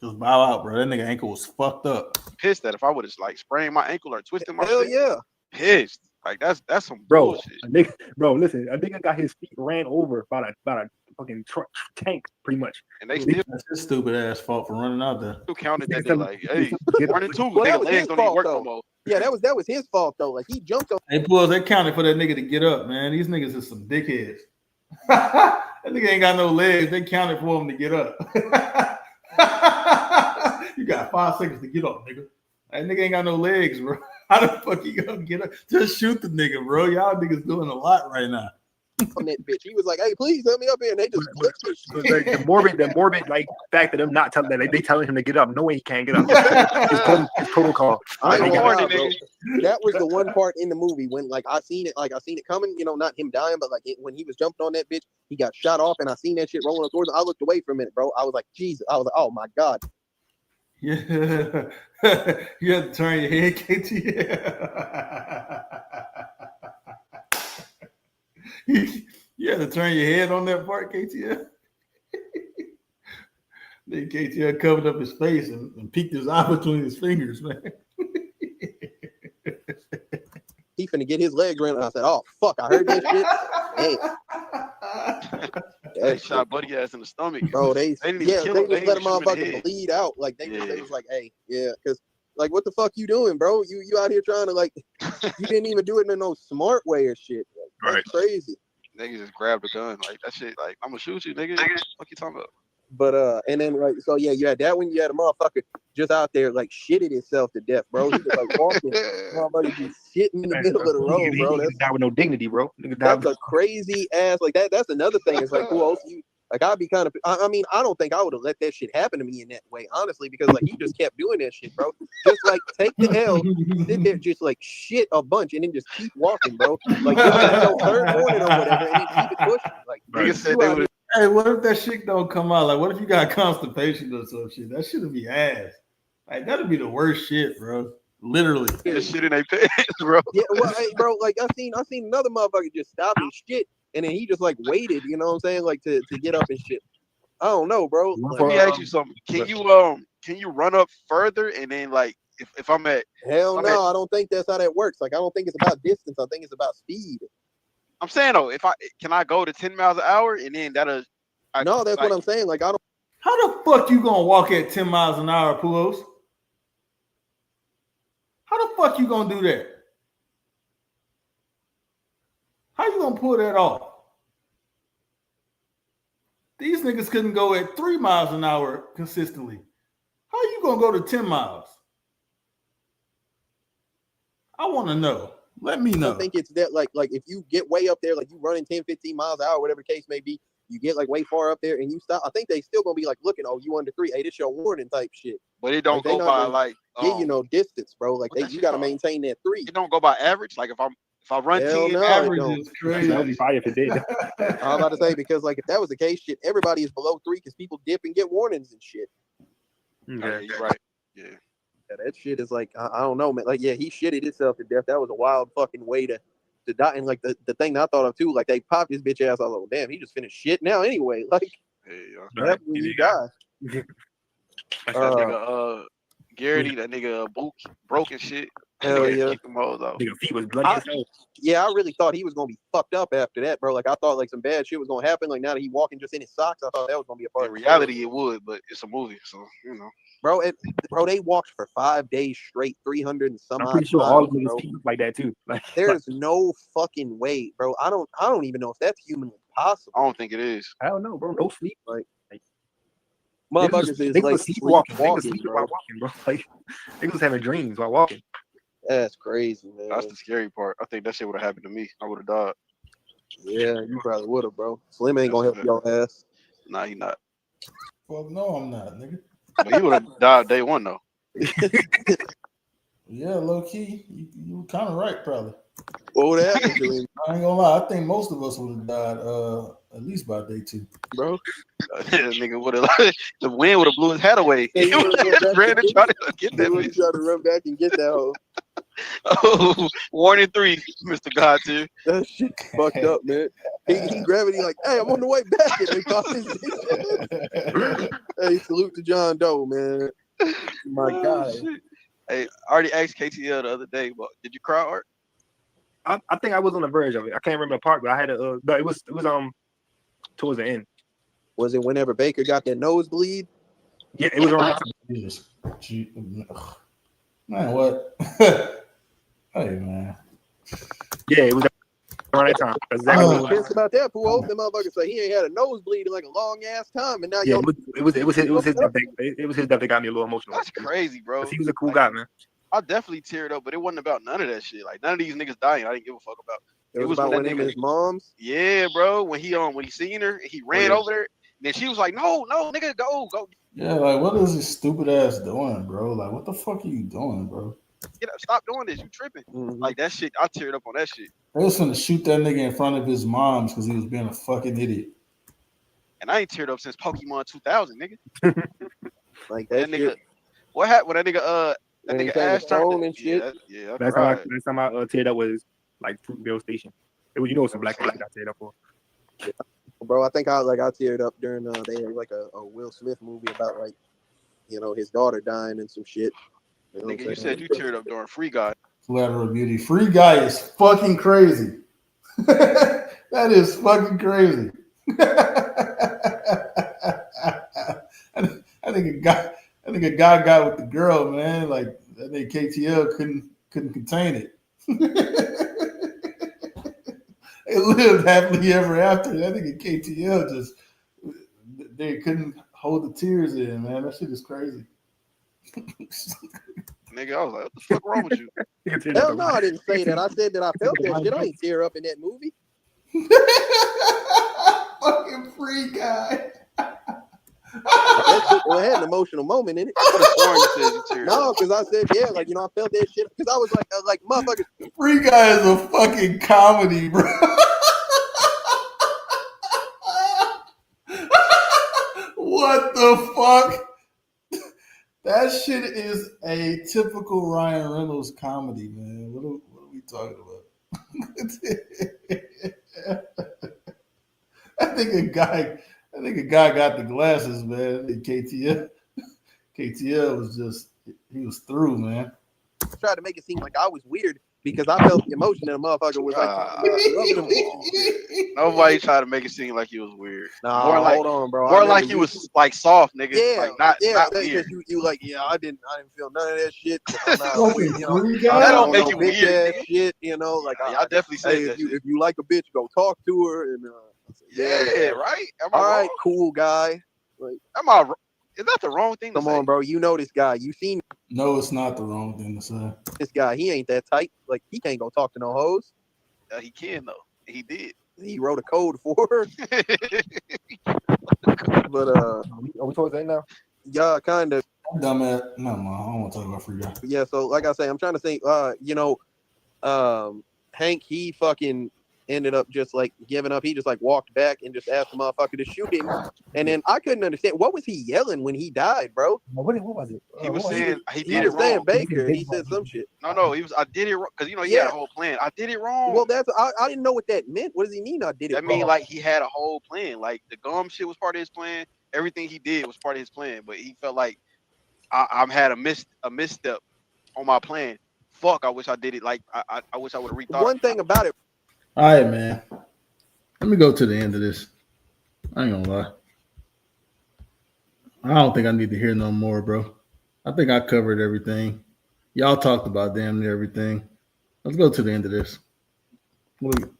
Speaker 1: Just bow out, bro. That nigga ankle was fucked up.
Speaker 4: Pissed that if I would have like sprained my ankle or twisted my
Speaker 2: Hell
Speaker 4: shit.
Speaker 2: yeah.
Speaker 4: Pissed. Like that's some
Speaker 3: Bro,
Speaker 4: bullshit.
Speaker 3: Listen, a nigga got his feet ran over by a fucking tank, pretty much.
Speaker 4: And they still
Speaker 1: That's his stupid ass fault for running out there.
Speaker 4: counted that. They like, hey, running too.
Speaker 2: Well, that
Speaker 4: Nigga
Speaker 2: was
Speaker 4: legs
Speaker 2: his
Speaker 4: don't even
Speaker 2: fault,
Speaker 4: work
Speaker 2: though.
Speaker 4: no more.
Speaker 2: Yeah, that was his fault though. Like he jumped on.
Speaker 1: Hey, Pulls, they counted for that nigga to get up, man. These niggas is some dickheads. That nigga ain't got no legs. They counted for him to get up. You got 5 seconds to get up, nigga. That nigga ain't got no legs, bro. How the fuck you gonna get up? Just shoot the nigga, bro. Y'all niggas doing a lot right now.
Speaker 2: On that bitch. He was like, "Hey, please help me up here," and they just clipped his shit.
Speaker 3: The morbid like fact that them not telling that they telling him to get up, no way he can't get up. It's protocol.
Speaker 2: I ain't gonna lie, bro.
Speaker 4: nigga.
Speaker 2: That was the one part in the movie when like I seen it coming, not him dying, but like when he was jumping on that bitch, he got shot off, and I seen that shit rolling towards him. I looked away for a minute, bro. I was like, Jesus. I was like, oh my god.
Speaker 1: Yeah. You have to turn your head, KT. You had to turn your head on that part, KTL. Then KTL covered up his face and peeked his eye between his fingers, man.
Speaker 2: He finna get his legs ran. I said, "Oh fuck!" I heard that shit. Hey,
Speaker 4: They shot Buddy ass in the stomach.
Speaker 2: Bro, they
Speaker 4: didn't even kill him.
Speaker 2: They just let him
Speaker 4: shoot him in the
Speaker 2: motherfucking
Speaker 4: head.
Speaker 2: bleed out. Like they was like, hey, yeah, because like what the fuck you doing, bro? You out here trying to like you didn't even do it in no smart way or shit. Like, that's crazy.
Speaker 4: Niggas just grabbed a gun like that shit. Like I'm gonna shoot you, nigga. What you talking about?
Speaker 2: But and then like so yeah, you had that one. You had a motherfucker just out there like shitted himself to death, bro. He was like walking, motherfucker just sitting in the middle of the road, bro.
Speaker 3: That's not with no dignity, bro.
Speaker 2: That's a crazy ass like that. That's another thing. It's like who else you like? I'd be kind of. I mean, I don't think I would have let that shit happen to me in that way, honestly, because like he just kept doing that shit, bro. Just like take the L, sit there, just like shit a bunch, and then just keep walking, bro. Like just like your third morning or whatever, and then keep it pushing. Like
Speaker 4: niggas said they would.
Speaker 1: Hey, what if that shit don't come out? Like, what if you got constipation or some shit? That shit'd be ass. Like, that'd be the worst shit, bro. Literally.
Speaker 4: That shit in their pants, bro.
Speaker 2: Yeah, well, hey, bro, like I seen another motherfucker just stop and shit, and then he just like waited, you know what I'm saying, like to get up and shit. I don't know, bro. Like,
Speaker 4: let me ask you something. Can you run up further and then like if I'm at
Speaker 2: hell no, I don't think that's how that works. Like I don't think it's about distance. I think it's about speed.
Speaker 4: I'm saying though, can I go to 10 miles an hour and then that'll
Speaker 2: no, that's like, what I'm saying. Like I don't.
Speaker 1: How the fuck you gonna walk at 10 miles an hour, Pulos? How the fuck you gonna do that? How you gonna pull that off? These niggas couldn't go at 3 miles an hour consistently. How you gonna go to 10 miles? I want to know. Let me know.
Speaker 2: I think it's that like if you get way up there, like you running 10, 15 miles an hour, whatever the case may be, you get like way far up there and you stop. I think they still gonna be like looking, oh, you under 3, hey, this your warning type shit.
Speaker 4: But it don't go by like
Speaker 2: you know distance, bro. Like you gotta maintain that 3.
Speaker 4: It don't go by average. Like if I run 10,
Speaker 2: no,
Speaker 1: average is crazy.
Speaker 3: That would be fire if it did.
Speaker 2: I was about to say because like if that was the case, shit, everybody is below 3 because people dip and get warnings and shit.
Speaker 4: Yeah, you're right. Yeah,
Speaker 2: that shit is like I don't know, man. Like yeah, he shitted himself to death. That was a wild fucking way to die. And like the thing that I thought of too, like they popped his bitch ass all over. Damn, he just finished shit now anyway. Like that when you die.
Speaker 4: That nigga Garrity, that nigga broke and shit.
Speaker 2: Hell yeah.
Speaker 4: Kick them hoes out.
Speaker 3: Nigga feet was bloody.
Speaker 2: Yeah, I really thought he was gonna be fucked up after that, bro. Like I thought like some bad shit was gonna happen. Like now that he walking just in his socks, I thought that was gonna be a part.
Speaker 4: In reality, it would, but it's a movie, so you know.
Speaker 2: Bro, they walked for 5 days straight, 300 and some.
Speaker 3: I'm pretty sure all of them is like that too. Like
Speaker 2: there's no fucking way, bro. I don't even know if that's humanly possible.
Speaker 4: I don't think it is.
Speaker 3: I don't know, bro. No sleep,
Speaker 2: like motherfuckers is like
Speaker 3: sleep walking, bro. While walking, bro. Like they was having dreams while walking.
Speaker 2: That's crazy, man.
Speaker 4: That's the scary part. I think that shit would have happened to me. I would have died.
Speaker 2: Yeah, you probably would have, bro. Slim ain't gonna help your ass.
Speaker 4: Nah, he not.
Speaker 1: Well, no, I'm not, nigga.
Speaker 4: But he would have died day one though.
Speaker 1: Yeah, low key, you were kind of right, probably.
Speaker 2: What would happen to him?
Speaker 1: I ain't gonna lie. I think most of us would have died at least by day 2,
Speaker 2: bro.
Speaker 4: Nigga would have the wind would have blew his hat away. He would have ran and tried to get that.
Speaker 2: He tried to run back and get that hoe.
Speaker 4: Oh, warning 3, Mr. God tier.
Speaker 2: That shit fucked up, man. He gravity like, hey, I'm on the way back, and they caught his Hey, salute to John Doe, man. My God.
Speaker 4: Shit. Hey, I already asked KTL the other day, but did you cry, Art?
Speaker 3: I think I was on the verge of it. I can't remember the part, but I had to. But it was towards the end.
Speaker 2: Was it whenever Baker got that nosebleed?
Speaker 3: Yeah, it was around.
Speaker 1: Man, what? Hey, man.
Speaker 3: Yeah, it was around that time. That's exactly
Speaker 2: what I was about that. Puol, them motherfuckers say he ain't had a nosebleed in like a long ass time, and now
Speaker 3: yeah, it was his death. It was his death that got me a little emotional.
Speaker 4: That's crazy, bro.
Speaker 3: He was a cool guy, man.
Speaker 4: I definitely teared up, but it wasn't about none of that shit. Like none of these niggas dying, I didn't give a fuck about.
Speaker 2: It was about when him and his moms.
Speaker 4: Yeah, bro. When he seen her, he ran over there. Then she was like, "No, nigga, go."
Speaker 1: Yeah, like what is this stupid ass doing, bro? Like what the fuck are you doing, bro?
Speaker 4: Get up, stop doing this. You tripping? Like that shit. I teared up on that shit.
Speaker 1: They was gonna shoot that nigga in front of his moms because he was being a fucking idiot.
Speaker 4: And I ain't teared up since Pokemon 2000, nigga.
Speaker 2: Like that nigga.
Speaker 4: Shit. What happened when that nigga that nigga Ash turned
Speaker 2: and shit?
Speaker 4: Yeah,
Speaker 3: that's how I teared up was like Fruitvale Station. It was, some black guys got teared up for.
Speaker 2: Yeah. Bro, I think I teared up during they had like a Will Smith movie about like his daughter dying and some shit.
Speaker 4: Nigga, you said you teared up during Free Guy.
Speaker 1: Collateral Beauty. Free Guy is fucking crazy. That is fucking crazy. nigga got with the girl, man. Like that nigga KTL couldn't contain it. They lived happily ever after. That nigga KTL just they couldn't hold the tears in, man. That shit is crazy.
Speaker 4: Nigga, I was like, what the fuck wrong with you?
Speaker 2: Hell no, I didn't say that. I said that I felt that shit. I ain't tear up in that movie.
Speaker 1: Fucking free guy.
Speaker 2: That shit, well, it had an emotional moment in it.
Speaker 4: I could have sworn you said you teared
Speaker 2: No,
Speaker 4: up.
Speaker 2: because I said, yeah, like, you know, I felt that shit. Because I was like, motherfucker.
Speaker 1: Free guy is a fucking comedy, bro. What the fuck? That shit is a typical Ryan Reynolds comedy, man. What are we talking about? I think a guy got the glasses, man. KTL was just he was through, man.
Speaker 2: Tried to make it seem like I was weird because I felt the emotion that a motherfucker was like.
Speaker 4: Nobody tried to make it seem like he was weird.
Speaker 2: Nah,
Speaker 4: more like,
Speaker 2: hold on, bro.
Speaker 4: More like he was like soft, nigga.
Speaker 2: Yeah,
Speaker 4: like not weird.
Speaker 2: You like, yeah, I didn't feel none of that shit.
Speaker 4: That don't make you weird.
Speaker 2: Ass shit, you know, like
Speaker 4: y'all definitely said that.
Speaker 2: If you like a bitch, go talk to her. And
Speaker 4: yeah, right.
Speaker 2: All right, cool guy. Like,
Speaker 4: is that the wrong thing to say?
Speaker 2: Come on, bro. You know this guy. You seen?
Speaker 1: No, it's not the wrong thing to say.
Speaker 2: This guy, he ain't that tight. Like, he can't go talk to no hoes.
Speaker 4: He can though. He did.
Speaker 2: He wrote a code for her. But
Speaker 3: are we towards that now?
Speaker 2: Yeah, kind of.
Speaker 1: Dumbass. No, I don't want to talk about free guy.
Speaker 2: Yeah, so like I say, I'm trying to say, Hank, he fucking ended up just like giving up. He just like walked back and just asked the motherfucker to shoot him. And then I couldn't understand, what was he yelling when he died, bro?
Speaker 3: What was it?
Speaker 4: He was saying he did
Speaker 2: He
Speaker 4: it
Speaker 2: was saying
Speaker 4: wrong.
Speaker 2: Baker. He said some shit.
Speaker 4: No, he was. I did it wrong because he had a whole plan. I did it wrong.
Speaker 2: Well, I didn't know what that meant. What does he mean? I did it
Speaker 4: that
Speaker 2: wrong?
Speaker 4: mean like he had a whole plan. Like the gum shit was part of his plan. Everything he did was part of his plan. But he felt like I had a misstep on my plan. Fuck! I wish I did it. Like I wish I would have rethought.
Speaker 2: One thing about it.
Speaker 1: All right, man. Let me go to the end of this. I ain't gonna lie. I don't think I need to hear no more, bro. I think I covered everything. Y'all talked about damn near everything. Let's go to the end of this.
Speaker 4: Can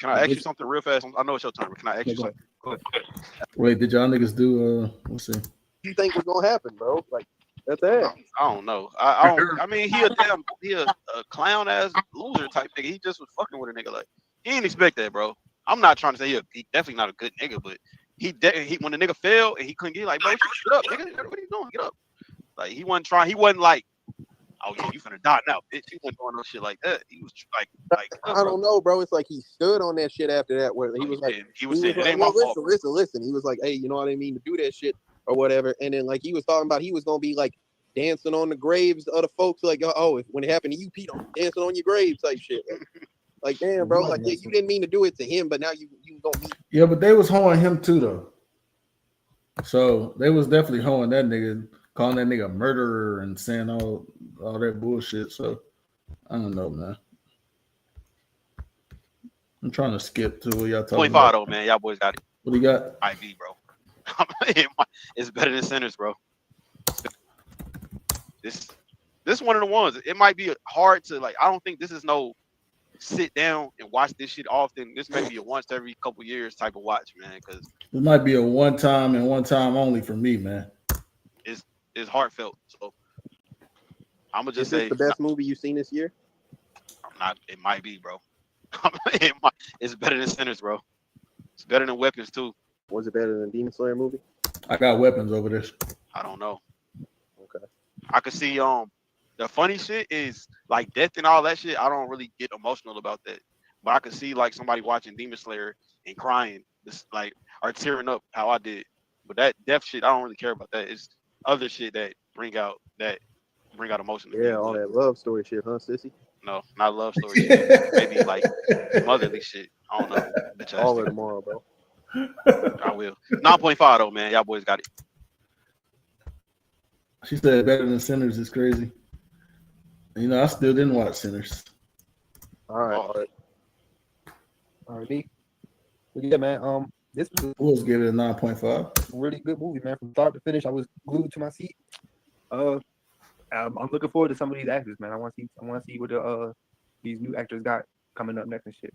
Speaker 4: I ask you something real fast? I know it's your turn, but can I ask you something? Go ahead.
Speaker 1: Wait, did y'all niggas do let's see.
Speaker 2: You think was gonna happen, bro? Like that's it.
Speaker 4: I don't know. I don't. I mean, he a clown ass loser type nigga. He just was fucking with a nigga. Like he didn't expect that, bro. I'm not trying to say he definitely not a good nigga, but he when the nigga fell and he couldn't get like, bro, shut up, nigga. What are you doing? Get up. Like he wasn't trying. He wasn't like, oh yeah, you finna die now, bitch. He wasn't doing no shit like that. He was like
Speaker 2: I don't know, bro. It's like he stood on that shit after that, where he was like,
Speaker 4: he was saying,
Speaker 2: it ain't my fault. Listen. He was like, hey, you know what I mean to do that shit or whatever. And then like he was talking about he was gonna be like dancing on the graves of the folks, like, oh, when it happened to you, Pete, I'm dancing on your grave type shit. Like, damn, bro, like, yeah, you didn't mean to do it to him, but now you gonna meet.
Speaker 1: Yeah, but they was hoeing him too, though. So they was definitely hoeing that nigga, calling that nigga a murderer and saying all that bullshit. So I don't know, man. I'm trying to skip to what y'all talking
Speaker 4: 25
Speaker 1: about.
Speaker 4: though, man. Y'all boys got it.
Speaker 1: What do you got?
Speaker 4: IV, bro. It's better than Sinners, bro. This one of the ones. It might be hard to like. I don't think this is no sit down and watch this shit often. This may be a once every couple years type of watch, man. Because
Speaker 1: it might be a one time and one time only for me, man.
Speaker 4: It's heartfelt. So I'm gonna just say
Speaker 2: the best movie you've seen this year.
Speaker 4: I'm not. It might be, bro. It's better than Sinners, bro. It's better than Weapons too.
Speaker 2: Was it better than Demon Slayer movie?
Speaker 1: I got Weapons over this.
Speaker 4: I don't know.
Speaker 2: Okay.
Speaker 4: I could see the funny shit is like death and all that shit. I don't really get emotional about that, but I could see like somebody watching Demon Slayer and crying, this like or tearing up how I did. But that death shit, I don't really care about that. It's other shit that bring out emotion.
Speaker 2: Yeah, all that love story shit, huh, sissy?
Speaker 4: No, not love story shit. Maybe like motherly shit. I don't know.
Speaker 2: All of tomorrow, bro.
Speaker 4: I will. 9.5 though, man. Y'all boys got it.
Speaker 1: She said better than Sinners is crazy. You know, I still didn't watch Sinners.
Speaker 2: All right.
Speaker 3: All right, B. Yeah, man. This was
Speaker 1: Who else gave it a 9.5?
Speaker 3: a really good movie, man. From start to finish, I was glued to my seat. I'm looking forward to some of these actors, man. I want to see what these new actors got coming up next and shit.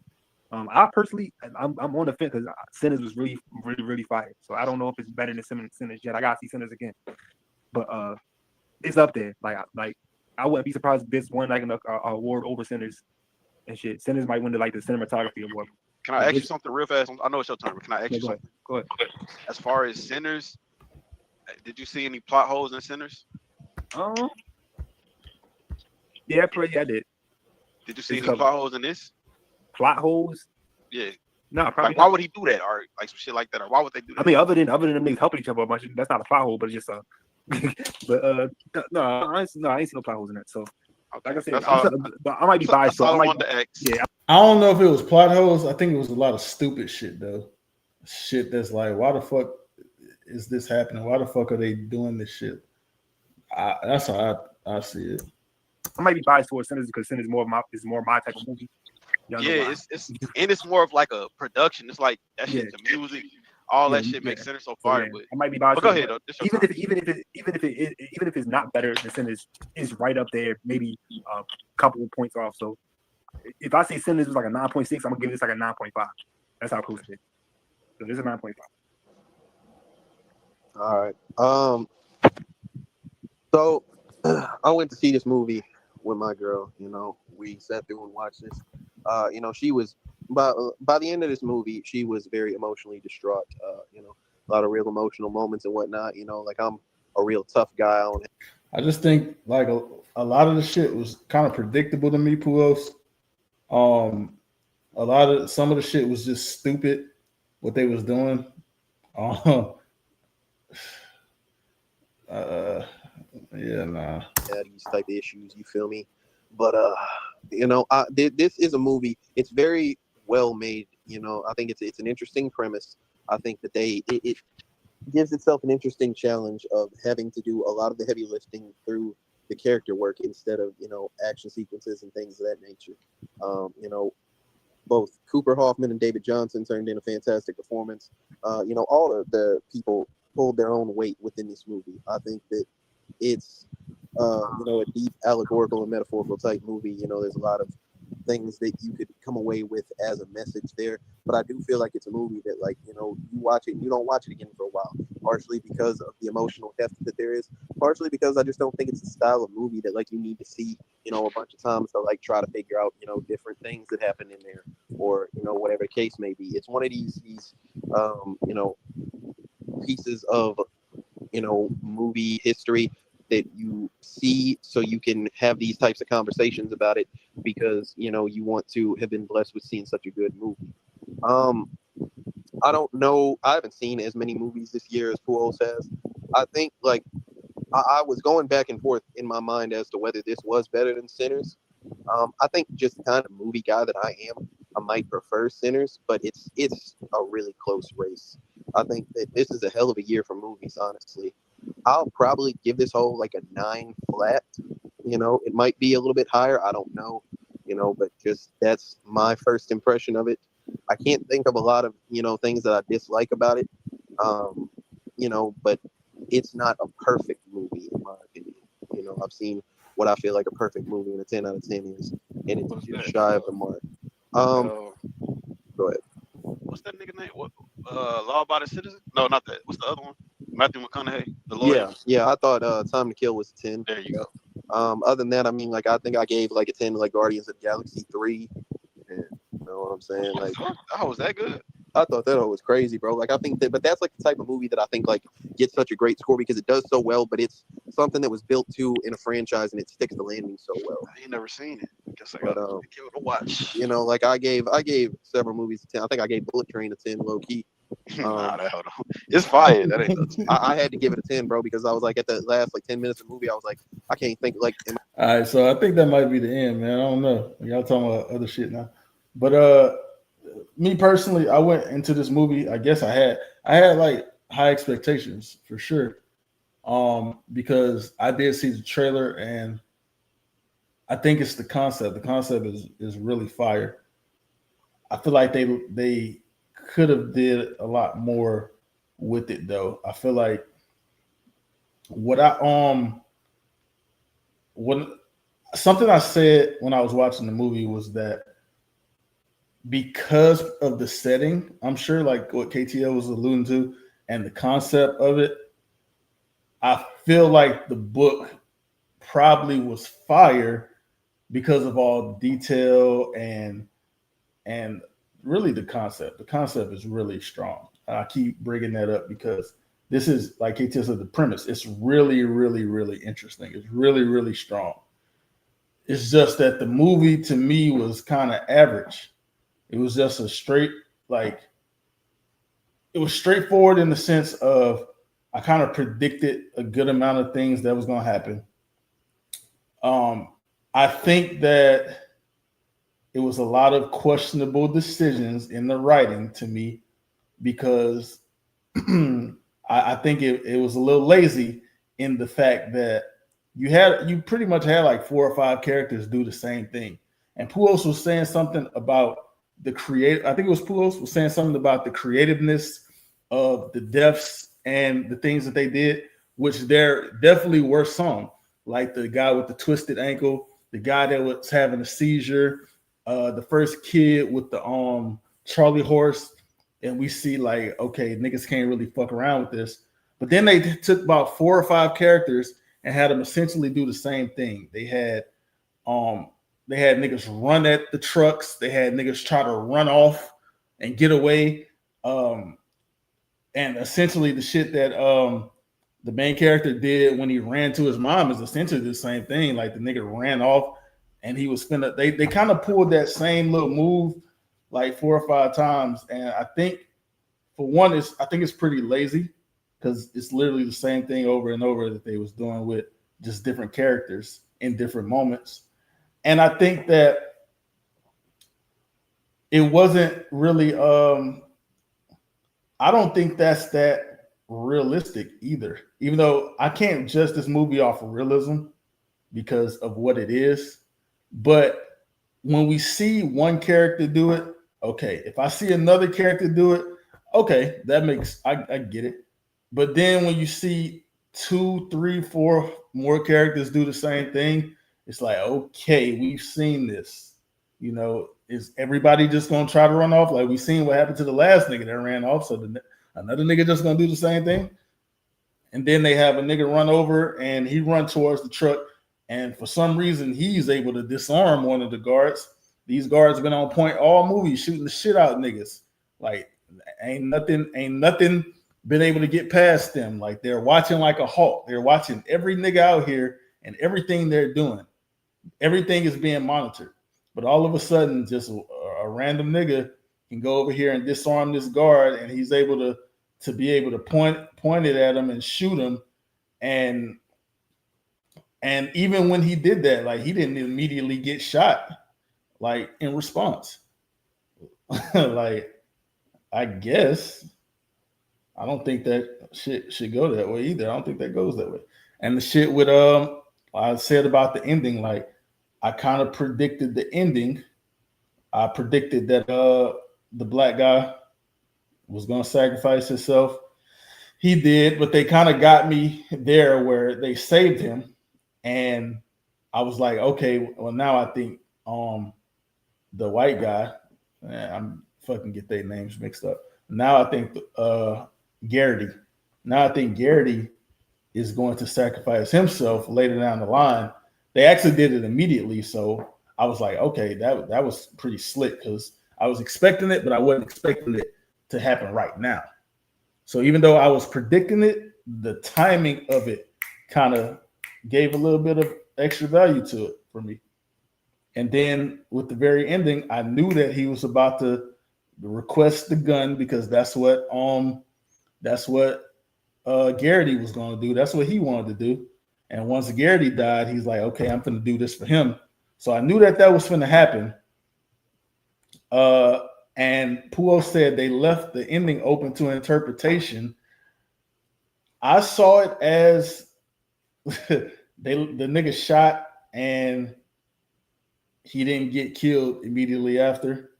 Speaker 3: I personally, I'm on the fence because Sinners was really, really, really fire. So I don't know if it's better than Sinners yet. I gotta see Sinners again, but it's up there. Like I wouldn't be surprised if this won like an award over Sinners and shit. Sinners might win the cinematography award.
Speaker 4: Can I ask you something real fast? I know it's your turn, but can I ask you something?
Speaker 3: Go ahead.
Speaker 4: As far as Sinners, did you see any plot holes in Sinners?
Speaker 3: Yeah, I did.
Speaker 4: Did you see any plot holes in this?
Speaker 3: Plot holes?
Speaker 4: Yeah.
Speaker 3: No, probably.
Speaker 4: Like, why would he do that, or like some shit like that, or why would they do that?
Speaker 3: I mean, other than them niggas helping each other a bunch, that's not a plot hole, but it's just but no, I ain't seen no plot holes in that. So, like I said, I might be biased. So I might. Yeah.
Speaker 1: I don't know if it was plot holes. I think it was a lot of stupid shit though. Shit that's like, why the fuck is this happening? Why the fuck are they doing this shit? That's how I see it.
Speaker 3: I might be biased towards Sinners because Sinners is more my type of movie.
Speaker 4: Yeah, it's more of like a production. It's like that shit, the music, all that shit makes Sinners so far. But
Speaker 3: I might be biased.
Speaker 4: But go ahead, though.
Speaker 3: Even if it's not better than Sinners, is right up there, maybe a couple of points off. So if I say Sinners was like a 9.6, I'm gonna give this like a 9.5. That's how close it is. So this is a 9.5.
Speaker 2: All right. So I went to see this movie with my girl. You know, we sat through and watched this. You know, she was by the end of this movie, she was very emotionally distraught. You know, a lot of real emotional moments and whatnot. You know, like I'm a real tough guy on it.
Speaker 1: I just think like a lot of the shit was kind of predictable to me, Puos. Some of the shit was just stupid what they was doing.
Speaker 2: These type of issues, you feel me? But you know, this is a movie. It's very well made. You know, I think it's an interesting premise. I think that it gives itself an interesting challenge of having to do a lot of the heavy lifting through the character work instead of, you know, action sequences and things of that nature. You know, both Cooper Hoffman and David Johnson turned in a fantastic performance. You know, all of the people pulled their own weight within this movie. I think that it's you know, a deep allegorical and metaphorical type movie. You know, there's a lot of things that you could come away with as a message there. But I do feel like it's a movie that, like, you know, you watch it and you don't watch it again for a while. Partially because of the emotional heft that there is. Partially because I just don't think it's the style of movie that, like, you need to see, you know, a bunch of times to, like, try to figure out, you know, different things that happen in there, or, you know, whatever the case may be. It's one of these you know, pieces of, you know, movie history that you see so you can have these types of conversations about it because, you know, you want to have been blessed with seeing such a good movie. I don't know. I haven't seen as many movies this year as Pujols has. I think, like, I was going back and forth in my mind as to whether this was better than Sinners. I think just the kind of movie guy that I am, I might prefer Sinners, but it's a really close race. I think that this is a hell of a year for movies, honestly. I'll probably give this whole like a 9 flat. You know, it might be a little bit higher. I don't know, you know, but just that's my first impression of it. I can't think of a lot of, you know, things that I dislike about it. You know, but it's not a perfect movie in my opinion. You know, I've seen what I feel like a perfect movie, and a 10 out of 10 is, and it's just shy of the mark. Go ahead.
Speaker 4: What's that nigga name? What? Law Abiding Citizen? No, not that. What's the other one? Matthew McConaughey, the lawyer.
Speaker 2: Yeah. I thought Time to Kill was a 10.
Speaker 4: There you go.
Speaker 2: Other than that, I mean, like, I think I gave like a 10 to like Guardians of the Galaxy 3. And, you know what I'm saying? Like,
Speaker 4: oh, was that good?
Speaker 2: I thought that was crazy, bro. Like, I think that, but that's like the type of movie that I think like gets such a great score because it does so well, but it's something that was built to in a franchise and it sticks the landing so well.
Speaker 4: I ain't never seen it. I guess I got to give it a watch.
Speaker 2: You know, like I gave several movies a 10. I think I gave Bullet Train a 10, low key.
Speaker 4: Hold on. It's fire. That ain't.
Speaker 2: I had to give it a 10, bro, because I was like at the last like 10 minutes of the movie, I was like, I can't think like.
Speaker 1: All right, so I think that might be the end, man. I don't know. Y'all talking about other shit now, but me personally, I went into this movie. I guess I had like high expectations for sure, because I did see the trailer and I think it's the concept. The concept is really fire. I feel like they could have did a lot more with it though. I feel like what something I said when I was watching the movie was that because of the setting, I'm sure like what KTL was alluding to and the concept of it, I feel like the book probably was fire because of all the detail and really the concept. The concept is really strong. I keep bringing that up because this is, like KTL said, the premise. It's really, really, really interesting. It's really, really strong. It's just that the movie to me was kind of average. It was just a straight, like, it was straightforward in the sense of I kind of predicted a good amount of things that was going to happen. I think that it was a lot of questionable decisions in the writing to me because I think it was a little lazy in the fact that you pretty much had like 4 or 5 characters do the same thing. And Puos was saying something about the creative. I think it was Puos was saying something about the creativeness of the deaths and the things that they did, which there definitely were some, like the guy with the twisted ankle, the guy that was having a seizure, the first kid with the Charlie horse, and we see like, okay, niggas can't really fuck around with this. But then they took about 4 or 5 characters and had them essentially do the same thing. They had niggas run at the trucks. They had niggas try to run off and get away. And essentially the shit that the main character did when he ran to his mom is essentially the same thing. Like the nigga ran off and he was finna, they kind of pulled that same little move like 4 or 5 times. And I think for one, I think it's pretty lazy because it's literally the same thing over and over that they was doing with just different characters in different moments. And I think that it wasn't really, I don't think that's that realistic either, even though I can't judge this movie off of realism because of what it is. But when we see one character do it, okay. If I see another character do it, okay, that makes, I get it. But then when you see 2, 3, 4 more characters do the same thing, it's like, okay, we've seen this. You know, is everybody just gonna try to run off? Like we seen what happened to the last nigga that ran off. So another nigga just gonna do the same thing. And then they have a nigga run over and he run towards the truck. And for some reason, he's able to disarm one of the guards. These guards been on point all movie, shooting the shit out niggas. Like ain't nothing been able to get past them. Like they're watching like a hawk. They're watching every nigga out here and everything they're doing. Everything is being monitored. But all of a sudden, just a random nigga can go over here and disarm this guard, and he's able to be able to point it at him and shoot him. And even when he did that, like he didn't immediately get shot, like in response. Like, I guess I don't think that shit should go that way either. I don't think that goes that way. And the shit with I said about the ending, like I kind of predicted the ending. I predicted that the black guy was gonna sacrifice himself. He did, but they kind of got me there where they saved him. And I was like, okay, well now I think the white guy, I'm fucking get their names mixed up. Now I think Garrity. Now I think Garrity is going to sacrifice himself later down the line. They actually did it immediately, so I was like, okay, that was pretty slick because I was expecting it, but I wasn't expecting it to happen right now. So even though I was predicting it, the timing of it kind of gave a little bit of extra value to it for me. And then with the very ending, I knew that he was about to request the gun because that's what Garrity was going to do. That's what he wanted to do. And once Garrity died, he's like, okay, I'm going to do this for him. So I knew that was going to happen. And Puo said they left the ending open to interpretation. I saw it as the nigga shot and he didn't get killed immediately after.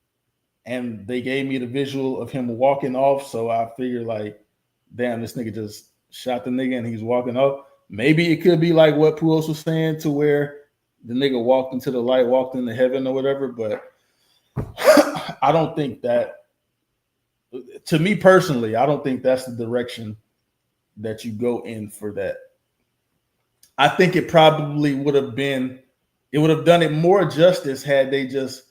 Speaker 1: and they gave me the visual of him walking off. So I figured like, damn, this nigga just shot the nigga and he's walking off. Maybe it could be like what Puos was saying, to where the nigga walked into the light, walked into heaven or whatever. But I don't think that, to me personally, I don't think that's the direction that you go in for that. I think it probably would have been, it would have done it more justice had they just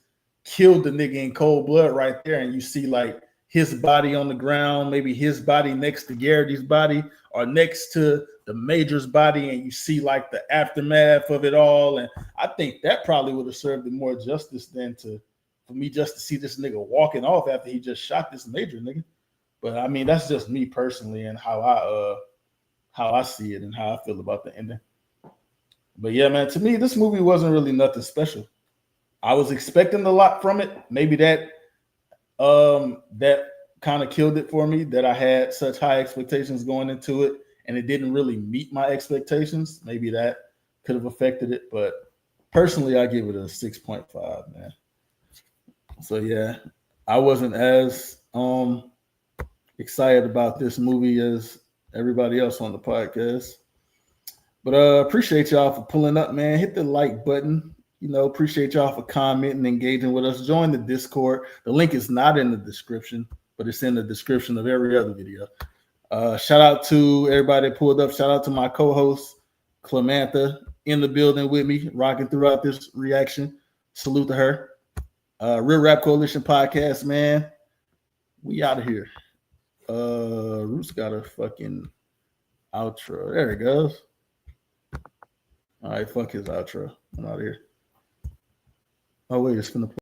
Speaker 1: killed the nigga in cold blood right there, and you see like his body on the ground, maybe his body next to Garrity's body or next to the Major's body, and you see like the aftermath of it all. And I think that probably would have served it more justice than for me just to see this nigga walking off after he just shot this Major nigga. But I mean, that's just me personally and how I see it and how I feel about the ending. But yeah, man, to me, this movie wasn't really nothing special. I was expecting a lot from it. Maybe that kind of killed it for me, that I had such high expectations going into it and it didn't really meet my expectations. Maybe that could have affected it, but personally, I give it a 6.5, man. So yeah, I wasn't as excited about this movie as everybody else on the podcast. But appreciate y'all for pulling up, man. Hit the like button. You know, appreciate y'all for commenting, engaging with us. Join the Discord. The link is not in the description, but it's in the description of every other video. Shout out to everybody that pulled up. Shout out to my co-host, Clemantha, in the building with me, rocking throughout this reaction. Salute to her. Real Rap Coalition podcast, man. We out of here. Roots got a fucking outro. There it goes. All right, fuck his outro. I'm out of here. Oh, wait, it's gonna play.